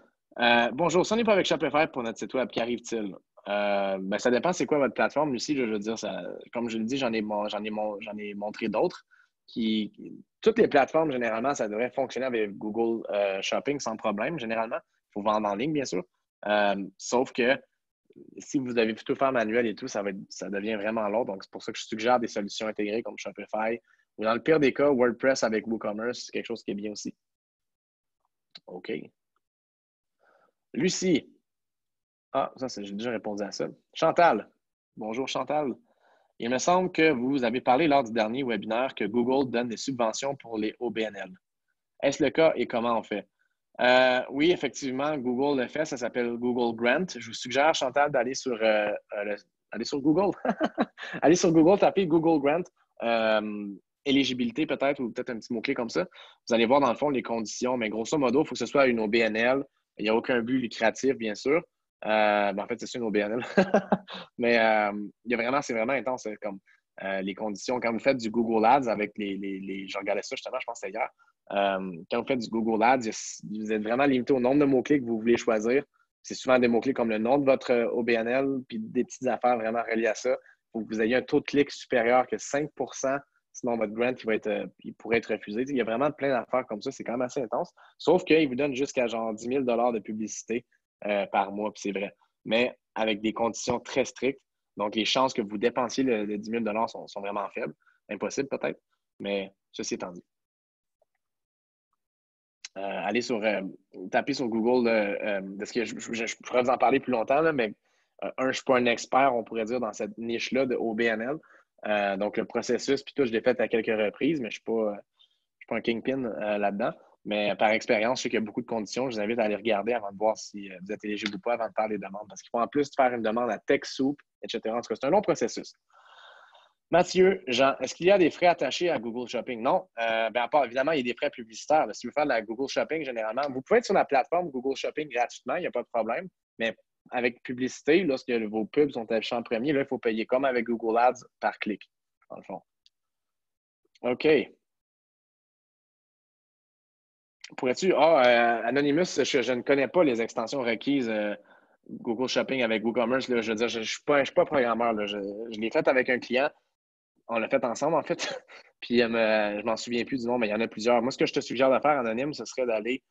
bonjour. Si on n'est pas avec Shopify pour notre site web, qu'arrive-t-il? Ben, ça dépend c'est quoi votre plateforme, Lucie. Je veux dire, comme je le dis, j'en ai montré d'autres. Toutes les plateformes, généralement, ça devrait fonctionner avec Google Shopping sans problème, généralement. Il faut vendre en ligne, bien sûr. Sauf que si vous avez tout faire manuel et tout, ça devient vraiment long. Donc, c'est pour ça que je suggère des solutions intégrées comme Shopify. Ou dans le pire des cas, WordPress avec WooCommerce, c'est quelque chose qui est bien aussi. OK. Lucie. Ah, ça, j'ai déjà répondu à ça. Chantal. Bonjour, Chantal. Il me semble que vous avez parlé lors du dernier webinaire que Google donne des subventions pour les OBNL. Est-ce le cas et comment on fait? Oui, effectivement, Google le fait. Ça s'appelle Google Grant. Je vous suggère, Chantal, d'aller aller sur Google. Allez sur Google, tapez Google Grant. Éligibilité peut-être, ou peut-être un petit mot-clé comme ça. Vous allez voir dans le fond les conditions, mais grosso modo, il faut que ce soit une OBNL. Il n'y a aucun but lucratif, bien sûr. En fait, c'est une OBNL. Mais c'est vraiment intense comme les conditions. Quand vous faites du Google Ads avec je regardais ça justement, je pense que c'était hier. Quand vous faites du Google Ads, vous êtes vraiment limité au nombre de mots-clés que vous voulez choisir. C'est souvent des mots-clés comme le nom de votre OBNL, puis des petites affaires vraiment reliées à ça. Il faut que vous ayez un taux de clic supérieur que 5 sinon votre grant il pourrait être refusé. Il y a vraiment plein d'affaires comme ça. C'est quand même assez intense. Sauf qu'il vous donne jusqu'à genre 10 000 de publicité par mois, puis c'est vrai. Mais avec des conditions très strictes. Donc, les chances que vous dépensiez le 10 000 sont vraiment faibles. Impossible peut-être, mais ceci étant dit. Allez tapez sur Google, parce que je pourrais vous en parler plus longtemps, là, mais je ne suis pas un expert, on pourrait dire, dans cette niche-là de OBNL. Donc, le processus, puis tout, je l'ai fait à quelques reprises, mais je ne suis pas un kingpin là-dedans. Mais par expérience, je sais qu'il y a beaucoup de conditions. Je vous invite à aller regarder avant de voir si vous êtes éligible ou pas avant de faire les demandes. Parce qu'il faut en plus faire une demande à TechSoup, etc. En tout cas, c'est un long processus. Mathieu, Jean, est-ce qu'il y a des frais attachés à Google Shopping? Non. À part, évidemment, il y a des frais publicitaires. Là. Si vous faites de la Google Shopping, généralement, vous pouvez être sur la plateforme Google Shopping gratuitement, il n'y a pas de problème. Mais avec publicité, lorsque vos pubs sont affichés en premier, là, il faut payer comme avec Google Ads par clic, dans le fond. OK. Pourrais-tu. Ah, Anonymous, je ne connais pas les extensions requises Google Shopping avec WooCommerce. Là. Je veux dire, je ne suis pas programmeur. Là. Je l'ai fait avec un client. On l'a fait ensemble, en fait. Puis je m'en souviens plus du nom, mais il y en a plusieurs. Moi, ce que je te suggère de faire, Anonyme, ce serait d'aller,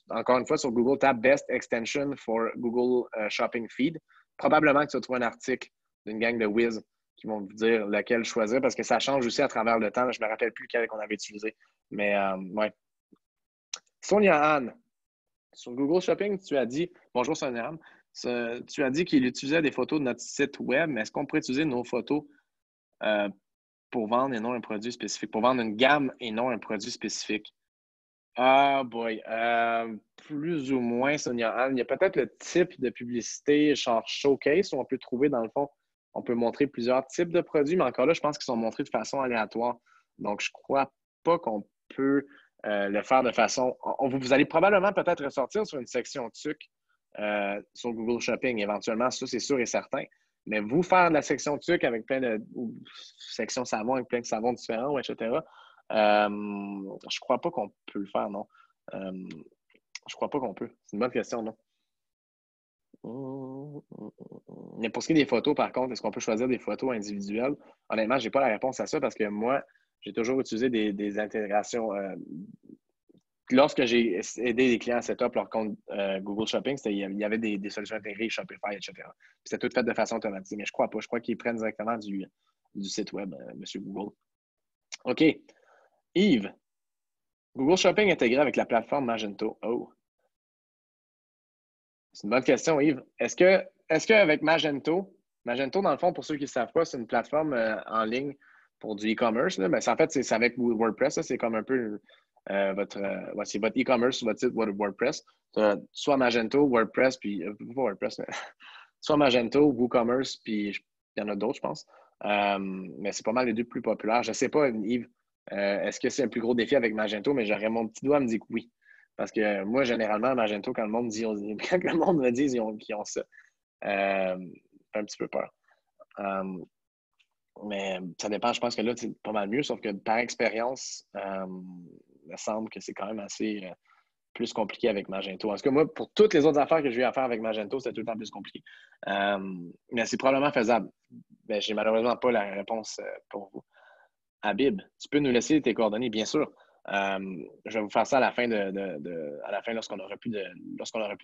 encore une fois, sur Google Tab Best Extension for Google Shopping Feed. Probablement que tu vas trouver un article d'une gang de whiz qui vont vous dire lequel choisir parce que ça change aussi à travers le temps. Je ne me rappelle plus lequel qu'on avait utilisé. Mais ouais. Sonia Anne, sur Google Shopping, tu as dit, bonjour Sonia Anne, tu as dit qu'il utilisait des photos de notre site web, mais est-ce qu'on pourrait utiliser nos photos euh, pour vendre et non un produit spécifique, pour vendre une gamme et non un produit spécifique? Ah, boy. Plus ou moins, Sonia Anne. Il y a peut-être le type de publicité, genre showcase, où on peut trouver, dans le fond, on peut montrer plusieurs types de produits, mais encore là, je pense qu'ils sont montrés de façon aléatoire. Donc, je ne crois pas qu'on peut le faire de façon. Vous allez probablement peut-être ressortir sur une section TUC sur Google Shopping, éventuellement, ça, c'est sûr et certain. Mais vous faire de la section TUC avec plein de ou section savon avec plein de savons différents, etc. Je crois pas qu'on peut le faire, non. Je crois pas qu'on peut. C'est une bonne question, non? Mais pour ce qui est des photos, par contre, est-ce qu'on peut choisir des photos individuelles? Honnêtement, j'ai pas la réponse à ça parce que moi, j'ai toujours utilisé des intégrations. Lorsque j'ai aidé des clients à setup leur compte Google Shopping, il y avait des solutions intégrées, Shopify, etc. C'était tout fait de façon automatique, mais je crois pas. Je crois qu'ils prennent directement du site web, Monsieur Google. OK. Yves, Google Shopping intégré avec la plateforme Magento. Oh, c'est une bonne question, Yves. Est-ce qu'avec Magento, dans le fond, pour ceux qui ne savent pas, c'est une plateforme en ligne pour du e-commerce. En fait, c'est avec WordPress. C'est comme un peu c'est votre e-commerce sur votre site WordPress. Soit Magento, WordPress, puis pas WordPress, mais soit Magento, WooCommerce, puis il y en a d'autres, je pense. Mais c'est pas mal les deux plus populaires. Je ne sais pas, Yves, est-ce que c'est un plus gros défi avec Magento, mais j'aurais mon petit doigt à me dire que oui. Parce que moi, généralement, Magento, quand le monde dit, quand le monde me dit qu'ils ont ça, ça fait un petit peu peur. Euh, mais ça dépend, je pense que là, c'est pas mal mieux, sauf que par expérience, il me semble que c'est quand même assez plus compliqué avec Magento. En tout cas, moi, pour toutes les autres affaires que j'ai eu à faire avec Magento, c'était tout le temps plus compliqué. Mais c'est probablement faisable. Mais j'ai malheureusement pas la réponse pour vous. Habib, tu peux nous laisser tes coordonnées, bien sûr. Je vais vous faire ça à la fin à la fin lorsqu'on aura plus de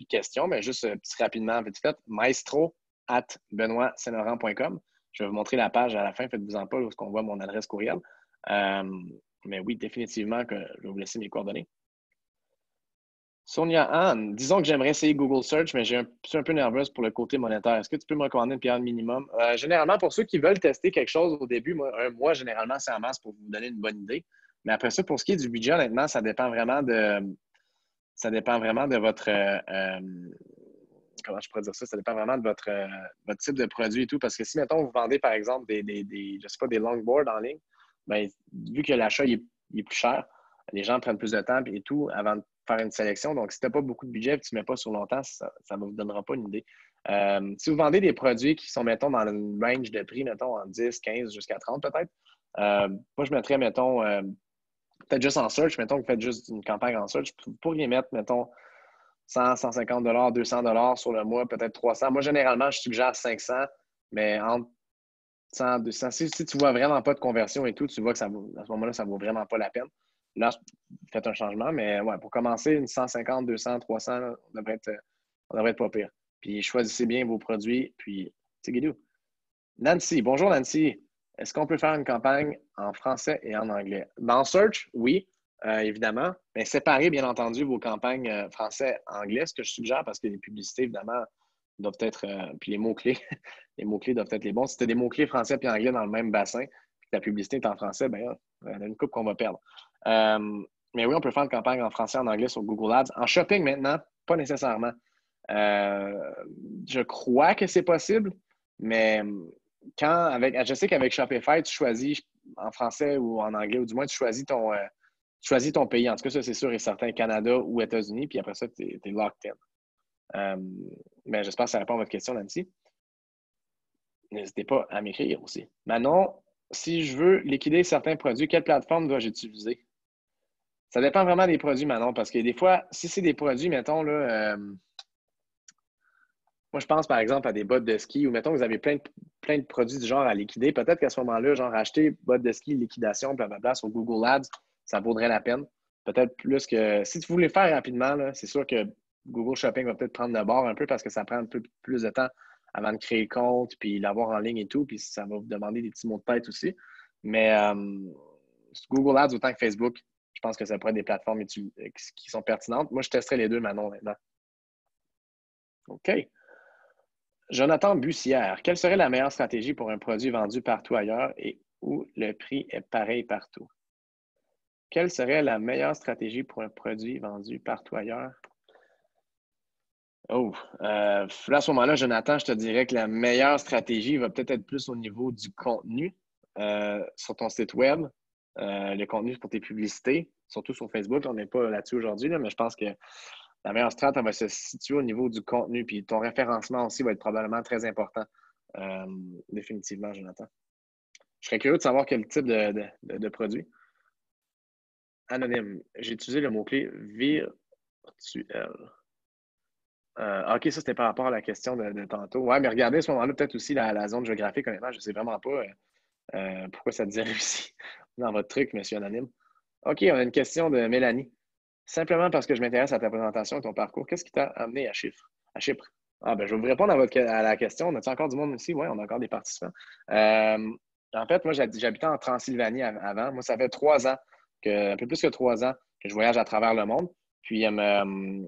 questions, mais juste petit rapidement, vite fait, maestro@benoîtsaint-laurent.com. Je vais vous montrer la page à la fin, faites-vous-en pas, où on voit mon adresse courriel. Mais oui, définitivement que je vais vous laisser mes coordonnées. Sonia Anne, disons que j'aimerais essayer Google Search, mais je suis un peu nerveuse pour le côté monétaire. Est-ce que tu peux me recommander une période minimum? Généralement, pour ceux qui veulent tester quelque chose au début, moi, un mois, généralement, c'est en masse pour vous donner une bonne idée. Mais après ça, pour ce qui est du budget, honnêtement, ça dépend vraiment de votre comment je pourrais dire ça? Ça dépend vraiment de votre type de produit et tout. Parce que si, mettons, vous vendez, par exemple, je sais pas, des longboards en ligne, ben, vu que l'achat il est plus cher, les gens prennent plus de temps et tout avant de faire une sélection. Donc, si tu n'as pas beaucoup de budget et que tu ne mets pas sur longtemps, ça ne vous donnera pas une idée. Si vous vendez des produits qui sont, mettons, dans une range de prix, mettons, en 10, 15 jusqu'à 30 peut-être, moi, je mettrais, mettons, peut-être juste en search, mettons que vous faites juste une campagne en search, vous pourriez mettre, mettons, 100, 150 $, 200 sur le mois, peut-être 300. Moi, généralement, je suggère 500, mais entre 100, 200. Si tu vois vraiment pas de conversion et tout, tu vois que à ce moment-là, ça vaut vraiment pas la peine. Là, faites un changement, mais ouais, pour commencer, une 150, 200, 300, on devrait être pas pire. Puis choisissez bien vos produits, puis c'est guidou. Nancy, bonjour Nancy. Est-ce qu'on peut faire une campagne en français et en anglais? Dans Search, oui, évidemment, mais séparez bien entendu vos campagnes français-anglais, ce que je suggère parce que les publicités, évidemment, doivent être, puis les mots-clés, les mots-clés doivent être les bons. Si tu as des mots-clés français et anglais dans le même bassin, puis que la publicité est en français, ben, il y a une coupe qu'on va perdre. Mais oui, on peut faire une campagne en français et en anglais sur Google Ads. En shopping maintenant, pas nécessairement. Euh, je crois que c'est possible, mais je sais qu'avec Shopify, tu choisis en français ou en anglais, ou du moins tu choisis ton pays. En tout cas, ça, c'est sûr et certain, Canada ou États-Unis, puis après ça, tu es locked in. Mais j'espère que ça répond à votre question, Nancy. N'hésitez pas à m'écrire aussi. Manon, si je veux liquider certains produits, quelle plateforme dois-je utiliser? Ça dépend vraiment des produits, Manon, parce que des fois, si c'est des produits, mettons, là, moi, je pense par exemple à des bottes de ski ou mettons que vous avez plein de produits du genre à liquider. Peut-être qu'à ce moment-là, genre acheter bottes de ski, liquidation, blablabla sur Google Ads, ça vaudrait la peine. Peut-être plus que si tu voulais le faire rapidement, c'est sûr que Google Shopping va peut-être prendre de bord un peu parce que ça prend un peu plus de temps avant de créer le compte, puis l'avoir en ligne et tout, puis ça va vous demander des petits mots de tête aussi. Mais Google Ads autant que Facebook, je pense que ça pourrait être des plateformes qui sont pertinentes. Moi, je testerai les deux maintenant. OK. Jonathan Bussière, quelle serait la meilleure stratégie pour un produit vendu partout ailleurs et où le prix est pareil partout? Quelle serait la meilleure stratégie pour un produit vendu partout ailleurs? Oh, là, à ce moment-là, Jonathan, je te dirais que la meilleure stratégie va peut-être être plus au niveau du contenu sur ton site web, le contenu pour tes publicités, surtout sur Facebook. On n'est pas là-dessus aujourd'hui, mais je pense que la meilleure strat, elle va se situer au niveau du contenu. Puis ton référencement aussi va être probablement très important. Définitivement, Jonathan. Je serais curieux de savoir quel type de produit. Anonyme. J'ai utilisé le mot-clé virtuel. OK, ça, c'était par rapport à la question de tantôt. Ouais, mais regardez à ce moment-là, peut-être aussi la zone géographique, honnêtement, je ne sais vraiment pas pourquoi ça disait réussi dans votre truc, monsieur Anonyme. OK, on a une question de Mélanie. Simplement parce que je m'intéresse à ta présentation et ton parcours, qu'est-ce qui t'a amené à Chypre? Ah, ben, je vais vous répondre à la question. On a-t-il encore du monde ici? Oui, on a encore des participants. En fait, moi, j'habitais en Transylvanie avant. Moi, ça fait 3 ans, un peu plus que 3 ans, que je voyage à travers le monde. Puis,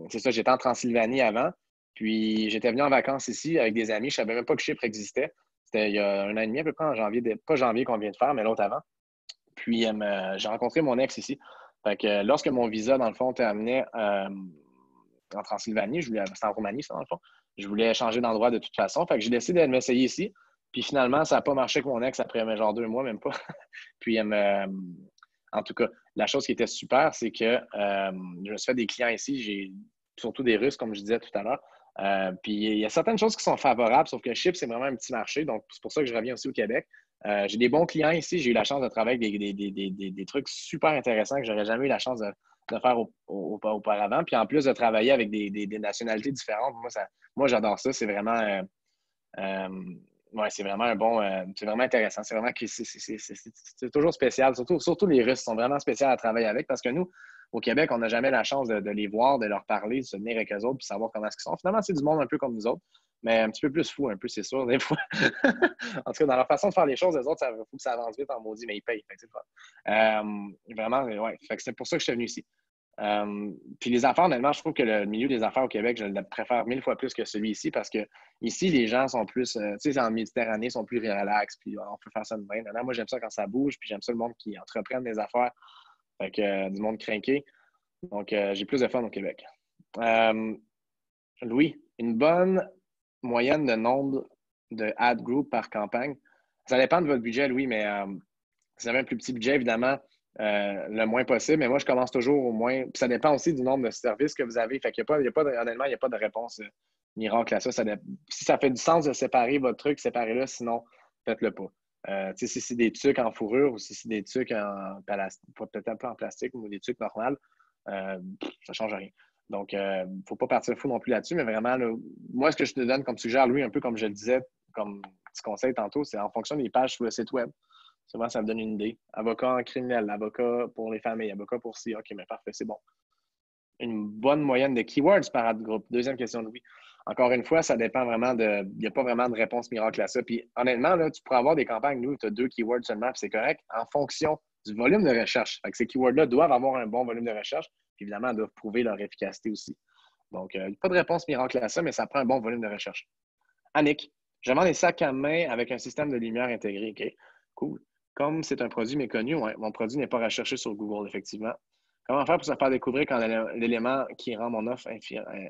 c'est ça, j'étais en Transylvanie avant. Puis, j'étais venu en vacances ici avec des amis. Je ne savais même pas que Chypre existait. C'était il y a 1 an et demi à peu près, en janvier, pas janvier qu'on vient de faire, mais l'autre avant. Puis, j'ai rencontré mon ex ici. Fait que lorsque mon visa, dans le fond, terminait en Transylvanie, c'était en Roumanie, ça, dans le fond, je voulais changer d'endroit de toute façon. Fait que j'ai décidé de m'essayer ici. Puis finalement, ça n'a pas marché avec mon ex après genre 2 mois, même pas. Puis, en tout cas, la chose qui était super, c'est que je me suis fait des clients ici. J'ai surtout des Russes, comme je disais tout à l'heure. Puis il y a certaines choses qui sont favorables, sauf que Chypre, c'est vraiment un petit marché. Donc, c'est pour ça que je reviens aussi au Québec. J'ai des bons clients ici. J'ai eu la chance de travailler avec des trucs super intéressants que je n'aurais jamais eu la chance de faire auparavant. Puis en plus de travailler avec des nationalités différentes, moi j'adore ça. C'est vraiment, ouais, c'est vraiment un bon, c'est vraiment intéressant. C'est vraiment c'est toujours spécial. Surtout les Russes sont vraiment spéciaux à travailler avec parce que nous, au Québec, on n'a jamais la chance de les voir, de leur parler, de se tenir avec eux autres, puis savoir comment est-ce qu'ils sont. Finalement, c'est du monde un peu comme nous autres, mais un petit peu plus fou, un peu, c'est sûr, des fois. En tout cas, dans leur façon de faire les choses, les autres, il faut que ça avance vite en maudit, mais ils payent. Fait que c'est le fun. Vraiment, ouais. Fait que c'est pour ça que je suis venu ici. Puis les affaires, honnêtement, je trouve que le milieu des affaires au Québec, je le préfère 1000 fois plus que celui ici parce que ici, les gens sont plus, tu sais, en Méditerranée, sont plus relax, puis on peut faire ça de même. Moi, j'aime ça quand ça bouge, puis j'aime ça le monde qui entreprenne des affaires, fait que du monde crinqué. Donc, j'ai plus de fun au Québec. Louis, une bonne moyenne de nombre de ad group par campagne. Ça dépend de votre budget, Louis, mais si vous avez un plus petit budget, évidemment, le moins possible. Mais moi, je commence toujours au moins. Puis ça dépend aussi du nombre de services que vous avez. Fait qu'il y a pas honnêtement, il n'y a pas de réponse miracle à ça. Si ça fait du sens de séparer votre truc, séparez-le. Sinon, faites-le pas. Si c'est des trucs en fourrure ou si c'est des trucs peut-être un peu en plastique ou des trucs normaux, ça ne change rien. Donc, il ne faut pas partir fou non plus là-dessus, mais vraiment, là, moi, ce que je te donne comme suggère, lui, un peu comme je le disais, comme petit conseil tantôt, c'est en fonction des pages sur le site web. Souvent, ça me donne une idée. Avocat en criminel, avocat pour les familles, avocat pour ci. OK, mais parfait, c'est bon. Une bonne moyenne de keywords par ad group. Deuxième question de Louis. Encore une fois, ça dépend vraiment de. Il n'y a pas vraiment de réponse miracle à ça. Puis honnêtement, là, tu pourrais avoir des campagnes, nous, tu as 2 keywords seulement, puis c'est correct, en fonction du volume de recherche. Fait que ces keywords-là doivent avoir un bon volume de recherche, puis évidemment, elles doivent prouver leur efficacité aussi. Donc, il n'y a pas de réponse miracle à ça, mais ça prend un bon volume de recherche. Annick, je vends des sacs à main avec un système de lumière intégré. OK, cool. Comme c'est un produit méconnu, ouais, mon produit n'est pas recherché sur Google, effectivement. Comment faire pour se faire découvrir quand l'élément qui rend mon offre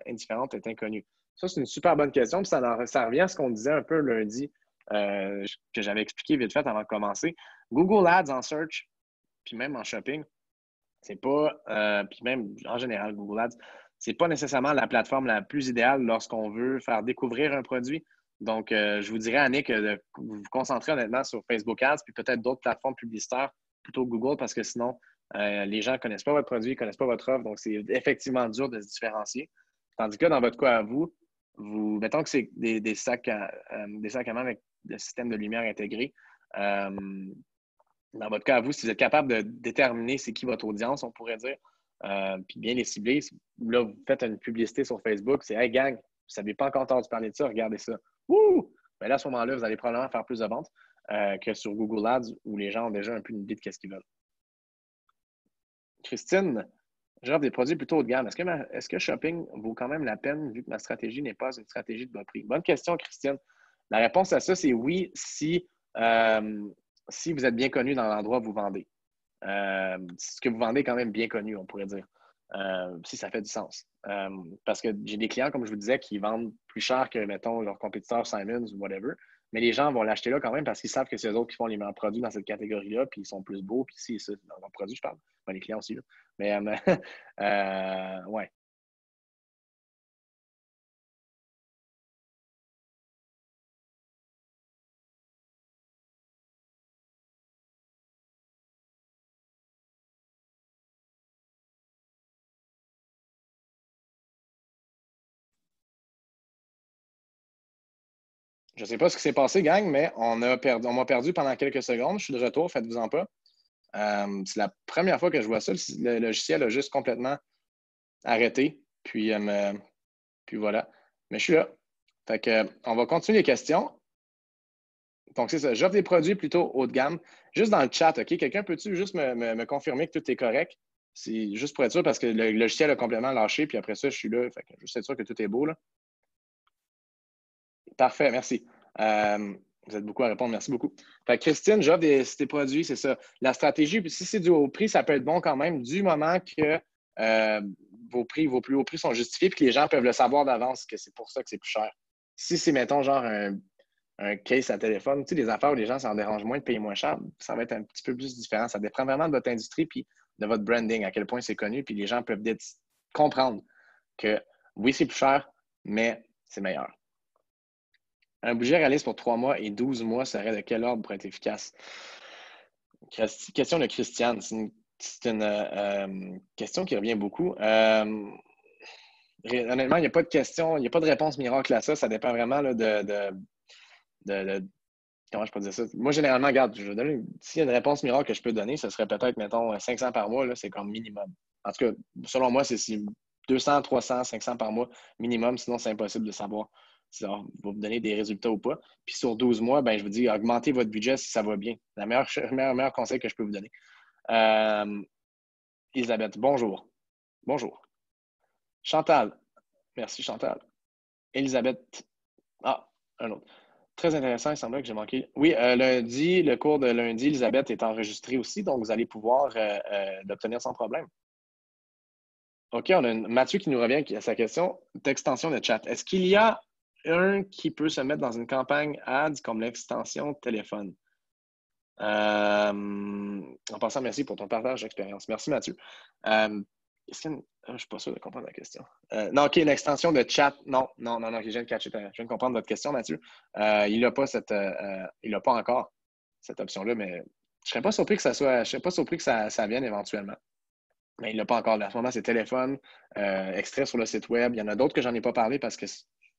indifférente est inconnu? Ça, c'est une super bonne question. Puis ça revient à ce qu'on disait un peu lundi, que j'avais expliqué vite fait avant de commencer. Google Ads en search, puis même en shopping, c'est pas, puis même en général, Google Ads, c'est pas nécessairement la plateforme la plus idéale lorsqu'on veut faire découvrir un produit. Donc, je vous dirais, Annick, de vous concentrer honnêtement sur Facebook Ads, puis peut-être d'autres plateformes publicitaires, plutôt Google, parce que sinon, Les gens ne connaissent pas votre produit, ne connaissent pas votre offre, donc c'est effectivement dur de se différencier. Tandis que dans votre cas à vous, mettons que c'est des sacs des sacs à main avec le système de lumière intégré. Dans votre cas à vous, si vous êtes capable de déterminer c'est qui votre audience, on pourrait dire, puis bien les cibler, là, vous faites une publicité sur Facebook, c'est Hey gang, vous ne savez pas encore entendu parler de ça, regardez ça. Ouh! Ben là, à ce moment-là, vous allez probablement faire plus de ventes que sur Google Ads où les gens ont déjà un peu une idée de ce qu'ils veulent. Christine, j'offre des produits plutôt haut de gamme. Est-ce que shopping vaut quand même la peine vu que ma stratégie n'est pas une stratégie de bas prix? Bonne question, Christine. La réponse à ça, c'est oui si vous êtes bien connu dans l'endroit où vous vendez. Ce que vous vendez est quand même bien connu, on pourrait dire. Si ça fait du sens. Parce que j'ai des clients, comme je vous disais, qui vendent plus cher que, mettons, leur compétiteur Simons ou whatever. Mais les gens vont l'acheter là quand même parce qu'ils savent que c'est eux autres qui font les meilleurs produits dans cette catégorie-là, puis ils sont plus beaux, puis si, dans leurs produits, je parle. Ben, les clients aussi, là. Mais, ouais. Je ne sais pas ce qui s'est passé, gang, mais on m'a perdu pendant quelques secondes. Je suis de retour, faites-vous-en pas. C'est la première fois que je vois ça. Le logiciel a juste complètement arrêté. Puis voilà. Mais je suis là. Fait que, on va continuer les questions. Donc, c'est ça. J'offre des produits plutôt haut de gamme. Juste dans le chat, OK? Quelqu'un peut-tu juste me confirmer que tout est correct? C'est juste pour être sûr parce que le logiciel a complètement lâché. Puis après ça, je suis là. Fait que juste être sûr que tout est beau, là. Parfait, merci. Vous êtes beaucoup à répondre. Merci beaucoup. Fait que Christine, j'offre des produits, c'est ça. La stratégie, puis si c'est du haut prix, ça peut être bon quand même du moment que euh, vos plus hauts prix sont justifiés puis que les gens peuvent le savoir d'avance que c'est pour ça que c'est plus cher. Si c'est, mettons, genre un case à téléphone, tu sais, des affaires où les gens s'en dérangent moins de payer moins cher, ça va être un petit peu plus différent. Ça dépend vraiment de votre industrie puis de votre branding, à quel point c'est connu, puis les gens peuvent comprendre que oui, c'est plus cher, mais c'est meilleur. Un budget réaliste pour 3 mois et 12 mois serait de quel ordre pour être efficace? Question de Christiane. C'est une question qui revient beaucoup. Honnêtement, il n'y a pas de question, il n'y a pas de réponse miracle à ça. Ça dépend vraiment là, comment je peux dire ça? Moi, généralement, regarde, je vais donner. S'il y a une réponse miracle que je peux donner, ce serait peut-être, mettons, 500 par mois, là, c'est comme minimum. En tout cas, selon moi, c'est 200, 300, 500 par mois minimum, sinon c'est impossible de savoir si ça va vous donner des résultats ou pas. Puis sur 12 mois, ben, je vous dis, augmentez votre budget si ça va bien. Le meilleur conseil que je peux vous donner. Elisabeth, bonjour. Bonjour. Chantal, merci Chantal. Elisabeth, ah, un autre. Très intéressant, il semblait que j'ai manqué. Oui, lundi, le cours de lundi, Elisabeth est enregistré aussi, donc vous allez pouvoir l'obtenir sans problème. OK, on a Mathieu qui nous revient à sa question d'extension de chat. Est-ce qu'il y a un qui peut se mettre dans une campagne ads comme l'extension de téléphone? En passant, merci pour ton partage d'expérience. Merci, Mathieu. Je ne suis pas sûr de comprendre la question. Non, OK, l'extension de chat. Non, je viens de comprendre votre question, Mathieu. Il n'a pas encore cette option-là, mais je ne serais pas surpris que ça vienne éventuellement. Mais il n'a pas encore. À ce moment, c'est téléphone, extrait sur le site web. Il y en a d'autres que je n'en ai pas parlé parce que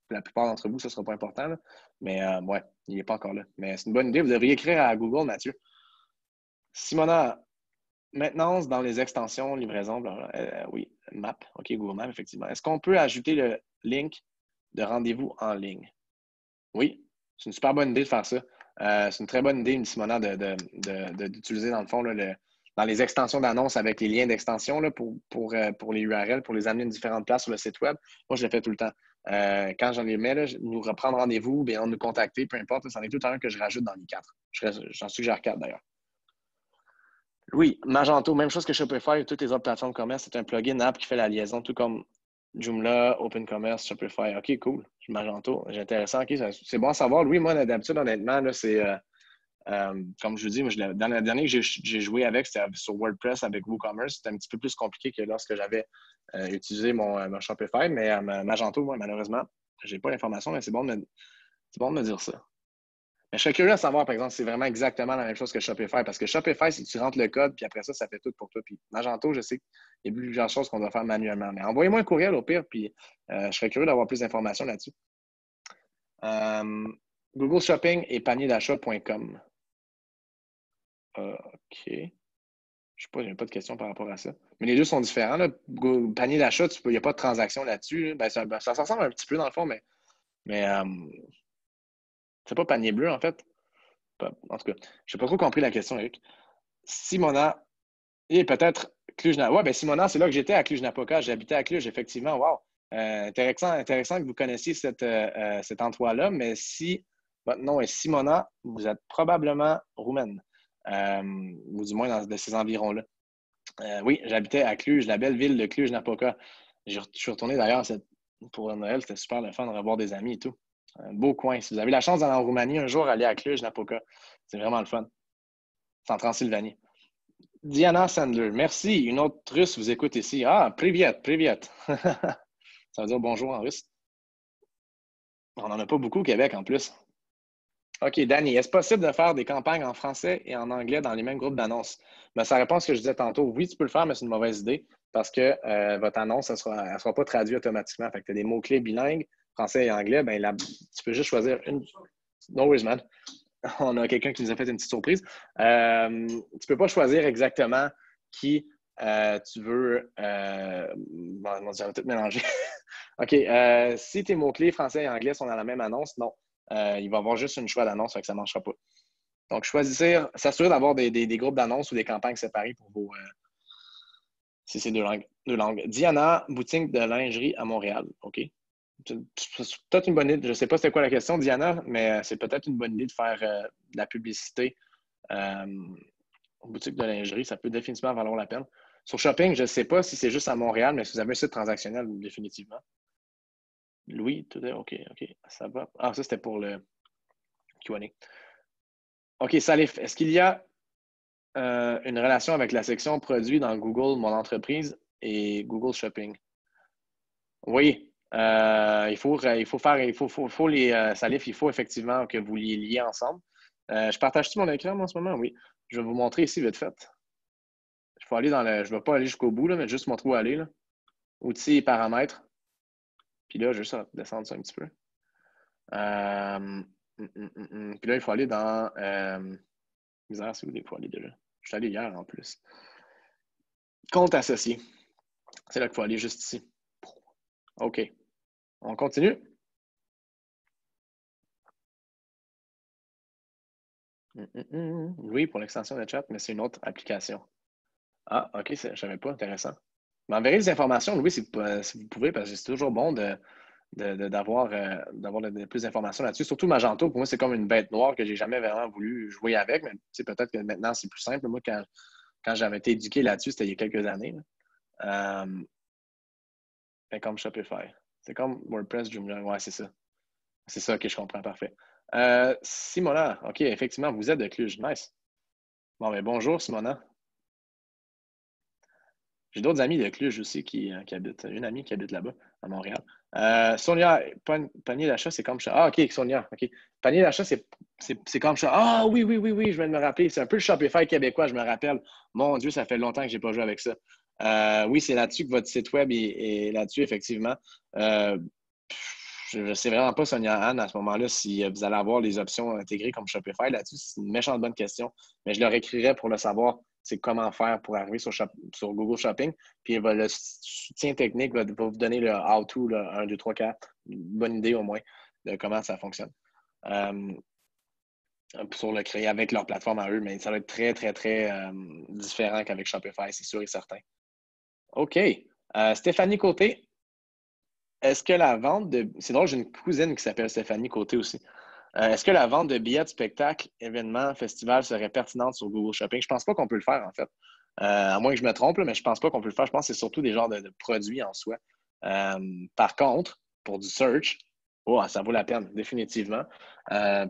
la plupart d'entre vous, ce ne sera pas important. Là. Mais ouais, il n'est pas encore là. Mais c'est une bonne idée. Vous devriez écrire à Google, Mathieu. Simona, maintenance dans les extensions, livraison, oui, Map. OK, Google Maps, effectivement. Est-ce qu'on peut ajouter le link de rendez-vous en ligne? Oui, c'est une super bonne idée de faire ça. C'est une très bonne idée, Simona, d'utiliser, dans le fond, là, dans les extensions d'annonces avec les liens d'extension là, pour les URL, pour les amener à différentes places sur le site web. Moi, je le fais tout le temps. Quand j'en les mets, là, nous reprendre rendez-vous, bien, nous contacter, peu importe, c'en est tout un que je rajoute dans les quatre. J'en suggère quatre d'ailleurs. Oui, Magento, même chose que Shopify et toutes les autres plateformes de commerce, c'est un plugin app qui fait la liaison, tout comme Joomla, OpenCommerce, Shopify. OK, cool. Magento, c'est intéressant. OK, c'est bon à savoir. Oui, moi, d'habitude, honnêtement, là, c'est comme je vous dis, moi, dans la dernière que j'ai joué avec, c'était sur WordPress avec WooCommerce. C'était un petit peu plus compliqué que lorsque j'avais utilisé mon Shopify, mais Magento, moi, malheureusement, je n'ai pas l'information, mais c'est bon de me dire ça. Mais je serais curieux de savoir, par exemple, si c'est vraiment exactement la même chose que Shopify. Parce que Shopify, si tu rentres le code, puis après ça fait tout pour toi. Puis Magento, je sais qu'il y a plusieurs choses qu'on doit faire manuellement. Mais envoyez-moi un courriel au pire, puis je serais curieux d'avoir plus d'informations là-dessus. Google Shopping et panier d'achat.com. OK. Je ne sais pas, il n'y a pas de questions par rapport à ça. Mais les deux sont différents. Là. Panier d'achat, il n'y a pas de transaction là-dessus. Là. Ben, ça ressemble un petit peu dans le fond, mais c'est pas panier bleu, en fait. En tout cas, je n'ai pas trop compris la question, Eric. Simona, et peut-être Cluj-Napoca. Ouais, ben Simona, c'est là que j'étais à Cluj-Napoca. J'habitais à Cluj, effectivement. Wow. Intéressant que vous connaissiez cet endroit-là, mais si votre nom est Simona, vous êtes probablement roumaine, ou du moins dans ces environs-là. Oui, j'habitais à Cluj, la belle ville de Cluj-Napoca. Je suis retourné d'ailleurs pour Noël, c'était super le fun de revoir des amis et tout. Un beau coin. Si vous avez la chance d'aller en Roumanie un jour, aller à Cluj-Napoca. C'est vraiment le fun. C'est en Transylvanie. Diana Sandler, merci. Une autre russe vous écoute ici. Ah, privyet, privyet. Ça veut dire bonjour en russe. On n'en a pas beaucoup au Québec en plus. OK, Danny, est-ce possible de faire des campagnes en français et en anglais dans les mêmes groupes d'annonces? Ben, ça répond à ce que je disais tantôt. Oui, tu peux le faire, mais c'est une mauvaise idée parce que votre annonce, elle ne sera pas traduite automatiquement. Fait que tu as des mots-clés bilingues, français et anglais. Ben, là, tu peux juste choisir une. No worries, man. On a quelqu'un qui nous a fait une petite surprise. Tu ne peux pas choisir exactement qui tu veux. Bon, j'avais tout mélangé. OK. Si tes mots-clés français et anglais sont dans la même annonce, non. Il va y avoir juste une choix d'annonce, fait que ça ne marchera pas. Donc, s'assurer d'avoir des groupes d'annonces ou des campagnes séparées pour vos. Si c'est deux langues. Diana, boutique de lingerie à Montréal. OK. C'est peut-être une bonne idée. Je ne sais pas c'était quoi la question, Diana, mais c'est peut-être une bonne idée de faire de la publicité boutique de lingerie. Ça peut définitivement valoir la peine. Sur Shopping, je ne sais pas si c'est juste à Montréal, mais si vous avez un site transactionnel, définitivement. Louis, tout est OK, OK. Ça va. Ah, ça, c'était pour le Q&A. OK, Salif, est-ce qu'il y a une relation avec la section produits dans Google Mon entreprise et Google Shopping? Oui. Salif, il faut effectivement que vous les liez ensemble. Je partage-tu mon écran en ce moment? Oui. Je vais vous montrer ici vite fait. Je ne vais pas aller jusqu'au bout, là, mais juste montrer où aller. Là. Outils et paramètres. Puis là, juste descendre ça un petit peu. Puis là, il faut aller dans misère, c'est où il faut aller déjà? Je suis allé hier en plus. Compte associé. C'est là qu'il faut aller juste ici. OK. On continue. Oui, pour l'extension de chat, mais c'est une autre application. Ah, OK, je ne savais pas. Intéressant. M'enverrez les informations, Louis, si vous pouvez, parce que c'est toujours bon d'avoir plus d'informations là-dessus. Surtout Magento, pour moi, c'est comme une bête noire que j'ai jamais vraiment voulu jouer avec, mais peut-être que maintenant, c'est plus simple. Moi, quand j'avais été éduqué là-dessus, c'était il y a quelques années. C'est comme Shopify. C'est comme WordPress, Joomla. Ouais, c'est ça. C'est ça que je comprends, parfait. Simona, OK, effectivement, vous êtes de Cluj. Nice. Bon, mais bonjour, Simona. J'ai d'autres amis de Cluj aussi qui habitent. Une amie qui habite là-bas, à Montréal. Sonia, panier d'achat, c'est comme ça. Ah, OK, Sonia. OK. Panier d'achat, c'est comme ça. Ah, oui, oui, oui, oui, je viens de me rappeler. C'est un peu le Shopify québécois, je me rappelle. Mon Dieu, ça fait longtemps que je n'ai pas joué avec ça. Oui, c'est là-dessus que votre site web est là-dessus, effectivement. Je ne sais vraiment pas, Sonia Anne, à ce moment-là, si vous allez avoir les options intégrées comme Shopify là-dessus. C'est une méchante bonne question. Mais je leur écrirai pour le savoir, c'est comment faire pour arriver sur Google Shopping. Puis le soutien technique va vous donner le how-to, 1, 2, 3, 4. Une bonne idée au moins de comment ça fonctionne. Sur le créer avec leur plateforme à eux, mais ça va être très, très, très différent qu'avec Shopify, c'est sûr et certain. OK. Stéphanie Côté, est-ce que la vente de. C'est drôle, j'ai une cousine qui s'appelle Stéphanie Côté aussi. Est-ce que la vente de billets de spectacle, événements, festivals serait pertinente sur Google Shopping? Je ne pense pas qu'on peut le faire, en fait. À moins que je me trompe, mais je ne pense pas qu'on peut le faire. Je pense que c'est surtout des genres de produits en soi. Par contre, pour du search, ça vaut la peine, définitivement.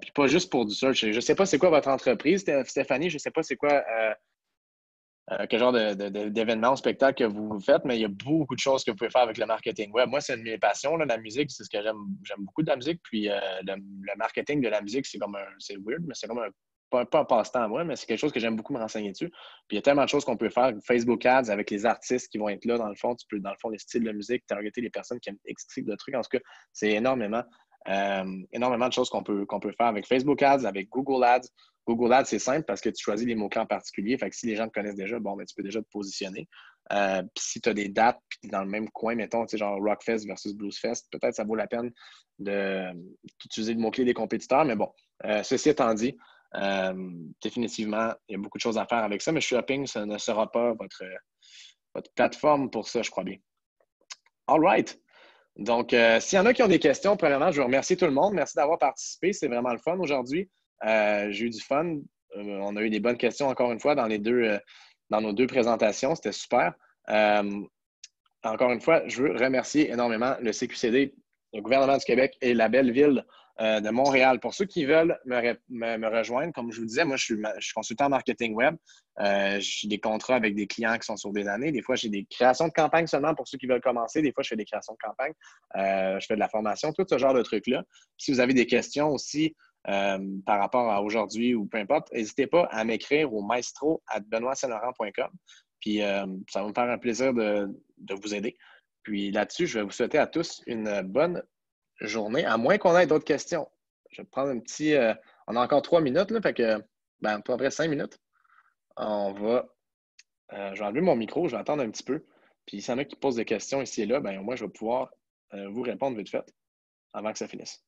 Puis pas juste pour du search. Je ne sais pas c'est quoi votre entreprise, Stéphanie. Je ne sais pas c'est quoi quel genre d'événements ou spectacles que vous faites, mais il y a beaucoup de choses que vous pouvez faire avec le marketing web. Moi, c'est une de mes passions, là, la musique, c'est ce que j'aime. J'aime beaucoup de la musique. Puis le marketing de la musique, c'est weird, mais c'est comme pas un passe-temps à moi, mais c'est quelque chose que j'aime beaucoup me renseigner dessus. Puis il y a tellement de choses qu'on peut faire. Facebook Ads avec les artistes qui vont être là, dans le fond, tu peux, dans le fond, les styles de musique, targeter les personnes qui aiment X type de trucs. En tout cas, c'est énormément de choses qu'on peut faire avec Facebook Ads, avec Google Ads. Google Ads, c'est simple parce que tu choisis les mots-clés en particulier. Fait que si les gens te connaissent déjà, bon, ben, tu peux déjà te positionner. Puis si tu as des dates, puis tu es dans le même coin, mettons, tu sais, genre Rockfest versus Bluesfest, peut-être ça vaut la peine d'utiliser le mot-clé des compétiteurs. Mais bon, ceci étant dit, définitivement, il y a beaucoup de choses à faire avec ça, mais Shopping, ça ne sera pas votre plateforme pour ça, je crois bien. All right. Donc, s'il y en a qui ont des questions, premièrement, je veux remercier tout le monde. Merci d'avoir participé. C'est vraiment le fun aujourd'hui. J'ai eu du fun. On a eu des bonnes questions encore une fois dans nos deux présentations. C'était super. Encore une fois, je veux remercier énormément le CQCD, le gouvernement du Québec et la belle ville de Montréal. Pour ceux qui veulent me rejoindre, comme je vous disais, moi, je suis consultant en marketing web. J'ai des contrats avec des clients qui sont sur des années. Des fois, j'ai des créations de campagne seulement pour ceux qui veulent commencer. Des fois, je fais des créations de campagne. Je fais de la formation, tout ce genre de trucs-là. Si vous avez des questions aussi par rapport à aujourd'hui ou peu importe, n'hésitez pas à m'écrire au maestro@benoitsaint-laurent.com. Puis ça va me faire un plaisir de vous aider. Puis là-dessus, je vais vous souhaiter à tous une bonne journée, à moins qu'on ait d'autres questions. Je vais prendre un petit. On a encore 3 minutes, là, fait que, ben, à peu près 5 minutes. Je vais enlever mon micro, je vais attendre un petit peu. Puis s'il y en a qui posent des questions ici et là, ben, moi, je vais pouvoir vous répondre vite fait avant que ça finisse.